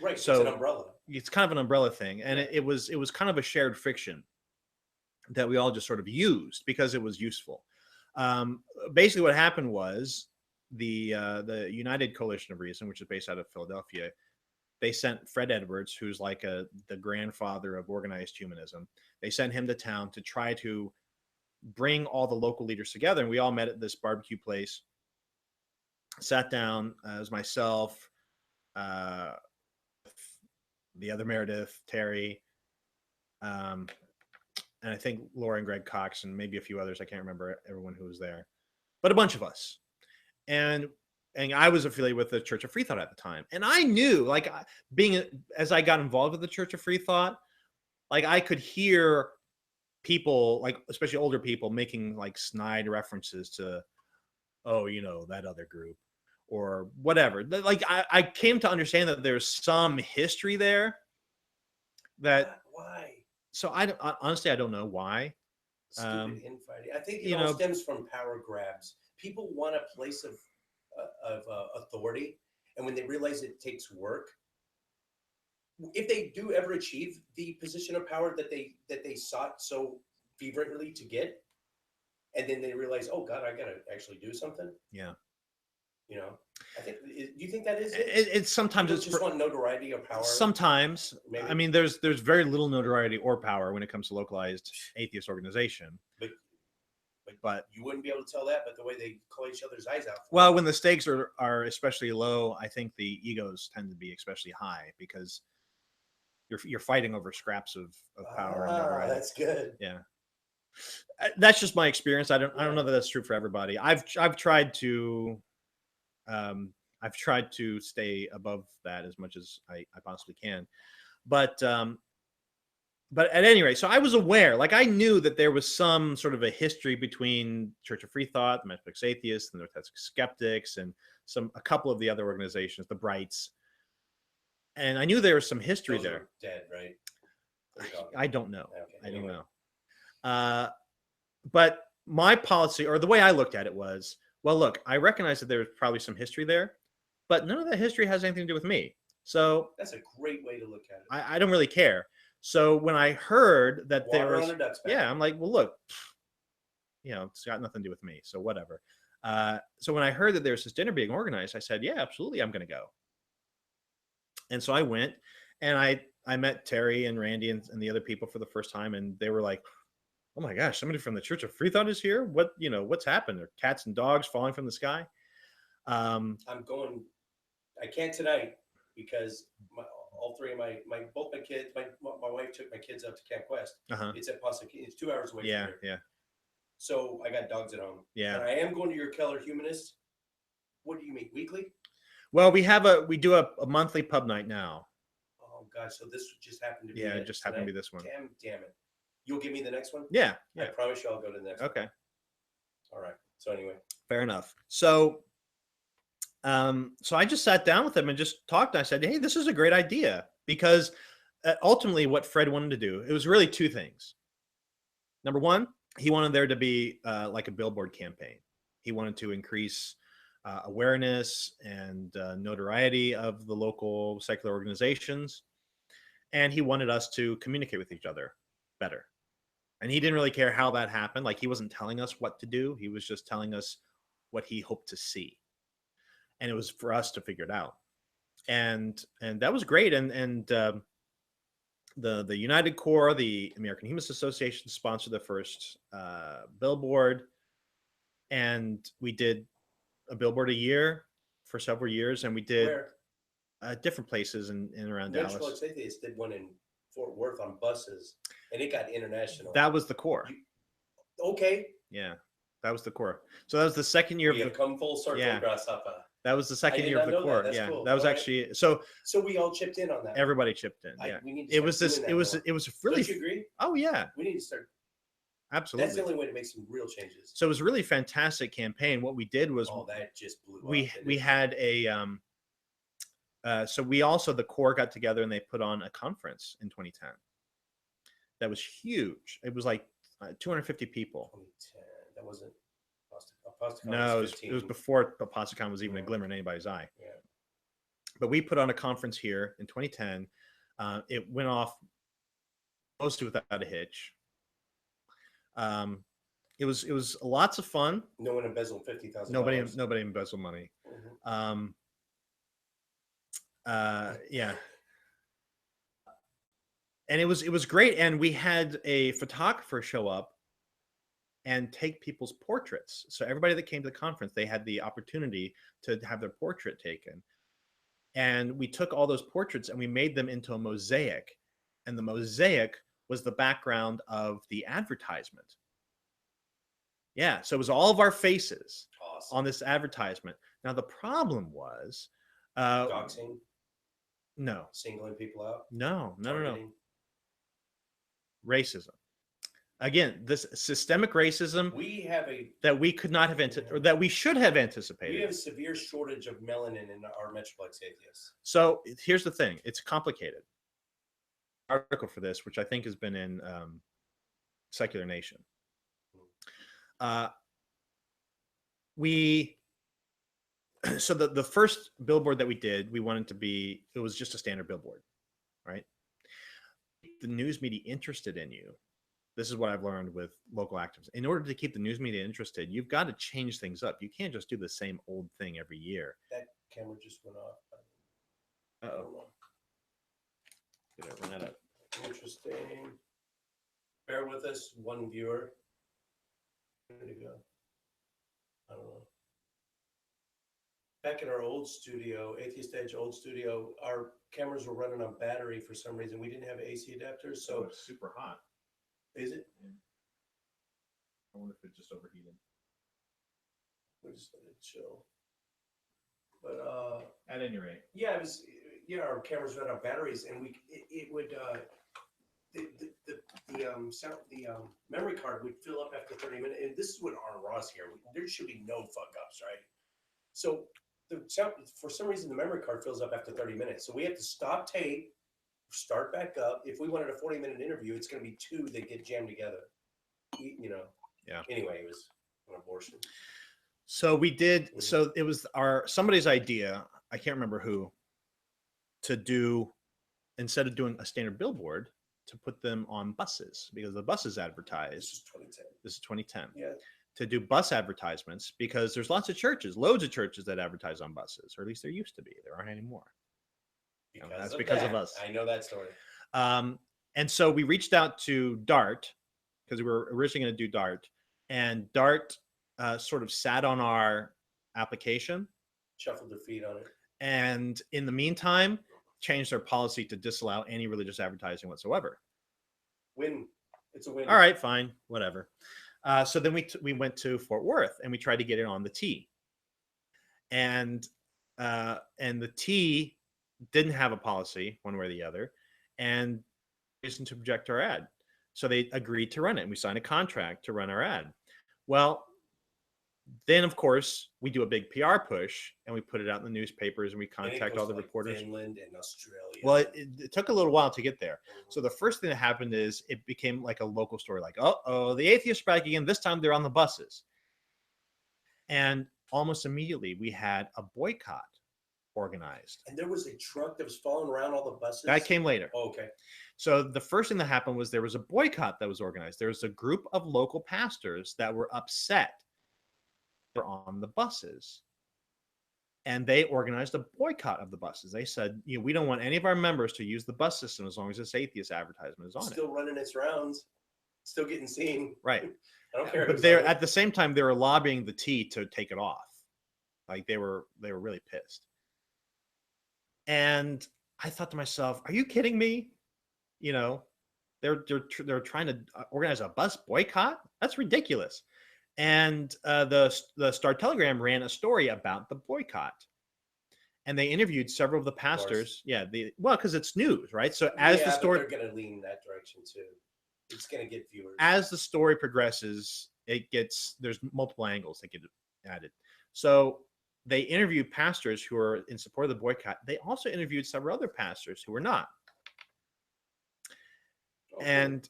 Right. So it's an umbrella. It's kind of an umbrella thing, and it was kind of a shared fiction that we all just sort of used because it was useful. Basically, what happened was the United Coalition of Reason, which is based out of Philadelphia, they sent Fred Edwards, who's like the grandfather of organized humanism. They sent him to town to try to bring all the local leaders together, and we all met at this barbecue place. Sat down. It was myself, the other Meredith, Terry, and I think Laura and Greg Cox, and maybe a few others. I can't remember everyone who was there, but a bunch of us. And I was affiliated with the Church of Free Thought at the time, and I knew, like, as I got involved with the Church of Free Thought, like I could hear people, like especially older people, making like snide references to, oh, that other group or whatever. Like I came to understand that there's some history there. That why? So honestly, I don't know why. Stupid infighting. I think it all stems from power grabs. People want a place of authority, and when they realize it takes work, if they do ever achieve the position of power that they sought so fervently to get, and then they realize, oh God, I gotta actually do something. Yeah. I think. Do you think that is it? It's sometimes people just want notoriety or power. Sometimes, maybe. I mean, there's very little notoriety or power when it comes to localized atheist organization. But you wouldn't be able to tell that, but the way they call each other's eyes out. Well, when the stakes are especially low, I think the egos tend to be especially high because you're fighting over scraps of power. That's good. Yeah, that's just my experience. I don't know that that's true for everybody. I've tried to stay above that as much as I possibly can, but at any rate, so I was aware, like I knew that there was some sort of a history between Church of Free Thought, the Metaphysics Atheists, the Metaphysics Skeptics, and a couple of the other organizations, the Brights. And I knew there was some history Those there. are dead, right? I don't know. Okay, I don't know. But my policy, or the way I looked at it, was, well, look, I recognize that there's probably some history there, but none of that history has anything to do with me. So that's a great way to look at it. I don't really care. So when I heard that Water on a duck's back. I'm like, well, look, it's got nothing to do with me. So whatever. So when I heard that there's this dinner being organized, I said, yeah, absolutely, I'm going to go. And so I went, and I met Terry and Randy and the other people for the first time, and they were like, oh my gosh, somebody from the Church of Free Thought is here. What's happened? Are cats and dogs falling from the sky? I'm going. I can't tonight because all three of both my kids, my wife took my kids up to Camp Quest. It's at Passaquina. It's 2 hours away from here. Yeah. So I got dogs at home. Yeah. And I am going to your Keller Humanist. What do you mean, weekly? Well, we do a monthly pub night now. Oh gosh, so this just happened to be it just happened to be this one. Damn it. You'll give me the next one? Yeah. I promise you I'll go to the next one. Okay. All right. So anyway. Fair enough. So I just sat down with them and just talked. I said, hey, this is a great idea, because ultimately what Fred wanted to do, it was really two things. Number one, he wanted there to be like a billboard campaign. He wanted to increase awareness and notoriety of the local secular organizations. And he wanted us to communicate with each other better. And he didn't really care how that happened. Like, he wasn't telling us what to do. He was just telling us what he hoped to see. And it was for us to figure it out. And that was great. And the United Core, the American Humanist Association, sponsored the first billboard. And we did a billboard a year for several years. And we did different places in around Dallas. Metro Atheist did one in Fort Worth on buses, and it got international. That was the core. Okay. Yeah, that was the core. So that was the second year. You have come full circle, Grasshopper. That was the second year of the core. That's cool. That was actually so. So we all chipped in on that. Everybody chipped in. Yeah, we need to it was really. Don't you agree? Oh yeah. We need to start. Absolutely. That's the only way to make some real changes. So it was a really fantastic campaign. What we did was, that just blew up. We had a so we also, the core got together and they put on a conference in 2010. That was huge. It was like 250 people. 2010. That wasn't Apostacon. No, it was before Apostacon was even a glimmer in anybody's eye. Yeah. But we put on a conference here in 2010. It went off mostly without a hitch. It was lots of fun. No one embezzled $50,000. Nobody embezzled money. Yeah, and it was great. And we had a photographer show up and take people's portraits. So everybody that came to the conference, they had the opportunity to have their portrait taken. And we took all those portraits and we made them into a mosaic. And the mosaic was the background of the advertisement. Yeah, so it was all of our faces on this advertisement. Now the problem was doxing. No. Singling people out. No. Racism. Again, this systemic racism that we could not have or that we should have anticipated. We have a severe shortage of melanin in our Metroplex Atheists. So here's the thing: it's complicated. Article for this, which I think has been in Secular Nation. So the first billboard that we did, we wanted to be, it was just a standard billboard, right? The news media interested in you. This is what I've learned with local activists. In order to keep the news media interested, you've got to change things up. You can't just do the same old thing every year. That camera just went off. Uh-oh. Did I run that up? Interesting. Bear with us, one viewer. Where did it go? I don't know. Back in our old studio, Atheist Edge old studio, our cameras were running on battery for some reason. We didn't have AC adapters, so it's super hot. Is it? Yeah. I wonder if it just overheated. We just let it chill. But at any rate, yeah, it was. Yeah, our cameras ran out batteries, and it would the memory card would fill up after 30 minutes. And this is what Arn Ross here. There should be no fuck ups, right? So the sound, for some reason, the memory card fills up after 30 minutes. So we have to stop tape, start back up. If we wanted a 40-minute interview, it's going to be two that get jammed together. You know. Yeah. Anyway, it was an abortion. So we did. Mm-hmm. So it was somebody's idea. I can't remember who. To do, instead of doing a standard billboard, to put them on buses, because the buses advertise. This is 2010. This is 2010. Yeah. To do bus advertisements, because there's lots of churches, loads of churches that advertise on buses, or at least there used to be. There aren't anymore. That's because of us. I know that story. And so we reached out to DART, because we were originally going to do DART, and DART sort of sat on our application, shuffled their feet on it, and in the meantime changed their policy to disallow any religious advertising whatsoever. Win. It's a win. All right, fine, whatever. So then we went to Fort Worth and we tried to get it on the T, and the T didn't have a policy one way or the other, and reason to project our ad. So they agreed to run it, and we signed a contract to run our ad. Well, then of course we do a big PR push and we put it out in the newspapers and we contact all the reporters. Finland and Australia. Well, it took a little while to get there. So the first thing that happened is it became like a local story, like, oh, the atheists are back again. This time they're on the buses. And almost immediately we had a boycott organized. And there was a truck that was following around all the buses? That came later. Oh, okay. So the first thing that happened was there was a boycott that was organized. There was a group of local pastors that were upset on the buses, and they organized a boycott of the buses. They said, we don't want any of our members to use the bus system as long as this atheist advertisement is on it. Still running its rounds, still getting seen. Right. I don't care. But they're at the same time they were lobbying the T to take it off. Like they were really pissed. And I thought to myself, are you kidding me? They're trying to organize a bus boycott? That's ridiculous. And the Star Telegram ran a story about the boycott, and they interviewed several of the pastors. Yeah, because it's news, right? So as the story, they're going to lean that direction too. It's going to get viewers. As the story progresses, there's multiple angles that get added. So they interviewed pastors who are in support of the boycott. They also interviewed several other pastors who were not. Okay. And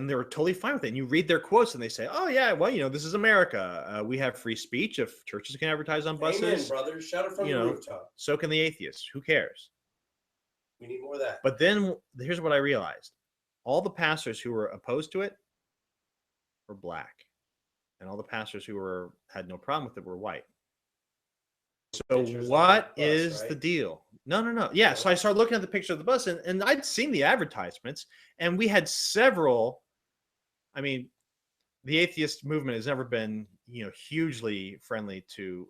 they were totally fine with it. And you read their quotes and they say, oh, yeah, well, this is America. We have free speech. If churches can advertise on buses. Amen, brother. Shout it from the rooftop. So can the atheists. Who cares? We need more of that. But then here's what I realized. All the pastors who were opposed to it, were black, and all the pastors who had no problem with it were white. So what is the deal? No. Yeah. So I started looking at the picture of the bus, and I'd seen the advertisements, and we had several. I mean, the atheist movement has never been, hugely friendly to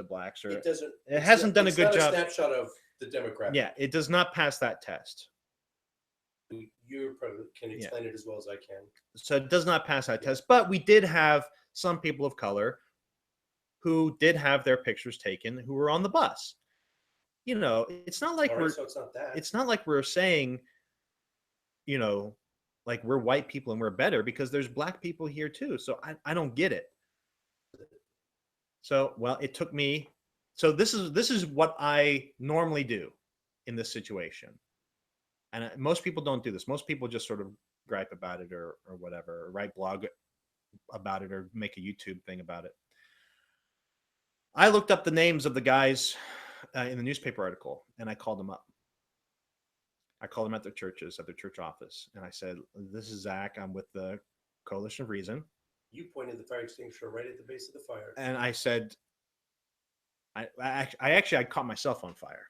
blacks, or it hasn't done a good job. It's not a snapshot of the demographic. Yeah, it does not pass that test. You probably can explain it as well as I can. So it does not pass that test, but we did have some people of color who did have their pictures taken who were on the bus. It's not like it's not like we're saying, like we're white people and we're better, because there's black people here too. So I don't get it. So, well, it took me. So this is what I normally do in this situation. And most people don't do this. Most people just sort of gripe about it or whatever, or write blog about it, or make a YouTube thing about it. I looked up the names of the guys in the newspaper article, and I called them up. I called them at their churches, at their church office, and I said, "This is Zach. I'm with the Coalition of Reason." You pointed the fire extinguisher right at the base of the fire. And I said, I caught myself on fire.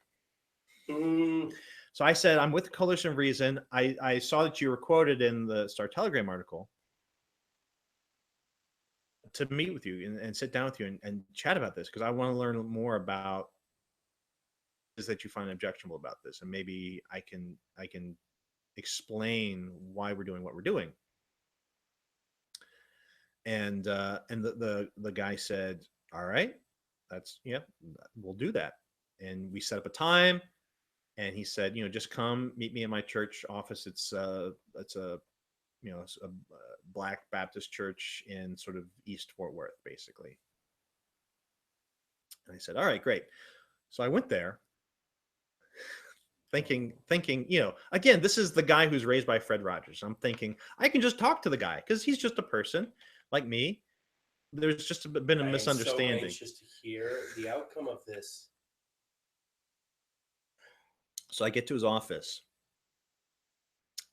So I said, "I'm with the Coalition of Reason. I saw that you were quoted in the Star Telegram article to meet with you and sit down with you and chat about this, because I want to learn more about is that you find objectionable about this, and maybe I can explain why we're doing what we're doing." And the guy said, "All right, we'll do that." And we set up a time, and he said, "Just come meet me in my church office. It's a Black Baptist church in sort of East Fort Worth, basically." And I said, "All right, great." So I went there thinking, again, this is the guy who's raised by Fred Rogers. I'm thinking I can just talk to the guy because he's just a person like me. There's just been a misunderstanding. I'm so anxious to hear the outcome of this. So I get to his office,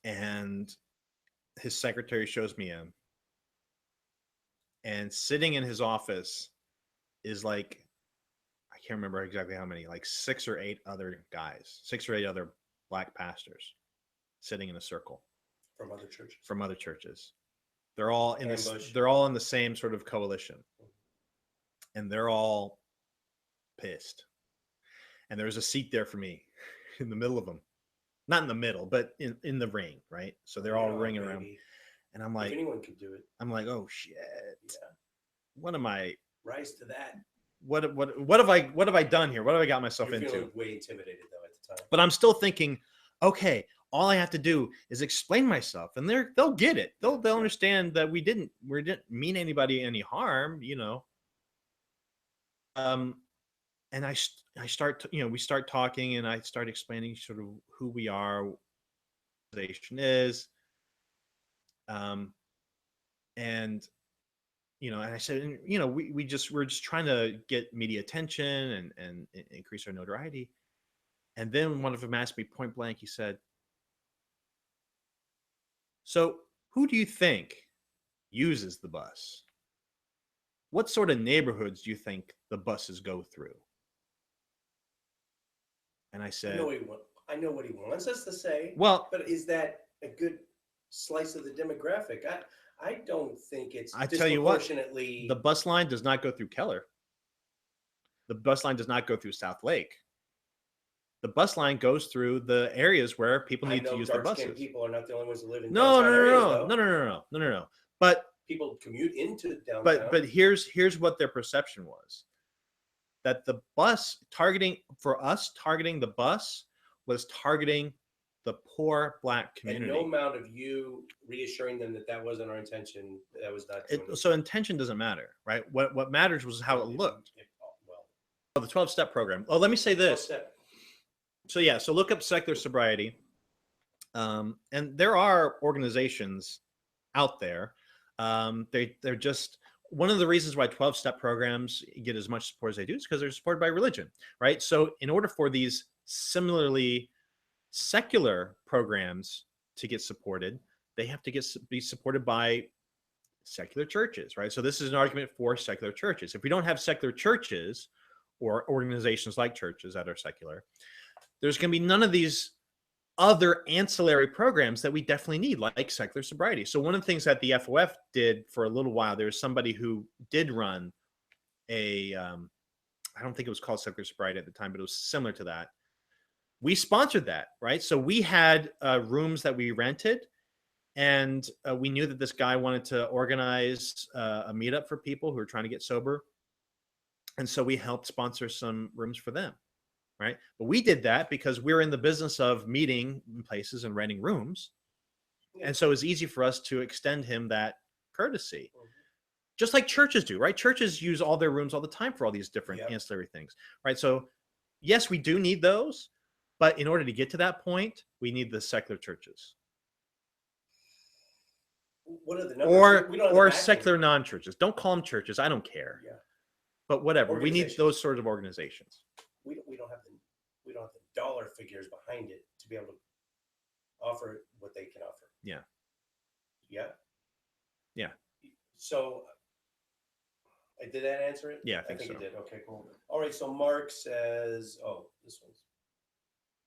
and his secretary shows me in. And sitting in his office is like, I can't remember exactly how many, like 6 or 8 other guys, 6 or 8 other black pastors sitting in a circle from other churches. They're all in they're all in the same sort of coalition, and they're all pissed. And there's a seat there for me in the middle of them, not in the middle, but in the ring, right? So they're all ringing around, and I'm like, if anyone could do it. I'm like, oh shit! Yeah. What am I? Rise to that. What have I done here? What have I got myself into? Feeling way intimidated though at the time. But I'm still thinking, okay, all I have to do is explain myself, and they'll get it. They'll understand that we didn't mean anybody any harm, And I start, we start talking, and I start explaining sort of who we are, what the organization is, and and I said, we're just trying to get media attention and increase our notoriety. And then one of them asked me point blank. He said, "So who do you think uses the bus? What sort of neighborhoods do you think the buses go through?" And I said, I know what he wants us to say. Well, but is that a good slice of the demographic? I don't think it's I tell you what, the bus line does not go through Keller. The bus line does not go through South Lake. The bus line goes through the areas where people need to use the buses. People are not the only ones that live in no. areas, But people commute into downtown. But here's what their perception was. That the bus targeting the bus was targeting the poor black community. And no amount of you reassuring them that wasn't our intention. That was not. So intention doesn't matter, right? What matters was how it looked. The 12-step program. Oh, let me say this. So yeah, so look up secular sobriety, and there are organizations out there. They're just one of the reasons why 12-step programs get as much support as they do is because they're supported by religion, right? So in order for these similarly secular programs to get supported, they have to be supported by secular churches, right? So this is an argument for secular churches. If we don't have secular churches or organizations like churches that are secular, there's going to be none of these other ancillary programs that we definitely need, like secular sobriety. So one of the things that the FOF did for a little while, there was somebody who did run a, I don't think it was called secular sobriety at the time, but it was similar to that. We sponsored that, right? So we had rooms that we rented, and we knew that this guy wanted to organize a meetup for people who are trying to get sober. And so we helped sponsor some rooms for them, right? But we did that because we're in the business of meeting in places and renting rooms. And so it's easy for us to extend him that courtesy, just like churches do, right? Churches use all their rooms all the time for all these different ancillary things, right? So yes, we do need those, but in order to get to that point, we need the secular churches. What are the numbers? Or secular non-churches. Don't call them churches. I don't care. Yeah. But whatever. We need those sort of organizations. We don't have the dollar figures behind it to be able to offer what they can offer. Yeah. Yeah. Yeah. So did that answer it? Yeah, I think so. It did. Okay, cool. All right. So Mark says, "Oh, this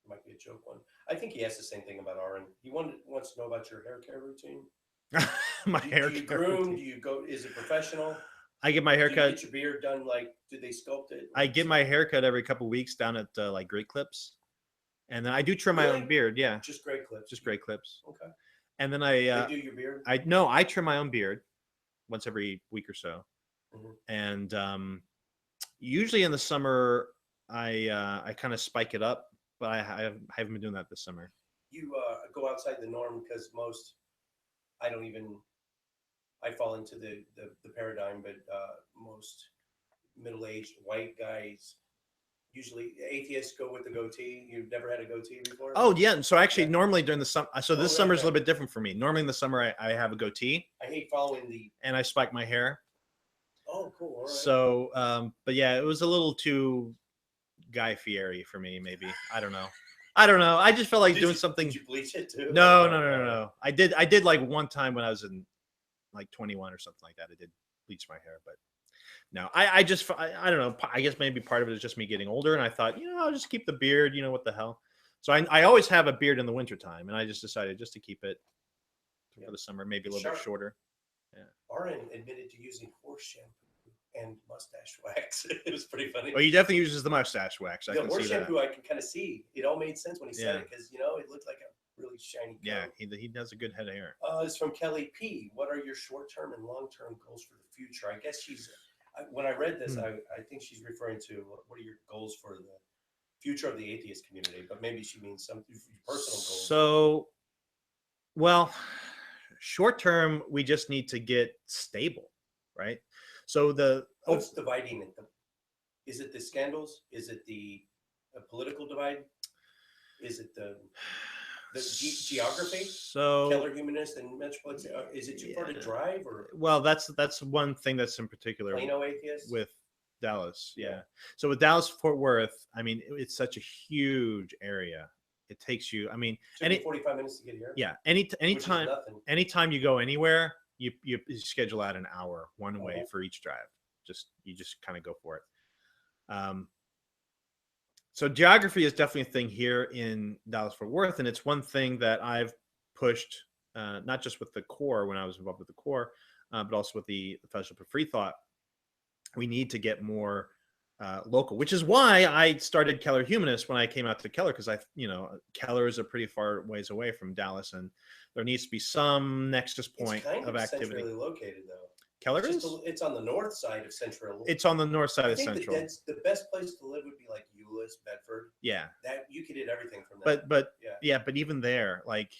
might be a joke one." I think he asked the same thing about Aaron. He wants to know about your hair care routine. My hair Do you care groom? routine. Do you go? Is it professional? I get my haircut. Do you get your beard done? Like, do they sculpt it? I get my haircut every couple of weeks down at like Great Clips, and then I do trim my own beard. Yeah, just Great Clips. Just Great Clips. Okay. And then they do your beard. I trim my own beard once every week or so, mm-hmm. and usually in the summer I kind of spike it up, but I haven't been doing that this summer. You go outside the norm because I fall into the paradigm, but most middle-aged white guys, usually atheists, go with the goatee. You've never had a goatee before? Oh yeah. And so actually normally during the summer, so this summer is a little bit different for me. Normally in the summer I have a goatee. I hate following and I spike my hair. Oh, cool. All right. So, but yeah, it was a little too Guy Fieri for me, maybe. I don't know. I just felt like doing something. Did you bleach it too? No. I did like one time when I was in like 21 or something like that. I did bleach my hair, but no, I don't know. I guess maybe part of it is just me getting older, and I thought, I'll just keep the beard. What the hell? So I always have a beard in the wintertime, and I just decided just to keep it for the summer, maybe a little bit shorter. Yeah. Aaron admitted to using horse shampoo and mustache wax. It was pretty funny. Oh, he definitely uses the mustache wax. The horse shampoo, I can kind of see. It all made sense when he said it because it looked like a really shiny coat. Yeah, he has a good head of hair. It's from Kelly P. What are your short-term and long-term goals for the future? I guess when I read this, I think she's referring to what are your goals for the future of the atheist community, but maybe she means some personal goals. So, well, short-term, we just need to get stable, right? So what's dividing it? Is it the scandals? Is it the political divide? Is it the geography? So Keller Humanist and Metroplex. Is it too far to drive? Or well, that's one thing that's in particular Plano atheist with Dallas. Yeah. So with Dallas Fort Worth, I mean, it's such a huge area. It takes you. I mean, 45 minutes to get here. Yeah. Anytime you go anywhere, you schedule out an hour one way for each drive. You just kind of go for it. So geography is definitely a thing here in Dallas Fort Worth, and it's one thing that I've pushed, not just with the core when I was involved with the core, but also with the Fellowship of Free Thought. We need to get more local, which is why I started Keller Humanist when I came out to Keller, because Keller is a pretty far ways away from Dallas, and there needs to be some nexus point of activity. Centrally located, though. Keller is? It's on the north side of Central. It's on the north side of Central. The best place to live would be like Euless, Bedford. Yeah. That you could hit everything from there. But even there, like,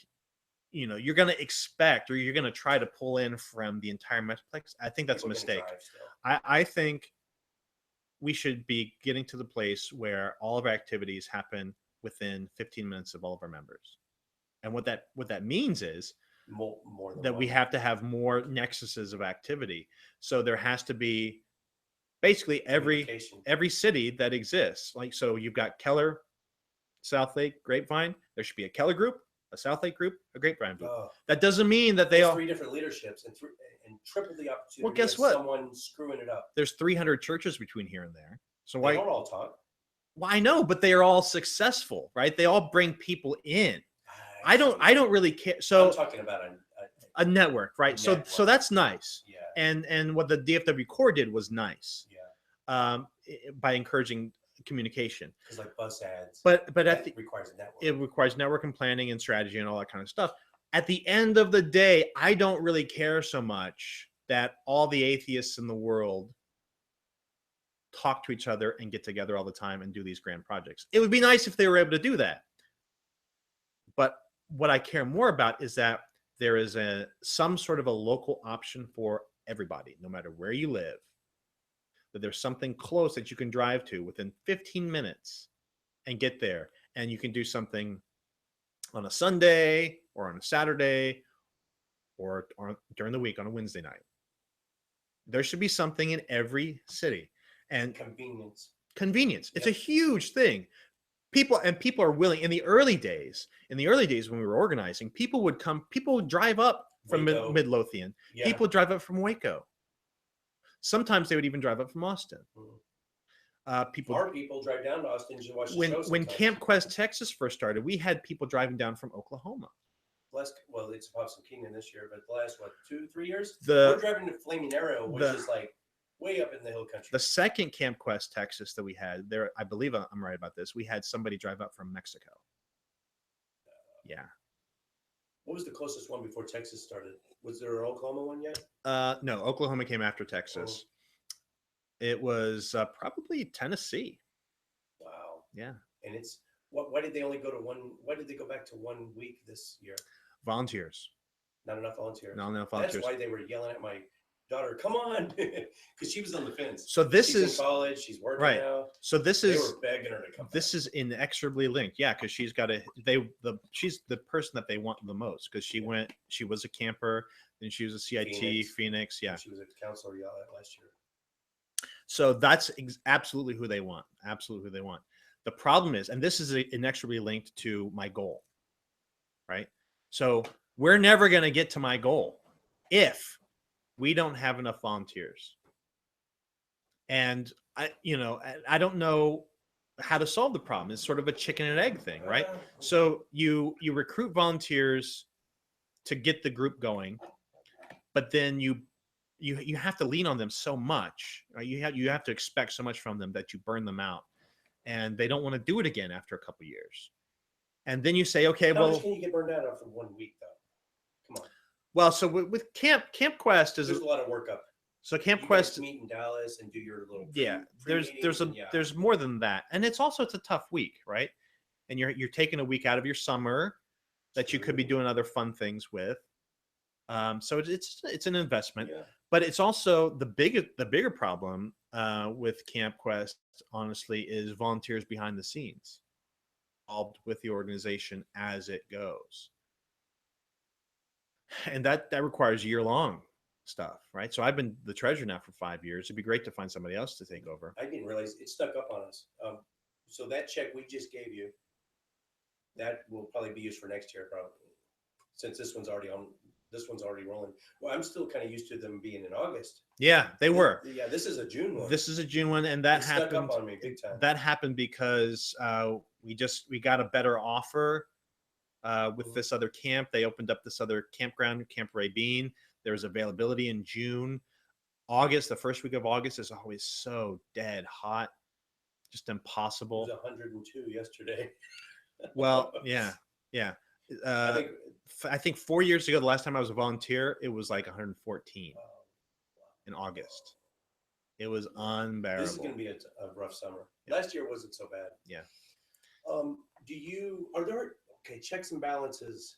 you're going to expect, or you're going to try to pull in from the entire Metroplex. I think that's a mistake. I think we should be getting to the place where all of our activities happen within 15 minutes of all of our members. And what that means is more that we have to have more nexuses of activity. So there has to be basically every city that exists. Like, so you've got Keller, South Lake, Grapevine. There should be a Keller group. a South Lake group, a Grapevine group. Oh, That doesn't mean that they there's all. 3 different leaderships and triple the opportunity Well, guess of what? someone screwing it up. There's 300 churches between here and there. So They why? don't all talk. Well, I know, but they are all successful, right? They all bring people in. I see. don't really care. I'm So talking about a network, right? So network. that's nice. Yeah. And what the DFW Core did was nice. Yeah. By encouraging communication. Because like bus ads. But that requires network. it requires network and planning and strategy and all that kind of stuff. At the end of the day, I don't really care so much that all the atheists in the world talk to each other and get together all the time and do these grand projects. It would be nice if they were able to do that. But what I care more about is that there is some sort of a local option for everybody, no matter where you live, that there's something close that you can drive to within 15 minutes and get there. And you can do something on a Sunday or on a Saturday or during the week on a Wednesday night. There should be something in every city. And convenience. It's a huge thing. People are willing. In the early days when we were organizing, people would drive up from Midlothian. Yeah. People would drive up from Waco. Sometimes they would even drive up from Austin. Our people drive down to Austin to watch the show. When Camp Quest Texas first started, we had people driving down from Oklahoma. Well, it's Possum Kingdom this year, but the last 2-3 years, we're driving to Flaming Arrow, which is like way up in the hill country. The second Camp Quest Texas that we had there, I believe I'm right about this. We had somebody drive up from Mexico. Yeah. What was the closest one before Texas started? Was there an Oklahoma one yet? No, Oklahoma came after Texas. It was probably Tennessee. Wow. Yeah. And it's why did they only go to one? Why did they go back to 1 week this year? Volunteers. Not enough volunteers. Not enough volunteers. That's why they were yelling at my daughter, "Come on," because she was on the fence. So she's in college. She's working now. So they were begging her to come. This is inexorably linked. Yeah, because she's got she's the person that they want the most because she was a camper, then she was a CIT Phoenix. Yeah, she was a counselor last year. So that's absolutely who they want. Absolutely who they want. The problem is, and this is inexorably linked to my goal, right? So we're never going to get to my goal if we don't have enough volunteers. And I don't know how to solve the problem. It's sort of a chicken and egg thing, right? So you recruit volunteers to get the group going, but then you have to lean on them so much. Right? You have to expect so much from them that you burn them out, and they don't want to do it again after a couple of years. And then you say, okay, How much can you get burned out after 1 week, though? Come on. Well, so with Camp Quest there's a lot of work up. So Camp Quest meet in Dallas and do your little there's more than that, and it's a tough week, right? And you're taking a week out of your summer that you could be doing other fun things with. So it's an investment, but it's also the bigger problem with Camp Quest, honestly, is volunteers behind the scenes, involved with the organization as it goes, and that requires year-long stuff, right? So I've been the treasurer now for 5 years. It'd be great to find somebody else to take over. I didn't realize it stuck up on us. So that check we just gave you, that will probably be used for next year, probably, since this one's already rolling. Well, I'm still kind of used to them being in August. Yeah, they were. Yeah, this is a June one. This is a June one, and that happened. Stuck up on me big time. That happened because we got a better offer with this other camp. They opened up this other campground, Camp Ray Bean. There was availability in June. August, the first week of August is always so dead hot, just impossible. It was 102 yesterday. Well, yeah. I think 4 years ago, the last time I was a volunteer, it was like 114 in August. It was unbearable. This is going to be a rough summer. Yeah. Last year wasn't so bad. Yeah. Are there checks and balances?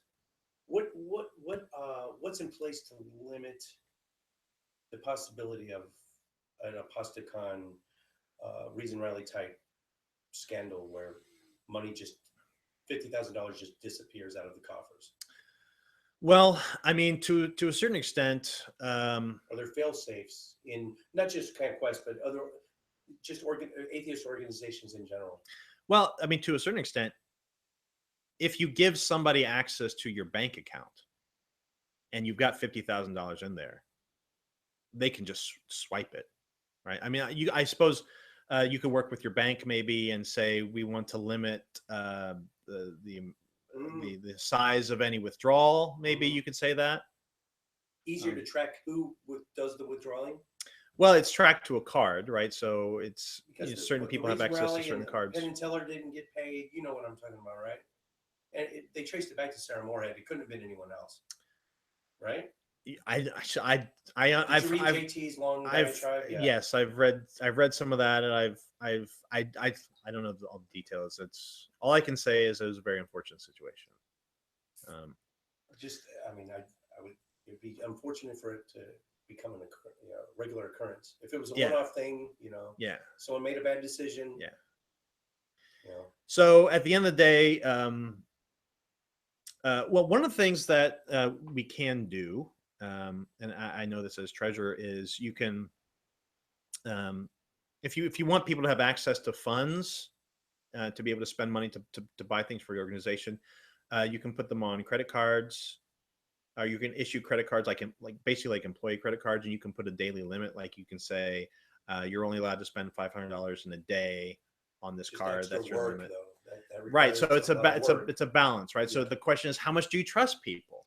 What's in place to limit the possibility of an Aposticon Reason Rally type scandal where money just $50,000 just disappears out of the coffers? Well, I mean, to a certain extent, are there fail safes in not just Camp Quest, but other atheist organizations in general? Well, I mean, to a certain extent, if you give somebody access to your bank account and you've got $50,000 in there, they can just swipe it, right? I mean, I suppose you could work with your bank maybe and say we want to limit the size of any withdrawal. Maybe you could say that. Easier to track who does the withdrawing. Well, it's tracked to a card, right? So it's Because certain people have access to certain cards. Penn and Teller didn't get paid. You know what I'm talking about, right? And they traced it back to Sarah Moorhead. It couldn't have been anyone else, right? I've JT's long diatribe? Yeah. Yes, I've read some of that, and I don't know all the details. It's all I can say is it was a very unfortunate situation. It'd be unfortunate for it to become a regular occurrence. If it was a one-off thing, someone made a bad decision. Yeah. You know. So at the end of the day, well, one of the things that we can do, and I know this as treasurer, is you can, if you want people to have access to funds, to be able to spend money to buy things for your organization, you can put them on credit cards. Or you can issue credit cards basically like employee credit cards, and you can put a daily limit. Like you can say you're only allowed to spend $500 in a day on this card. That's your limit, right? So it's a balance, right? Yeah. So the question is, how much do you trust people,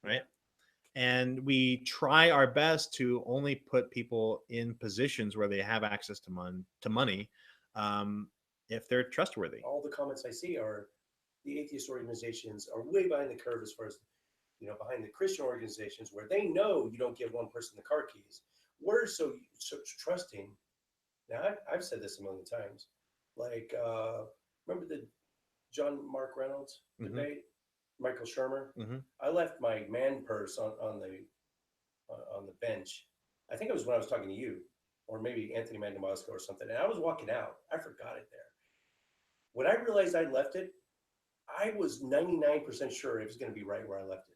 right? And we try our best to only put people in positions where they have access to money, if they're trustworthy. All the comments I see are the atheist organizations are way behind the curve as far as, behind the Christian organizations, where they know you don't give one person the car keys. We're so trusting. Now, I've said this a million times. Like, remember the John Mark Reynolds debate? Michael Shermer? I left my man purse on the bench. I think it was when I was talking to you, or maybe Anthony Mandamosco or something. And I was walking out. I forgot it there. When I realized I left it, I was 99% sure it was going to be right where I left it.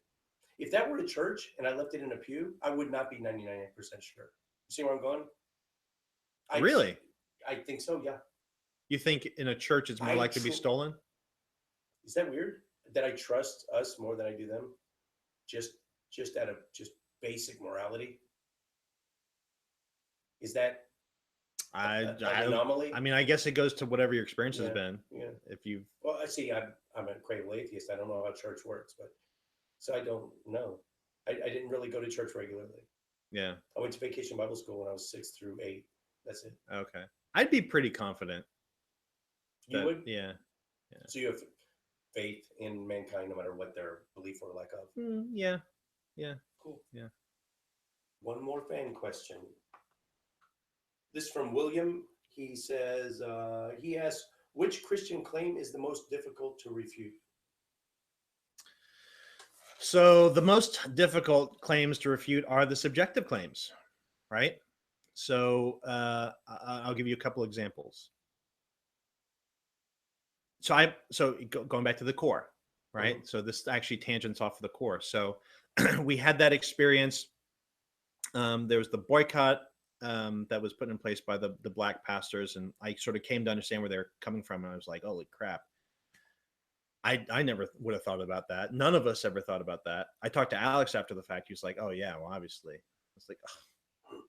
If that were a church and I left it in a pew, I would not be 99% sure. You see where I'm going? Really? I think so, yeah. You think in a church it's more likely to be stolen? Is that weird? That I trust us more than I do them? Just out of just basic morality? Is that an anomaly? I mean, I guess it goes to whatever your experience has been. Yeah. Well, I see. I'm a cradle atheist. I don't know how church works, but so I don't know. I didn't really go to church regularly. Yeah. I went to vacation Bible school when I was 6 through 8. That's it. Okay. I'd be pretty confident. You would? Yeah. So you have faith in mankind no matter what their belief or lack of? Yeah. Cool. Yeah. One more fan question. This from William. He says, he asks, which Christian claim is the most difficult to refute? So the most difficult claims to refute are the subjective claims, right? So I'll give you a couple examples. So going back to the core, right? So this actually tangents off of the core. So we had that experience. There was the boycott that was put in place by the black pastors, and I sort of came to understand where they're coming from, and I was like, holy crap. I never would have thought about that. None of us ever thought about that. I talked to Alex after the fact. He was like, oh yeah, well, obviously. I was like,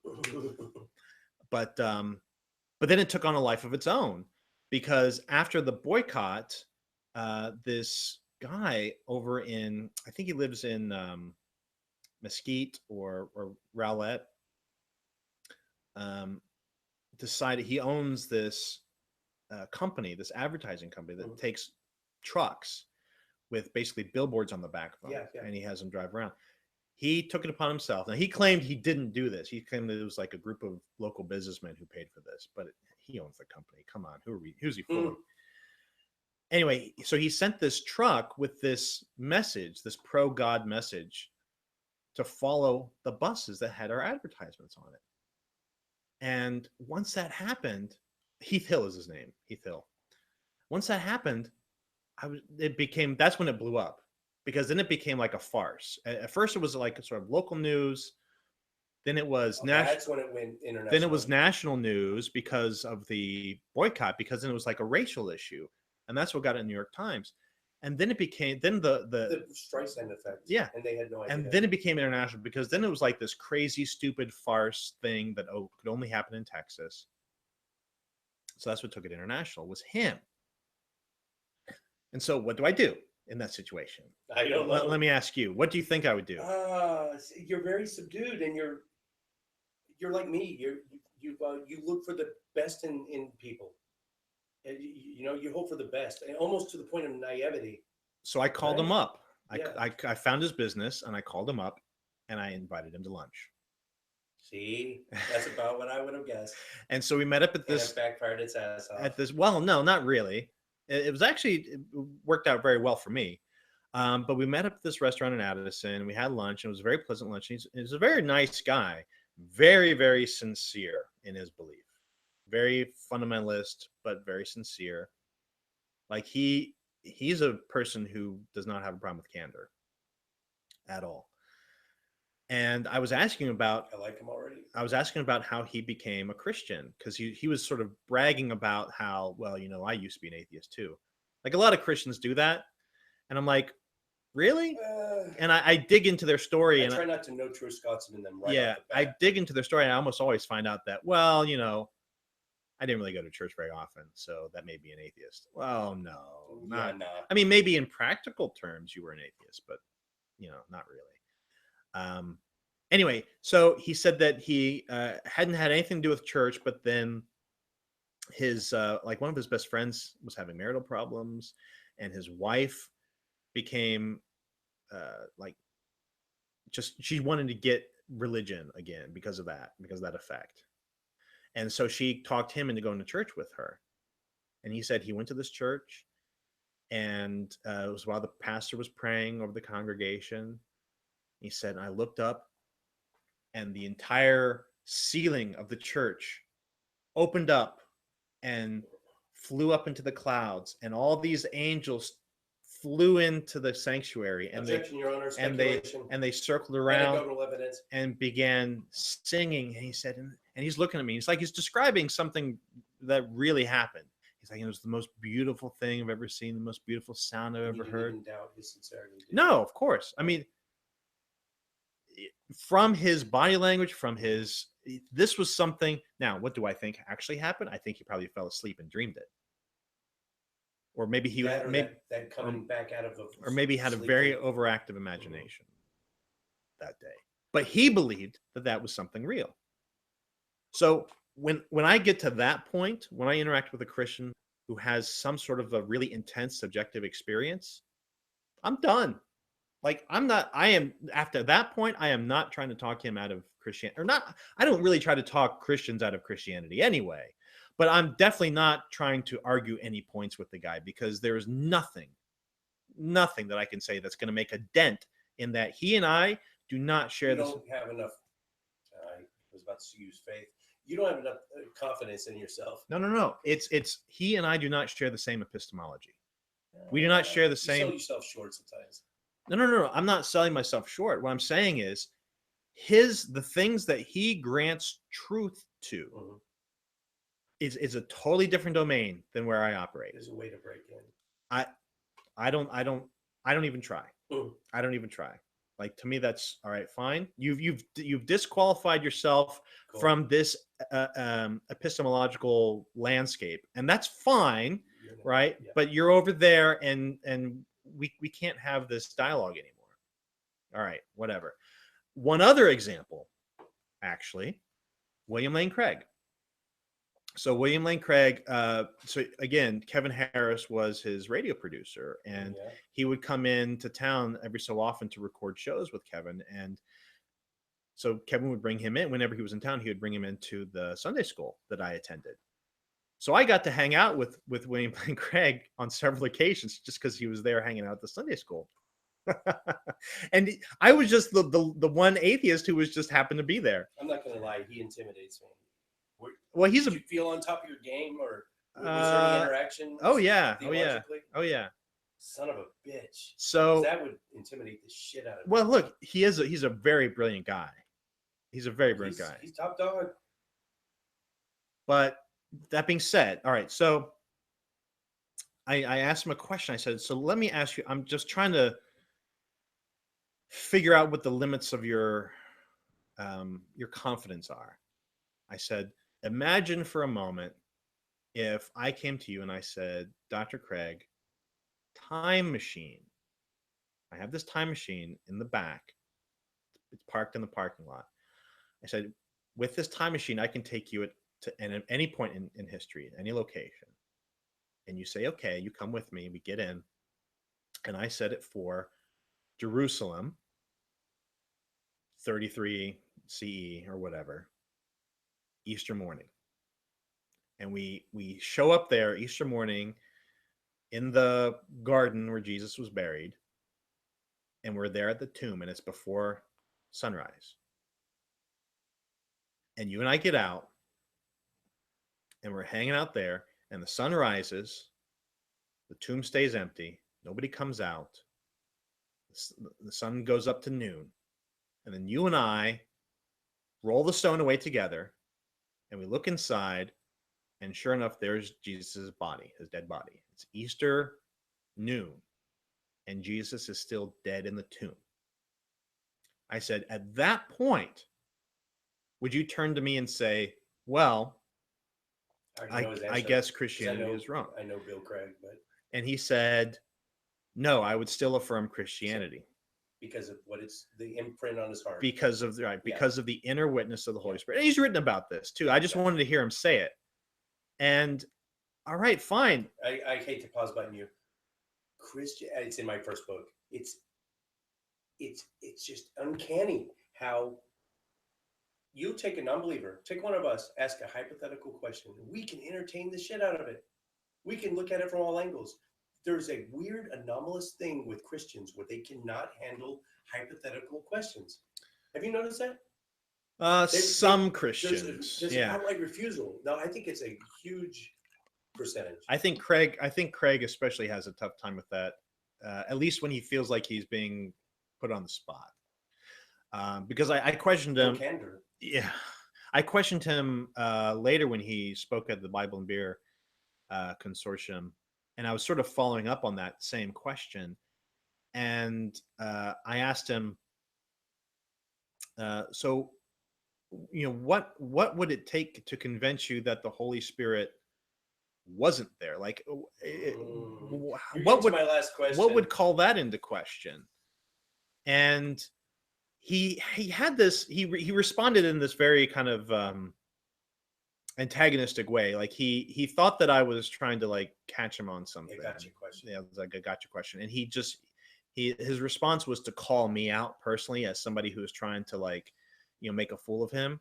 oh. But then it took on a life of its own, because after the boycott, this guy over in, I think he lives in Mesquite or Rowlett, decided he owns this company, this advertising company that takes trucks with basically billboards on the back of them, and he has them drive around. He took it upon himself. Now, he claimed he didn't do this. He claimed that it was like a group of local businessmen who paid for this, but he owns the company. Come on, who's he fooling? Anyway, so he sent this truck with this message, this pro-God message, to follow the buses that had our advertisements on it. And once that happened, Heath Hill is his name, Heath Hill. Once that happened, that's when it blew up, because then it became like a farce. At first it was like sort of local news. Then it was that's when it went international. Then it was national news because of the boycott, because then it was like a racial issue. And that's what got it in the New York Times. And then it became The Streisand effect. Yeah. And they had no idea. And then it became international because then it was like this crazy, stupid farce thing that could only happen in Texas. So that's what took it international, was him. And so what do I do in that situation? I don't know. Let me ask you, what do you think I would do? You're very subdued, and you're like me. You look for the best in people. And you hope for the best, and almost to the point of naivety. So I called him up. Yeah. I found his business and I called him up and I invited him to lunch. See, that's about what I would have guessed. And so we met up at this. And it backfired its ass off. At this, well, no, not really. It was actually, it worked out very well for me. But we met up at this restaurant in Addison. We had lunch, and it was a very pleasant lunch. He's a very nice guy, very, very sincere in his belief, very fundamentalist, but very sincere. Like he's a person who does not have a problem with candor at all. And I was asking about, I like him already. I was asking about how he became a Christian, because he was sort of bragging about how, well, I used to be an atheist too. Like a lot of Christians do that. And I'm like, really? And I dig into their story. I try not to know true Scotsman them right yeah, off the bat. I dig into their story. And I almost always find out that, well, I didn't really go to church very often, so that made me an atheist. Well, no, not. No. I mean, maybe in practical terms you were an atheist, but not really. Anyway, so he said that he hadn't had anything to do with church, but then his one of his best friends was having marital problems, and his wife became she wanted to get religion again because of that effect. And so she talked him into going to church with her. And he said he went to this church, and it was while the pastor was praying over the congregation. He said, I looked up, and the entire ceiling of the church opened up and flew up into the clouds, and all these angels flew into the sanctuary, and Your Honor, they circled around anecdotal evidence, and began singing. And he said, and he's looking at me. It's like he's describing something that really happened. He's like, it was the most beautiful thing I've ever seen, the most beautiful sound I've ever heard. Didn't doubt his sincerity. No, of course. I mean, from his body language, this was something. Now, what do I think actually happened? I think he probably fell asleep and dreamed it. Or maybe he that coming back out of or maybe had a very overactive imagination that day. But he believed that was something real. So when I get to that point, when I interact with a Christian who has some sort of a really intense subjective experience, I'm done. Like after that point, I am not trying to talk him out of Christianity, or not. I don't really try to talk Christians out of Christianity anyway. But I'm definitely not trying to argue any points with the guy, because there is nothing that I can say that's going to make a dent in that he and I do not share this. You don't have enough. I was about to use faith. You don't have enough confidence in yourself. No. It's he and I do not share the same epistemology. We do not share the same. You sell yourself short sometimes. No. I'm not selling myself short. What I'm saying is the things that he grants truth to is a totally different domain than where I operate. There's a way to break in. I don't even try. I don't even try. Like, to me, that's all right. Fine. You've disqualified yourself from this epistemological landscape, and that's fine, right? Yeah. But you're over there, and we can't have this dialogue anymore. All right, whatever. One other example, actually, William Lane Craig. So William Lane Craig, so again, Kevin Harris was his radio producer, and he would come into town every so often to record shows with Kevin. And so Kevin would bring him in whenever he was in town. He would bring him into the Sunday school that I attended. So I got to hang out with William Lane Craig on several occasions just because he was there hanging out at the Sunday school. And I was just the one atheist who was just happened to be there. I'm not going to lie. He intimidates me. Well, did you feel on top of your game, or was there any interaction? Oh yeah. Son of a bitch. So that would intimidate the shit out of me. Well, look, he's a very brilliant guy. He's a very brilliant guy. He's top dog. But that being said, all right. So I asked him a question. I said, so let me ask you, I'm just trying to figure out what the limits of your confidence are. I said, imagine for a moment if I came to you and I said, Dr. Craig, time machine. I have this time machine in the back. It's parked in the parking lot. I said, with this time machine, I can take you to any point in history, any location. And you say, okay, you come with me. We get in. And I set it for Jerusalem, 33 CE or whatever, Easter morning. And we show up there Easter morning in the garden where Jesus was buried. And we're there at the tomb, and it's before sunrise. And you and I get out, and we're hanging out there, and the sun rises, the tomb stays empty, nobody comes out, the sun goes up to noon, and then you and I roll the stone away together, and we look inside, and sure enough, there's Jesus' body, his dead body. It's Easter noon, and Jesus is still dead in the tomb. I said, at that point, would you turn to me and say, well, I guess Christianity is wrong? I know Bill Craig, but... And he said, no, I would still affirm Christianity. Because of what it's the imprint on his heart. Because of the inner witness of the Holy Spirit. And he's written about this too. I just wanted to hear him say it. And all right, fine. I hate to pause button you. Christian, it's in my first book. It's just uncanny how you take a non-believer, take one of us, ask a hypothetical question. We can entertain the shit out of it. We can look at it from all angles. There's a weird anomalous thing with Christians where they cannot handle hypothetical questions. Have you noticed that? Some Christians. There's an outright refusal. No, I think it's a huge percentage. I think Craig especially has a tough time with that. At least when he feels like he's being put on the spot. Because I questioned him. Yeah. I questioned him later when he spoke at the Bible and Beer consortium. And I was sort of following up on that same question. And I asked him, so, what would it take to convince you that the Holy Spirit wasn't there? Like, what would call that into question? And he had this, he responded in this very kind of antagonistic way. Like he thought that I was trying to like catch him on something. Gotcha question. Yeah, it was like a gotcha question. And his response was to call me out personally as somebody who was trying to like, make a fool of him.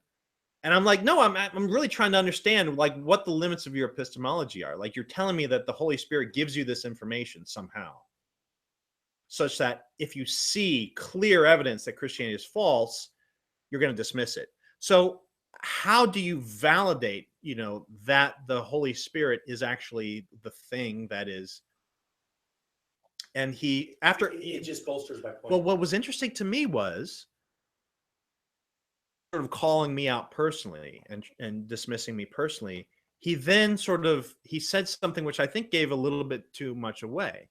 And I'm like, no, I'm really trying to understand like what the limits of your epistemology are. Like you're telling me that the Holy Spirit gives you this information somehow, such that if you see clear evidence that Christianity is false, you're going to dismiss it. So how do you validate, that the Holy Spirit is actually the thing that is? And it just bolsters my point. Well, what was interesting to me was sort of calling me out personally and dismissing me personally. He then he said something which I think gave a little bit too much away.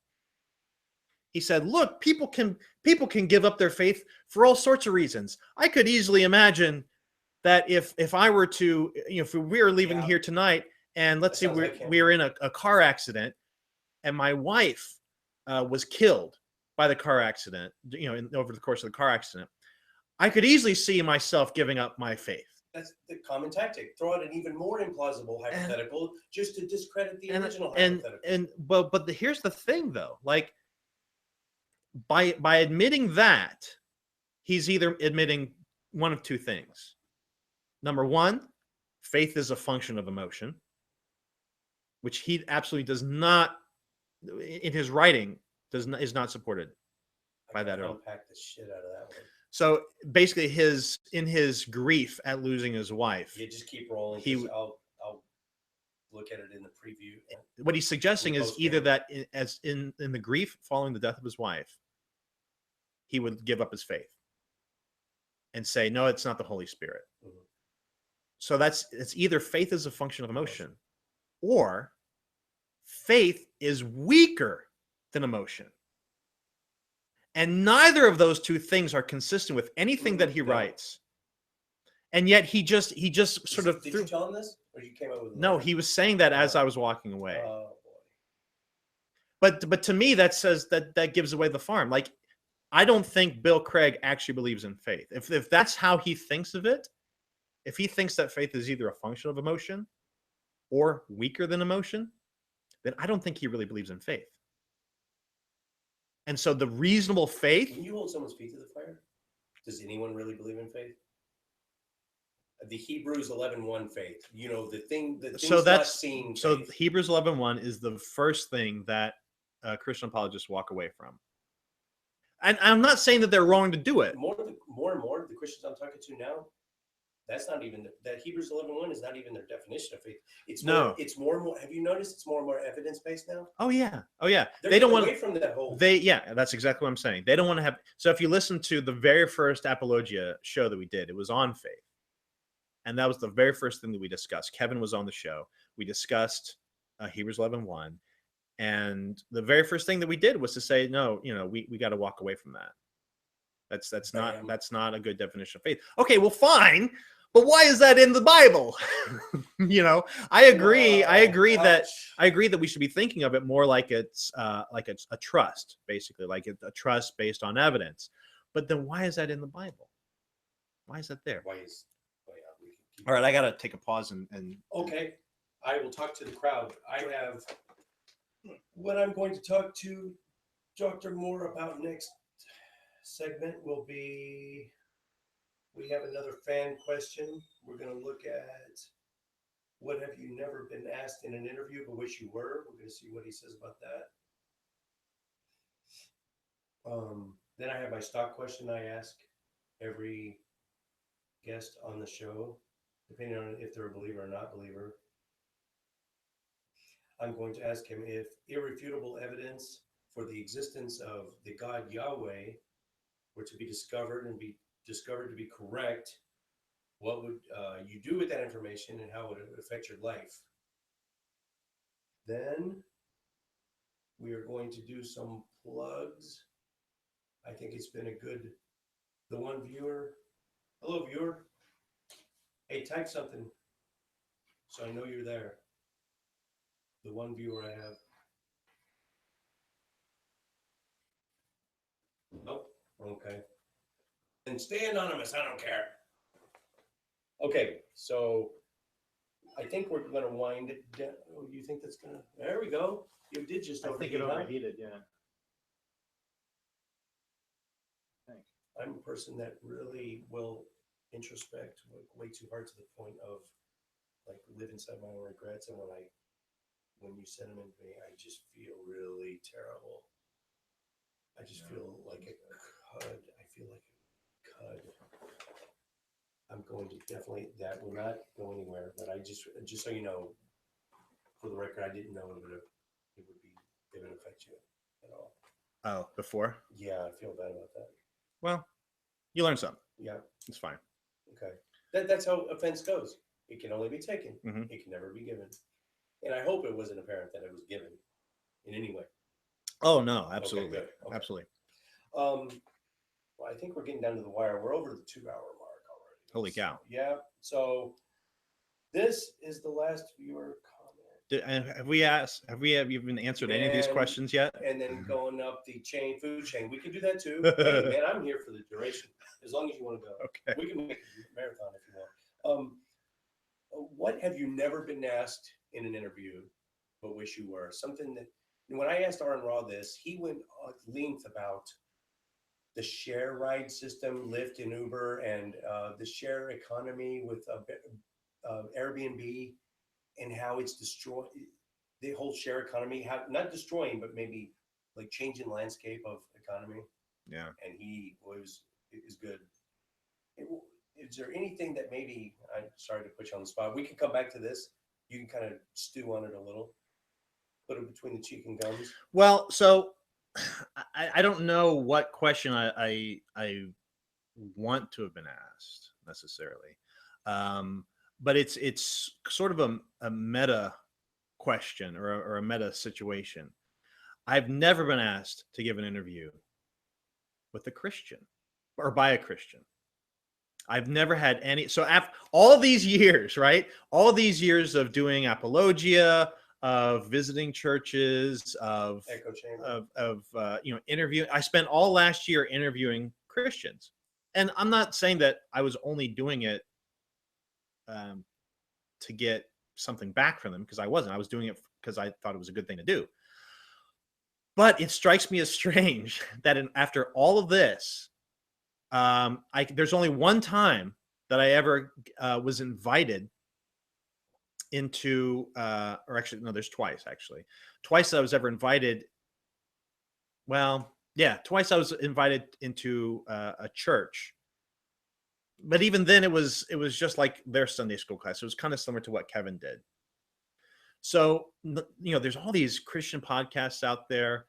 He said, look, people can give up their faith for all sorts of reasons. I could easily imagine that if I were to, if we were leaving here tonight and let's say we're in a car accident and my wife was killed by the car accident, over the course of the car accident, I could easily see myself giving up my faith. That's the common tactic. Throw out an even more implausible hypothetical just to discredit the original hypothetical. But here's the thing though, like by admitting that, he's either admitting one of two things. Number one, faith is a function of emotion, which he absolutely does not, in his writing, is not supported by that at all. Unpack the shit out of that one. So basically, in his grief at losing his wife, just keep rolling. I'll look at it in the preview. What he's suggesting is either that, as in the grief following the death of his wife, he would give up his faith and say, no, it's not the Holy Spirit. Mm-hmm. So it's either faith is a function of emotion, or faith is weaker than emotion. And neither of those two things are consistent with anything that he writes. And yet he just sort of Did you tell him this, or you came up with it? No, he was saying that as I was walking away. Oh boy. But to me, that says that gives away the farm. Like, I don't think Bill Craig actually believes in faith. If that's how he thinks of it, if he thinks that faith is either a function of emotion or weaker than emotion, then I don't think he really believes in faith. And so the reasonable faith. Can you hold someone's feet to the fire? Does anyone really believe in faith? The Hebrews 11:1 faith. You know, the thing's not seen. So faith. Hebrews 11:1 is the first thing that Christian apologists walk away from. And I'm not saying that they're wrong to do it. More and more, the Christians I'm talking to now, that's not even that Hebrews 11:1 is not even their definition of faith. It's more, it's more and more. Have you noticed it's more and more evidence based now? Oh yeah. They don't want away from that whole. That's exactly what I'm saying. They don't want to have. So if you listen to the very first Apologia show that we did, it was on faith, and that was the very first thing that we discussed. Kevin was on the show. We discussed Hebrews 11:1. And the very first thing that we did was to say, no, we got to walk away from that. That's not a good definition of faith. Okay, well, fine, but why is that in the Bible? I agree that we should be thinking of it more like it's a trust, basically, like a trust based on evidence. But then why is that in the Bible? Why is that there? All right, I got to take a pause and. Okay, I will talk to the crowd. I have. What I'm going to talk to Dr. Moore about next segment will be, we have another fan question. We're going to look at what have you never been asked in an interview but wish you were. We're going to see what he says about that. Then I have my stock question I ask every guest on the show, depending on if they're a believer or not believer. I'm going to ask him if irrefutable evidence for the existence of the God Yahweh were to be discovered and be discovered to be correct, what would you do with that information and how would it affect your life? Then we are going to do some plugs. I think it's been the one viewer. Hello, viewer. Hey, type something so I know you're there. The one viewer I have. Nope. Okay. And stay anonymous. I don't care. Okay. So I think we're going to wind it down. Oh, you think that's going to. There we go. You did just overheat. I think it overheated, yeah. Thanks. I'm a person that really will introspect way too hard to the point of like live inside my own regrets. And when you send them in to me, I just feel really terrible. I just feel like a cud. I feel like a cud. I'm going to definitely, that will not go anywhere, but I just so you know, for the record, I didn't know it would affect you at all. Oh, before? Yeah, I feel bad about that. Well, you learn something. Yeah. It's fine. Okay. That's how offense goes. It can only be taken. Mm-hmm. It can never be given. And I hope it wasn't apparent that it was given in any way. Oh, no, absolutely. Okay. Absolutely. Well, I think we're getting down to the wire. We're over the 2-hour mark already. Holy cow. Yeah. So this is the last viewer comment. Have we even answered any of these questions yet? And then going up the food chain. We can do that too. Hey, man, I'm here for the duration. As long as you want to go. Okay. We can make a marathon if you want. What have you never been asked in an interview but wish you were? Something that, when I asked Aaron Raw this, he went at length about the share ride system, Lyft and Uber, and the share economy with Airbnb, and how it's destroyed the whole share economy, how not destroying, but maybe like changing landscape of economy. Yeah. And it was good. Is there anything that maybe, I'm sorry to put you on the spot, we can come back to this. You can kind of stew on it a little, put it between the cheek and gums. Well, so I don't know what question I want to have been asked necessarily. But it's sort of a meta question or a meta situation. I've never been asked to give an interview with a Christian or by a Christian. I've never had any. So after all these years, right? All these years of doing apologia, of visiting churches, of Echo chamber. interviewing. I spent all last year interviewing Christians, and I'm not saying that I was only doing it to get something back from them, because I wasn't. I was doing it because I thought it was a good thing to do. But it strikes me as strange that after all of this, there's only one time that I ever was invited into, or actually, no, there's twice actually. Twice I was ever invited. Well, yeah, twice I was invited into a church. But even then, it was just like their Sunday school class. It was kind of similar to what Kevin did. So, there's all these Christian podcasts out there.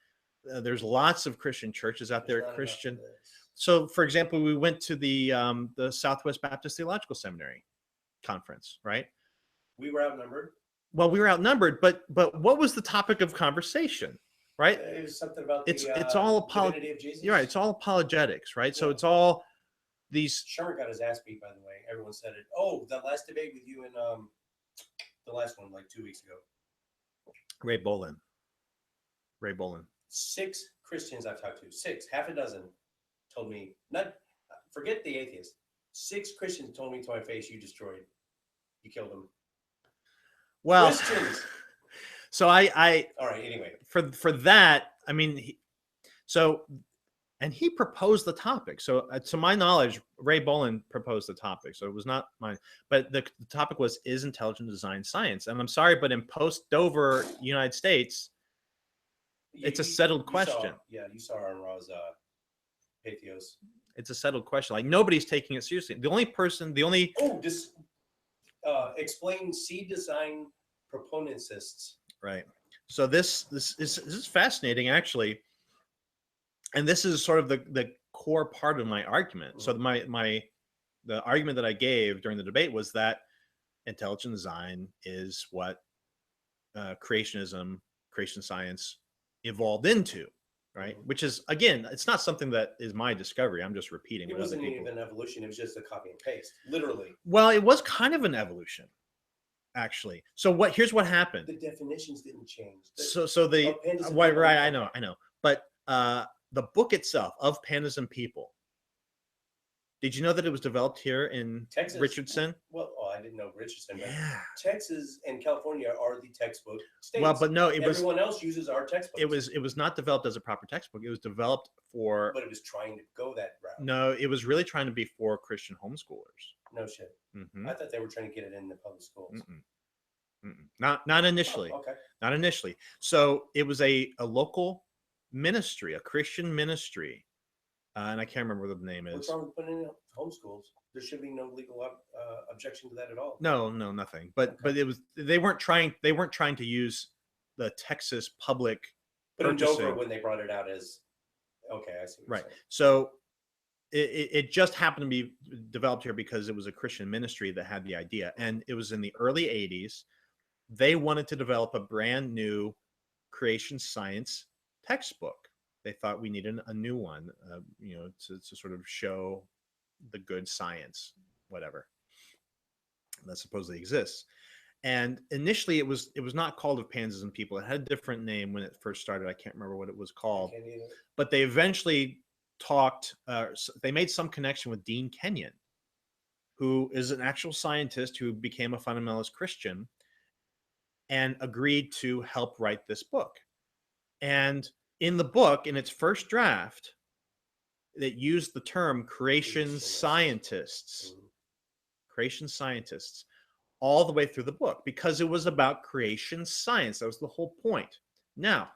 There's lots of Christian churches out there. Christian. So, for example, we went to the Southwest Baptist Theological Seminary conference, right? We were outnumbered. Well, we were outnumbered, but what was the topic of conversation, right? It was something about it's all divinity of Jesus. You're right. It's all apologetics, right? Yeah. So it's all these. Sherman got his ass beat, by the way. Everyone said it. Oh, the last debate with you and the last one, like 2 weeks ago. Ray Bolin. 6 Christians I've talked to, 6, half a dozen, told me, not forget the atheist. 6 Christians told me to my face, you killed them. Well, Christians. So I all right. Anyway, for that, I mean, he proposed the topic. So to my knowledge, Ray Bolin proposed the topic. So it was not mine, but the topic was, is intelligent design science? And I'm sorry, but in post-Dover United States, it's a settled question. You saw Aaron Ra's Atheist. It's a settled question. Like, nobody's taking it seriously. Explain seed design proponentists. Right. So this is fascinating, actually. And this is sort of the core part of my argument. So the argument that I gave during the debate was that intelligent design is what creation science evolved into, right? Which is, again, it's not something that is my discovery. I'm just repeating. It wasn't even an evolution. It was just a copy and paste, literally. Well, it was kind of an evolution, actually. So here's what happened. The definitions didn't change. Right, I know. But the book itself, Of Pandas and People, did you know that it was developed here in Texas? Richardson? Well, I didn't know Richardson. Yeah. Texas and California are the textbook states. Well, but no, everyone else uses our textbooks. It was not developed as a proper textbook. It was developed for. But it was trying to go that route. No, it was really trying to be for Christian homeschoolers. No shit. Mm-hmm. I thought they were trying to get it in the public schools. Not initially. Oh, okay. Not initially. So it was a local ministry, a Christian ministry. And I can't remember what the name is. What's wrong with putting in homeschools? There should be no legal objection to that at all. No, nothing. But they weren't trying to use the Texas public. But in Dover, when they brought it out as, okay, I see. Right. So it just happened to be developed here because it was a Christian ministry that had the idea, and it was in the early '80s. They wanted to develop a brand new creation science textbook. They thought we needed a new one, to sort of show the good science, whatever, that supposedly exists. And initially, it was not called Of Pandas and People. It had a different name when it first started. I can't remember what it was called. But they eventually they made some connection with Dean Kenyon, who is an actual scientist who became a fundamentalist Christian and agreed to help write this book. And in the book, in its first draft, it used the term creation scientists all the way through the book, because it was about creation science. That was the whole point. Now,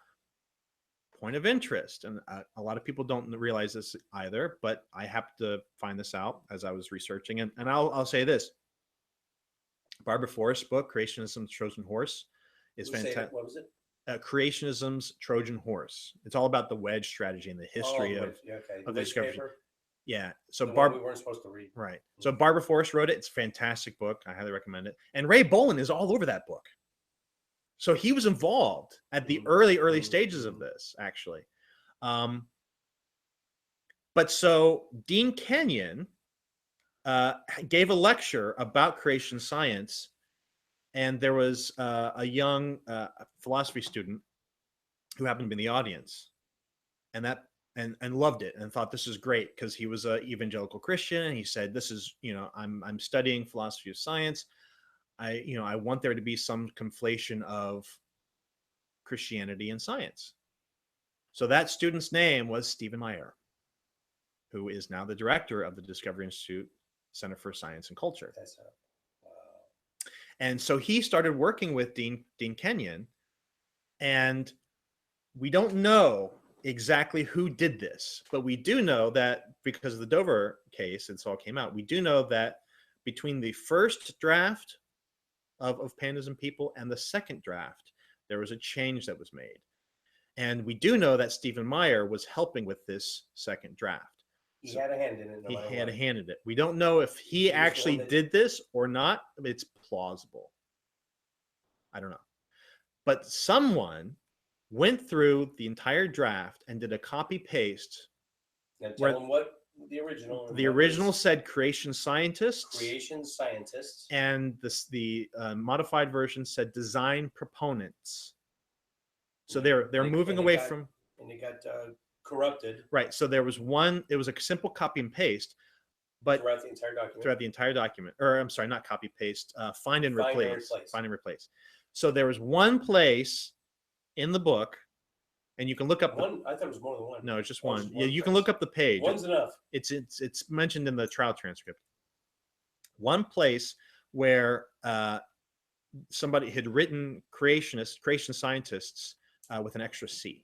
point of interest, and a lot of people don't realize this either, but I happened to find this out as I was researching, and I'll say this. Barbara Forrest's book, Creationism's Trojan Horse, is fantastic. What was it? Creationism's Trojan Horse. It's all about the wedge strategy and the history of the discovery. Yeah. So we weren't supposed to read. Right. So Barbara Forrest wrote it. It's a fantastic book. I highly recommend it. And Ray Bolin is all over that book. So he was involved at the early stages of this, actually. But so Dean Kenyon gave a lecture about creation science, and there was a young philosophy student who happened to be in the audience, and loved it and thought this is great because he was an evangelical Christian, and he said, "This is, I'm studying philosophy of science. I want there to be some conflation of Christianity and science." So that student's name was Stephen Meyer, who is now the director of the Discovery Institute Center for Science and Culture. Wow. And so he started working with Dean Kenyon, and we don't know exactly who did this, but we do know that because of the Dover case, it's all came out. We do know that between the first draft of Pandas and People and the second draft, there was a change that was made. And we do know that Stephen Meyer was helping with this second draft. He had a hand in it. He had a hand in it. We don't know if he actually did this or not. It's plausible. I don't know. But someone went through the entire draft and did a copy paste. Now tell them what the original. The original said creation scientists. Creation scientists. And the modified version said design proponents. So they're moving away from. And it got corrupted. Right. So there was one. It was a simple copy and paste, but throughout the entire document. Throughout the entire document, or I'm sorry, not copy paste. Find and replace. Find and replace. So there was one place in the book, and you can look up one. I thought it was more than one. No, it's just one. Yeah, you can look up the page. One's enough. It's mentioned in the trial transcript. One place where somebody had written creation scientists with an extra C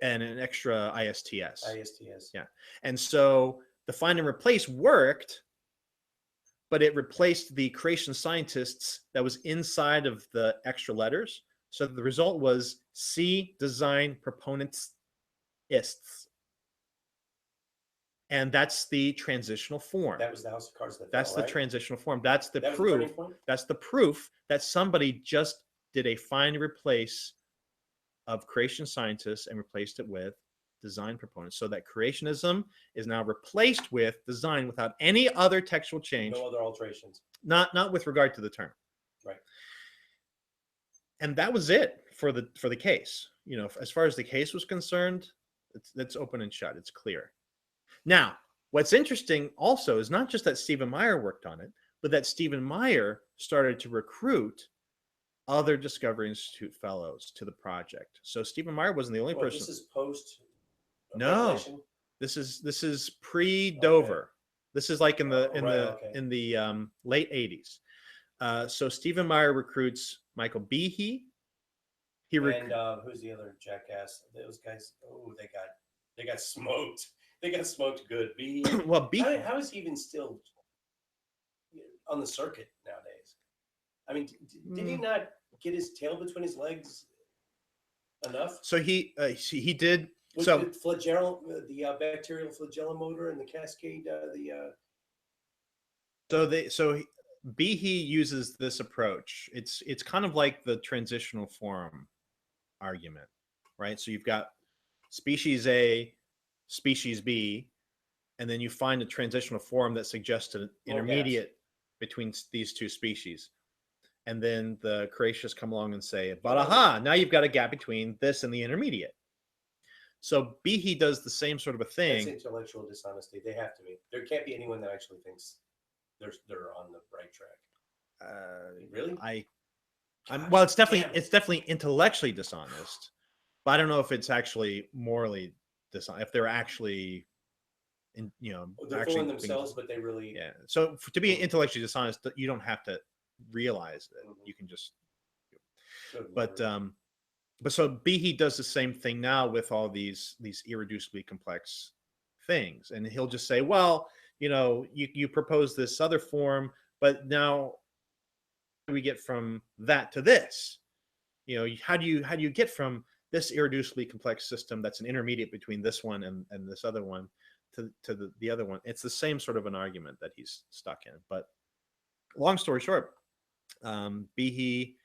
and an extra ISTS. ISTS. Yeah. And so the find and replace worked, but it replaced the creation scientists that was inside of the extra letters. So the result was C design proponents ists. And that's the transitional form. That was the house of cards that That's fell, the right? transitional form. That's the proof. That's the proof that somebody just did a find and replace of creation scientists and replaced it with design proponents, so that creationism is now replaced with design without any other textual change. No other alterations. Not with regard to the term. Right. And that was it for the case. As far as the case was concerned, it's open and shut. It's clear. Now, what's interesting also is not just that Stephen Meyer worked on it, but that Stephen Meyer started to recruit other Discovery Institute fellows to the project. So Stephen Meyer wasn't the only person. This is post. No, this is pre-Dover. Okay. This is like in the late 80s. So Stephen Meyer recruits Michael Behe. Who's the other jackass? Those guys. Oh, they got smoked. They got smoked good. Behe. Well, Behe. How is he even still on the circuit nowadays? I mean, did he not get his tail between his legs enough? So he did. With so the flagellum, the bacterial flagellum motor and the cascade, So Behe uses this approach. It's kind of like the transitional form argument, right? So you've got species A, species B, and then you find a transitional form that suggests an intermediate between these two species. And then the creationists come along and say, but aha, now you've got a gap between this and the intermediate. So Behe does the same sort of a thing. That's intellectual dishonesty. They have to be. There can't be anyone that actually thinks they're on the right track. Really? Well, it's definitely intellectually dishonest, but I don't know if it's actually morally dishonest. If they're actually, they're actually fooling themselves, but they really. Yeah. So to be intellectually dishonest, you don't have to realize it. Mm-hmm. You can just. But so Behe does the same thing now with all these irreducibly complex things, and he'll just say, well, you propose this other form, but now how do we get from that to this? How do you get from this irreducibly complex system that's an intermediate between this one and this other one to the other one? It's the same sort of an argument that he's stuck in. But long story short, Behe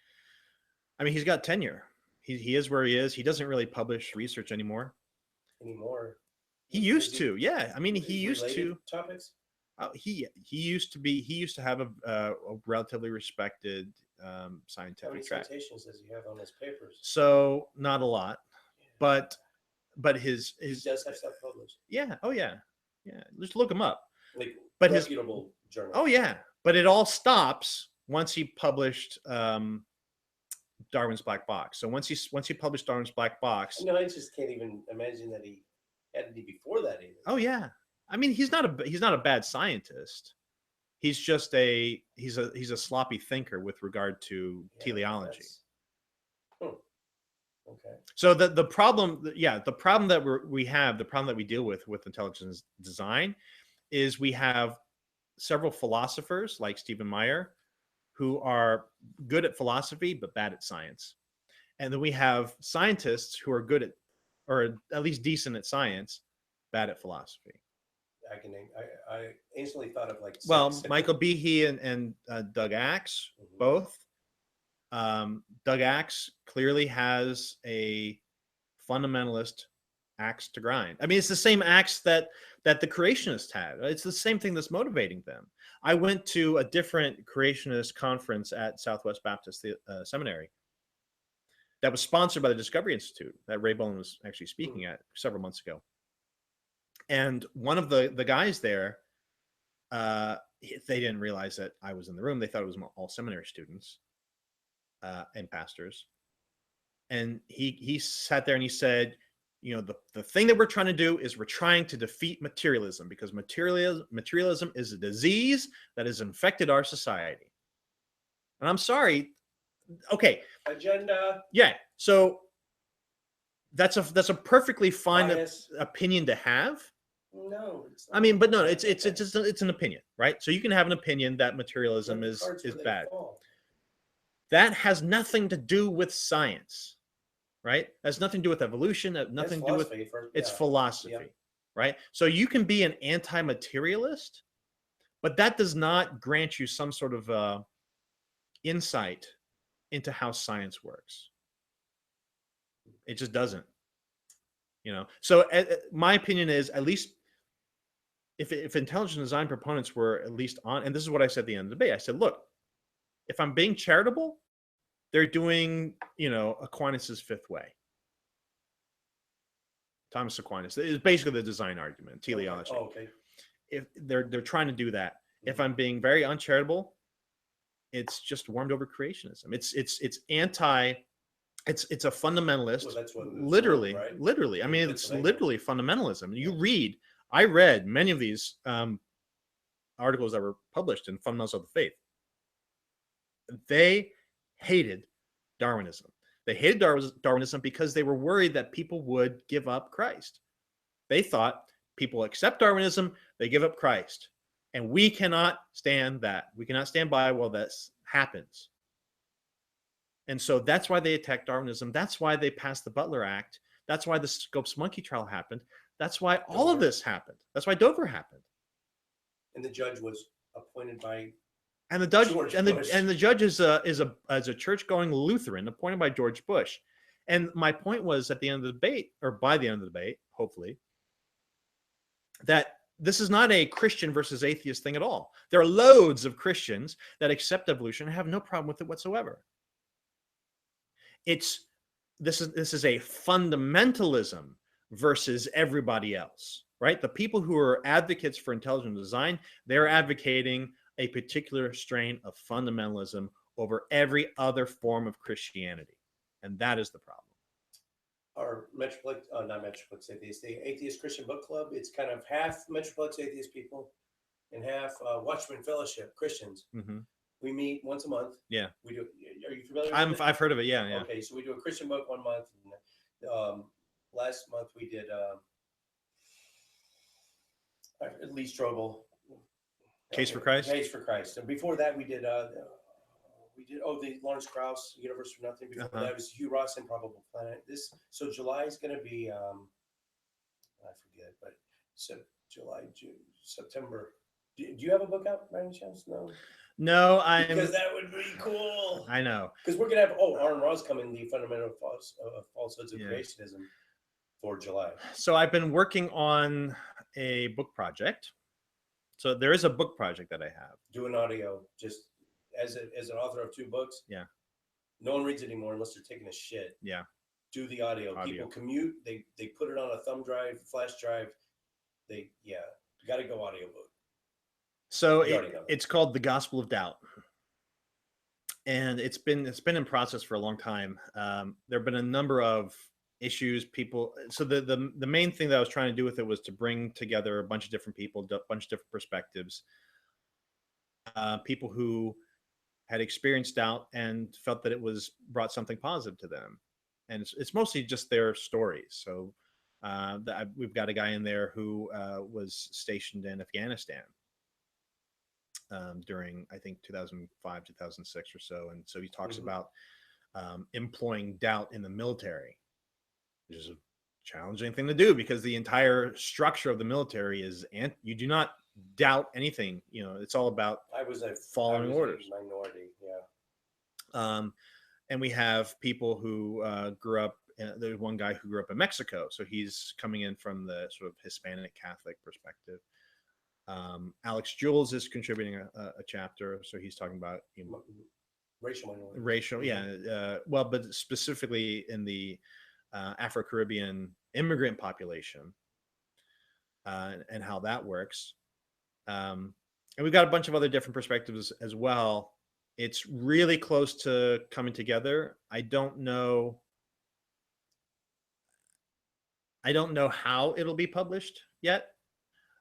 I mean, he's got tenure. He is where he is. He doesn't really publish research anymore. Anymore. He used to, yeah. I mean, he Is used related to. topics. He used to be. He used to have a relatively respected How many scientific track. citations does he have on his papers? So not a lot, but his He does have stuff published, yeah. Oh yeah, yeah. Just look him up. like But his reputable journals. oh yeah, but it all stops once he published Darwin's Black Box. So once he published Darwin's Black Box, No, I just can't even imagine that he had any before that either. oh yeah. I mean, he's not a bad scientist. He's just he's a sloppy thinker with regard to teleology. Okay. So the problem that the problem that we deal with intelligence design is we have several philosophers like Stephen Meyer who are good at philosophy but bad at science. And then we have scientists who are good at, or at least decent at science, bad at philosophy. I instantly thought of like six. Well, Michael Behe and Doug Axe, both. Doug Axe clearly has a fundamentalist axe to grind. I mean, it's the same axe that the creationists had. It's the same thing that's motivating them. I went to a different creationist conference at Southwest Baptist Seminary that was sponsored by the Discovery Institute that Ray Bowen was actually speaking at several months ago. And one of the guys there, they didn't realize that I was in the room. They thought it was all seminary students and pastors. And he sat there and he said, you know, the thing that we're trying to do is we're trying to defeat materialism, because materialism is a disease that has infected our society. And I'm sorry. Okay. Agenda. Yeah. So that's a perfectly fine opinion to have. No, it's not. I mean, but no, it's just it's an opinion, right? So you can have an opinion that materialism is bad. That has nothing to do with science, right? It has nothing to do with evolution. Nothing to do with it's philosophy, right? So you can be an anti-materialist, but that does not grant you some sort of insight into how science works. It just doesn't, you know. So my opinion is, at least if intelligent design proponents were at least on, and this is what I said at the end of the debate, I said, look, if I'm being charitable, they're doing, you know, Aquinas' fifth way. Thomas Aquinas is basically the design argument, teleology. Oh, okay. If they're trying to do that. If I'm being very uncharitable, it's just warmed over creationism. It's a fundamentalist. Well, that's what literally, word, right? literally. I mean, it's literally fundamentalism. I read many of these articles that were published in Fundamentals of the Faith. They hated Darwinism. They hated Darwinism because they were worried that people would give up Christ. They thought people accept Darwinism, they give up Christ. And we cannot stand that. We cannot stand by while this happens. And so that's why they attacked Darwinism. That's why they passed the Butler Act. That's why the Scopes monkey trial happened. That's why all of this happened. That's why Dover happened. And the judge was appointed by and the judge is a church-going Lutheran appointed by George Bush. And my point was, at the end of the debate, or by the end of the debate, hopefully, that this is not a Christian versus atheist thing at all. There are loads of Christians that accept evolution and have no problem with it whatsoever. This is a fundamentalism versus everybody else, right? The people who are advocates for intelligent design, they're advocating a particular strain of fundamentalism over every other form of Christianity. And that is the problem. Our Metroplex, not Metroplex Atheist, the Atheist Christian Book Club, it's kind of half Metroplex Atheist people and half Watchman Fellowship Christians. Mm-hmm. We meet once a month. Yeah. We do. Are you familiar with it? I've heard of it, yeah. Okay, so we do a Christian book 1 month. And, last month we did Lee Strobel. Case for Christ? Case for Christ. And before that we did the Lawrence Krauss, Universe for Nothing. Before that was Hugh Ross, Improbable Planet. So July is going to be I forget, but July, June, September. Do you have a book out by any chance? No. No, Because that would be cool. I know. Because we're gonna have Aaron Ross coming, the fundamental falsehoods of creationism for July. So I've been working on a book project. So there is a book project that I have. Do an audio, just as an author of 2 books. Yeah. No one reads it anymore unless they're taking a shit. Yeah. Do the audio. People commute. They put it on a thumb drive, flash drive. You got to go audio book. So it's called The Gospel of Doubt, and it's been in process for a long time. There have been a number of issues. So the main thing that I was trying to do with it was to bring together a bunch of different people, a bunch of different perspectives, people who had experienced doubt and felt that it brought something positive to them, and it's mostly just their stories. So we've got a guy in there who was stationed in Afghanistan during, I think, 2005, 2006 or so. And so he talks about employing doubt in the military, which is a challenging thing to do because the entire structure of the military is, and you do not doubt anything. It's all about following orders. Minority, yeah. And we have people who grew up. There's one guy who grew up in Mexico, so he's coming in from the sort of Hispanic Catholic perspective. Alex Jules is contributing a chapter, so he's talking about racial minority. Racial, yeah. Well, but specifically in the Afro-Caribbean immigrant population and how that works. And we've got a bunch of other different perspectives as well. It's really close to coming together. I don't know how it'll be published yet.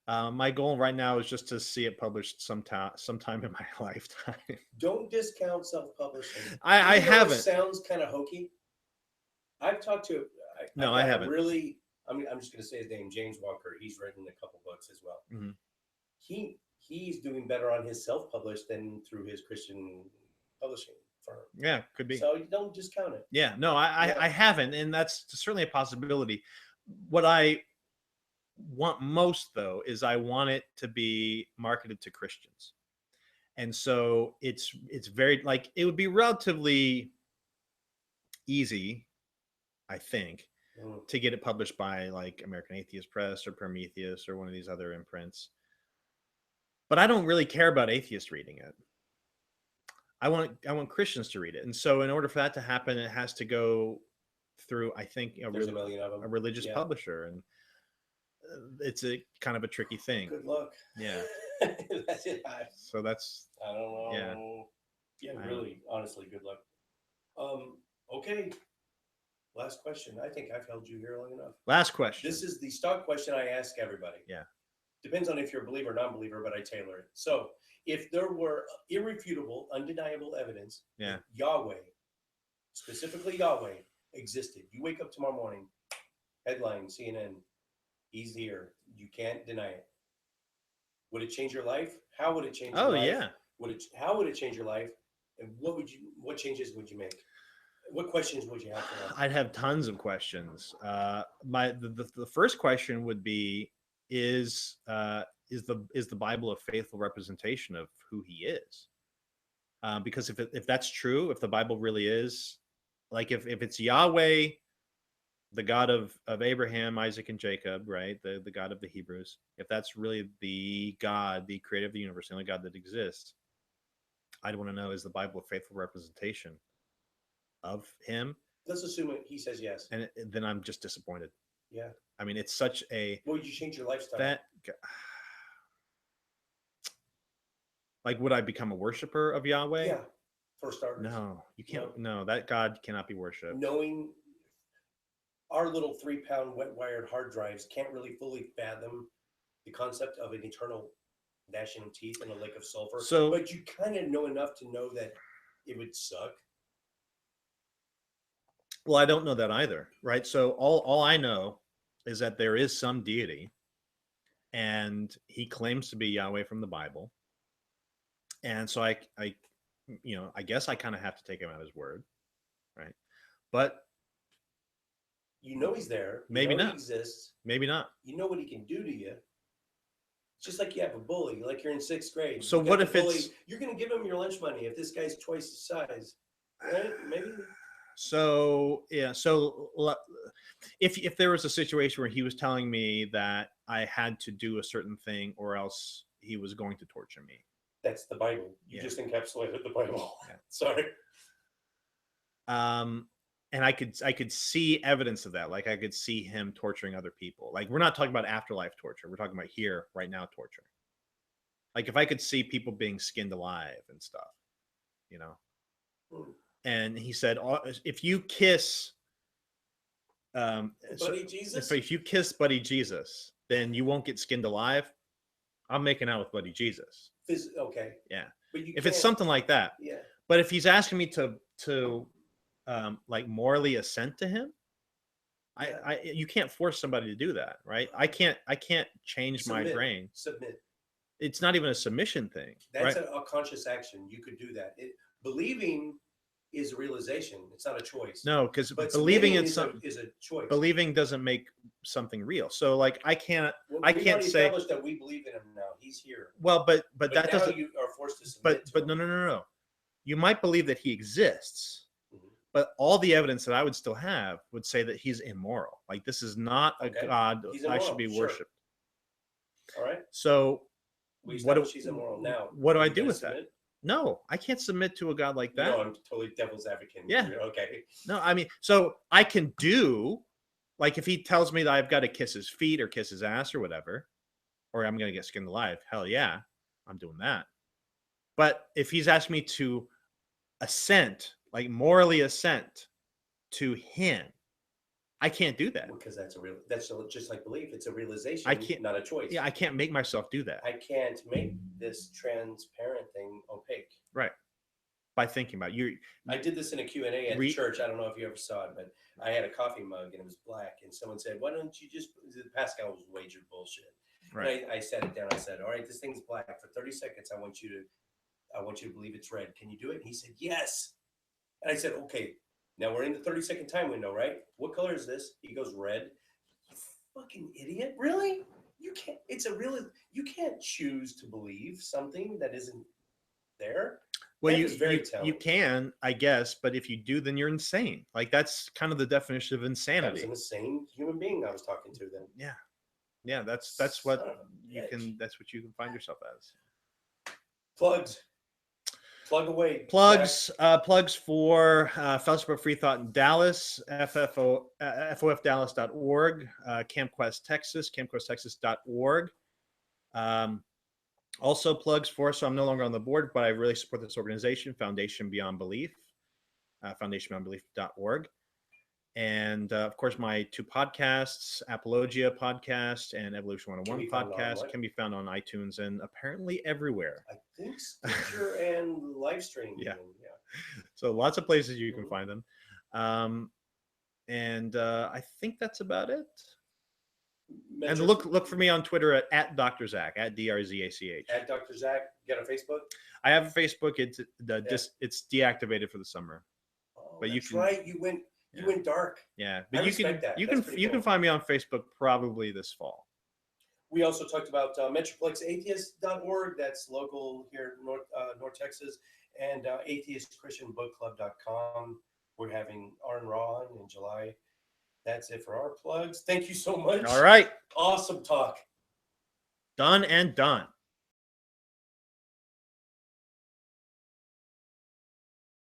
My goal right now is just to see it published sometime in my lifetime. Don't discount self-publishing. I haven't. It sounds kind of hokey. I've talked to. I haven't. Really, I'm just going to say his name, James Walker. He's written a couple books as well. Mm-hmm. He's doing better on his self-published than through his Christian publishing firm. Yeah, could be. So you don't discount it. Yeah, no, I haven't, and that's certainly a possibility. What I want most, though, is I want it to be marketed to Christians, and so it's very, like, it would be relatively easy, I think, to get it published by like American Atheist Press or Prometheus or one of these other imprints. But I don't really care about atheists reading it. I want Christians to read it, and so in order for that to happen, it has to go through, I think, a religious publisher, and it's a kind of a tricky thing. Good luck. Yeah. That's it. So that's. I don't know. Yeah, really, honestly, good luck. Okay. Last question. I think I've held you here long enough. Last question. This is the stock question I ask everybody. Yeah. Depends on if you're a believer or non-believer, but I tailor it. So if there were irrefutable, undeniable evidence that Yahweh, specifically Yahweh, existed, you wake up tomorrow morning, headline, CNN, he's here. You can't deny it. Would it change your life? How would it change your life? Oh, yeah. How would it change your life? And what changes would you make? What questions would you have for us? I'd have tons of questions. The first question would be, is the Bible a faithful representation of who he is? Because if that's true, if the Bible really is, like, if it's Yahweh, the God of Abraham, Isaac, and Jacob, right? The God of the Hebrews, if that's really the God, the creator of the universe, the only God that exists, I'd want to know, is the Bible a faithful representation of him? Let's assume he says yes. And then I'm just disappointed. Yeah. I mean, it's such a... What would you change your lifestyle? Like, would I become a worshiper of Yahweh? Yeah, for starters. No, you can't. No, that God cannot be worshipped. Knowing our little 3-pound wet-wired hard drives can't really fully fathom the concept of an eternal gnashing of teeth in a lake of sulfur. But you kind of know enough to know that it would suck. Well, I don't know that either, right? So all I know is that there is some deity, and he claims to be Yahweh from the Bible. And so I guess I kind of have to take him at his word, right? But you know he's there. Maybe not. He exists. Maybe not. You know what he can do to you. Just like you have a bully, like you're in 6th grade. So You got what the if bully, it's you're going to give him your lunch money if this guy's twice his size, right? Maybe. so yeah, so if there was a situation where he was telling me that I had to do a certain thing or else he was going to torture me. That's the Bible. You Yeah. just encapsulated the Bible. Yeah. Sorry. And I could see evidence of that. Like I could see him torturing other people. Like we're not talking about afterlife torture. We're talking about here, right now torture. Like if I could see people being skinned alive and stuff, you know. And he said, if you kiss, Buddy Jesus? if you kiss Buddy Jesus, then you won't get skinned alive. I'm making out with Buddy Jesus. Okay. Yeah. But you if it's something like that. Yeah. But if he's asking me to like morally assent to him, Yeah. you can't force somebody to do that, right? I can't change my brain. Submit. It's not even a submission thing. That's right? a conscious action. You could do that. Believing is a realization. It's not a choice. No, because believing is a choice. Believing doesn't make something real. So like I can't say established that we believe in him now. He's here. Well, but that now doesn't. You are forced to submit. But no. You might believe that he exists. But all the evidence that I would still have would say that he's immoral. Like this is not a God I should be worshipped. All right. So she's immoral now. What do I do with that? No, I can't submit to a God like that. No, I'm totally devil's advocate. Yeah. Okay. No, I mean, so I can do, like if he tells me that I've got to kiss his feet or kiss his ass or whatever, or I'm going to get skinned alive, hell yeah, I'm doing that. But if he's asking me to assent, like morally assent to him, I can't do that. Because that's just like belief. It's a realization, I can't, not a choice. Yeah, I can't make myself do that. I can't make this transparent thing opaque. Right. By thinking about you. I did this in a Q&A at church. I don't know if you ever saw it, but I had a coffee mug and it was black. And someone said, why don't you just, Pascal was wagered bullshit. Right. And I sat it down. I said, all right, this thing's black. For 30 seconds, I want you to believe it's red. Can you do it? And he said, yes. And I said, okay. Now we're in the 30-second time window, right? What color is this? He goes, red. You fucking idiot. Really? You can't, you can't choose to believe something that isn't there. Well, you can, I guess, but if you do, then you're insane. Like that's kind of the definition of insanity. That was an insane human being I was talking to then. Yeah. Yeah, that's what you can find yourself as. Plugs. Plug away. Plugs for Fellowship of Free Thought in Dallas, FOFDallas.org, CampQuest Texas, CampQuestTexas.org. Also plugs for, so I'm no longer on the board, but I really support this organization, Foundation Beyond Belief, foundationbeyondbelief.org. And of course, my 2 podcasts, Apologia podcast and Evolution 101 podcast, can be found on iTunes and apparently everywhere. I think Stitcher and Livestream. Yeah. So lots of places you can find them. And I think that's about it. And look for me on Twitter at Dr. Zach, at DRZACH. At Dr. Zach. You got a Facebook? I have a Facebook. It's deactivated for the summer. Oh, but that's right. You went dark. Yeah, but you can find me on Facebook probably this fall. We also talked about MetroplexAtheist.org. That's local here in North Texas, and AtheistChristianBookClub.com. We're having Arn Raw in July. That's it for our plugs. Thank you so much. All right. Awesome talk. Done and done.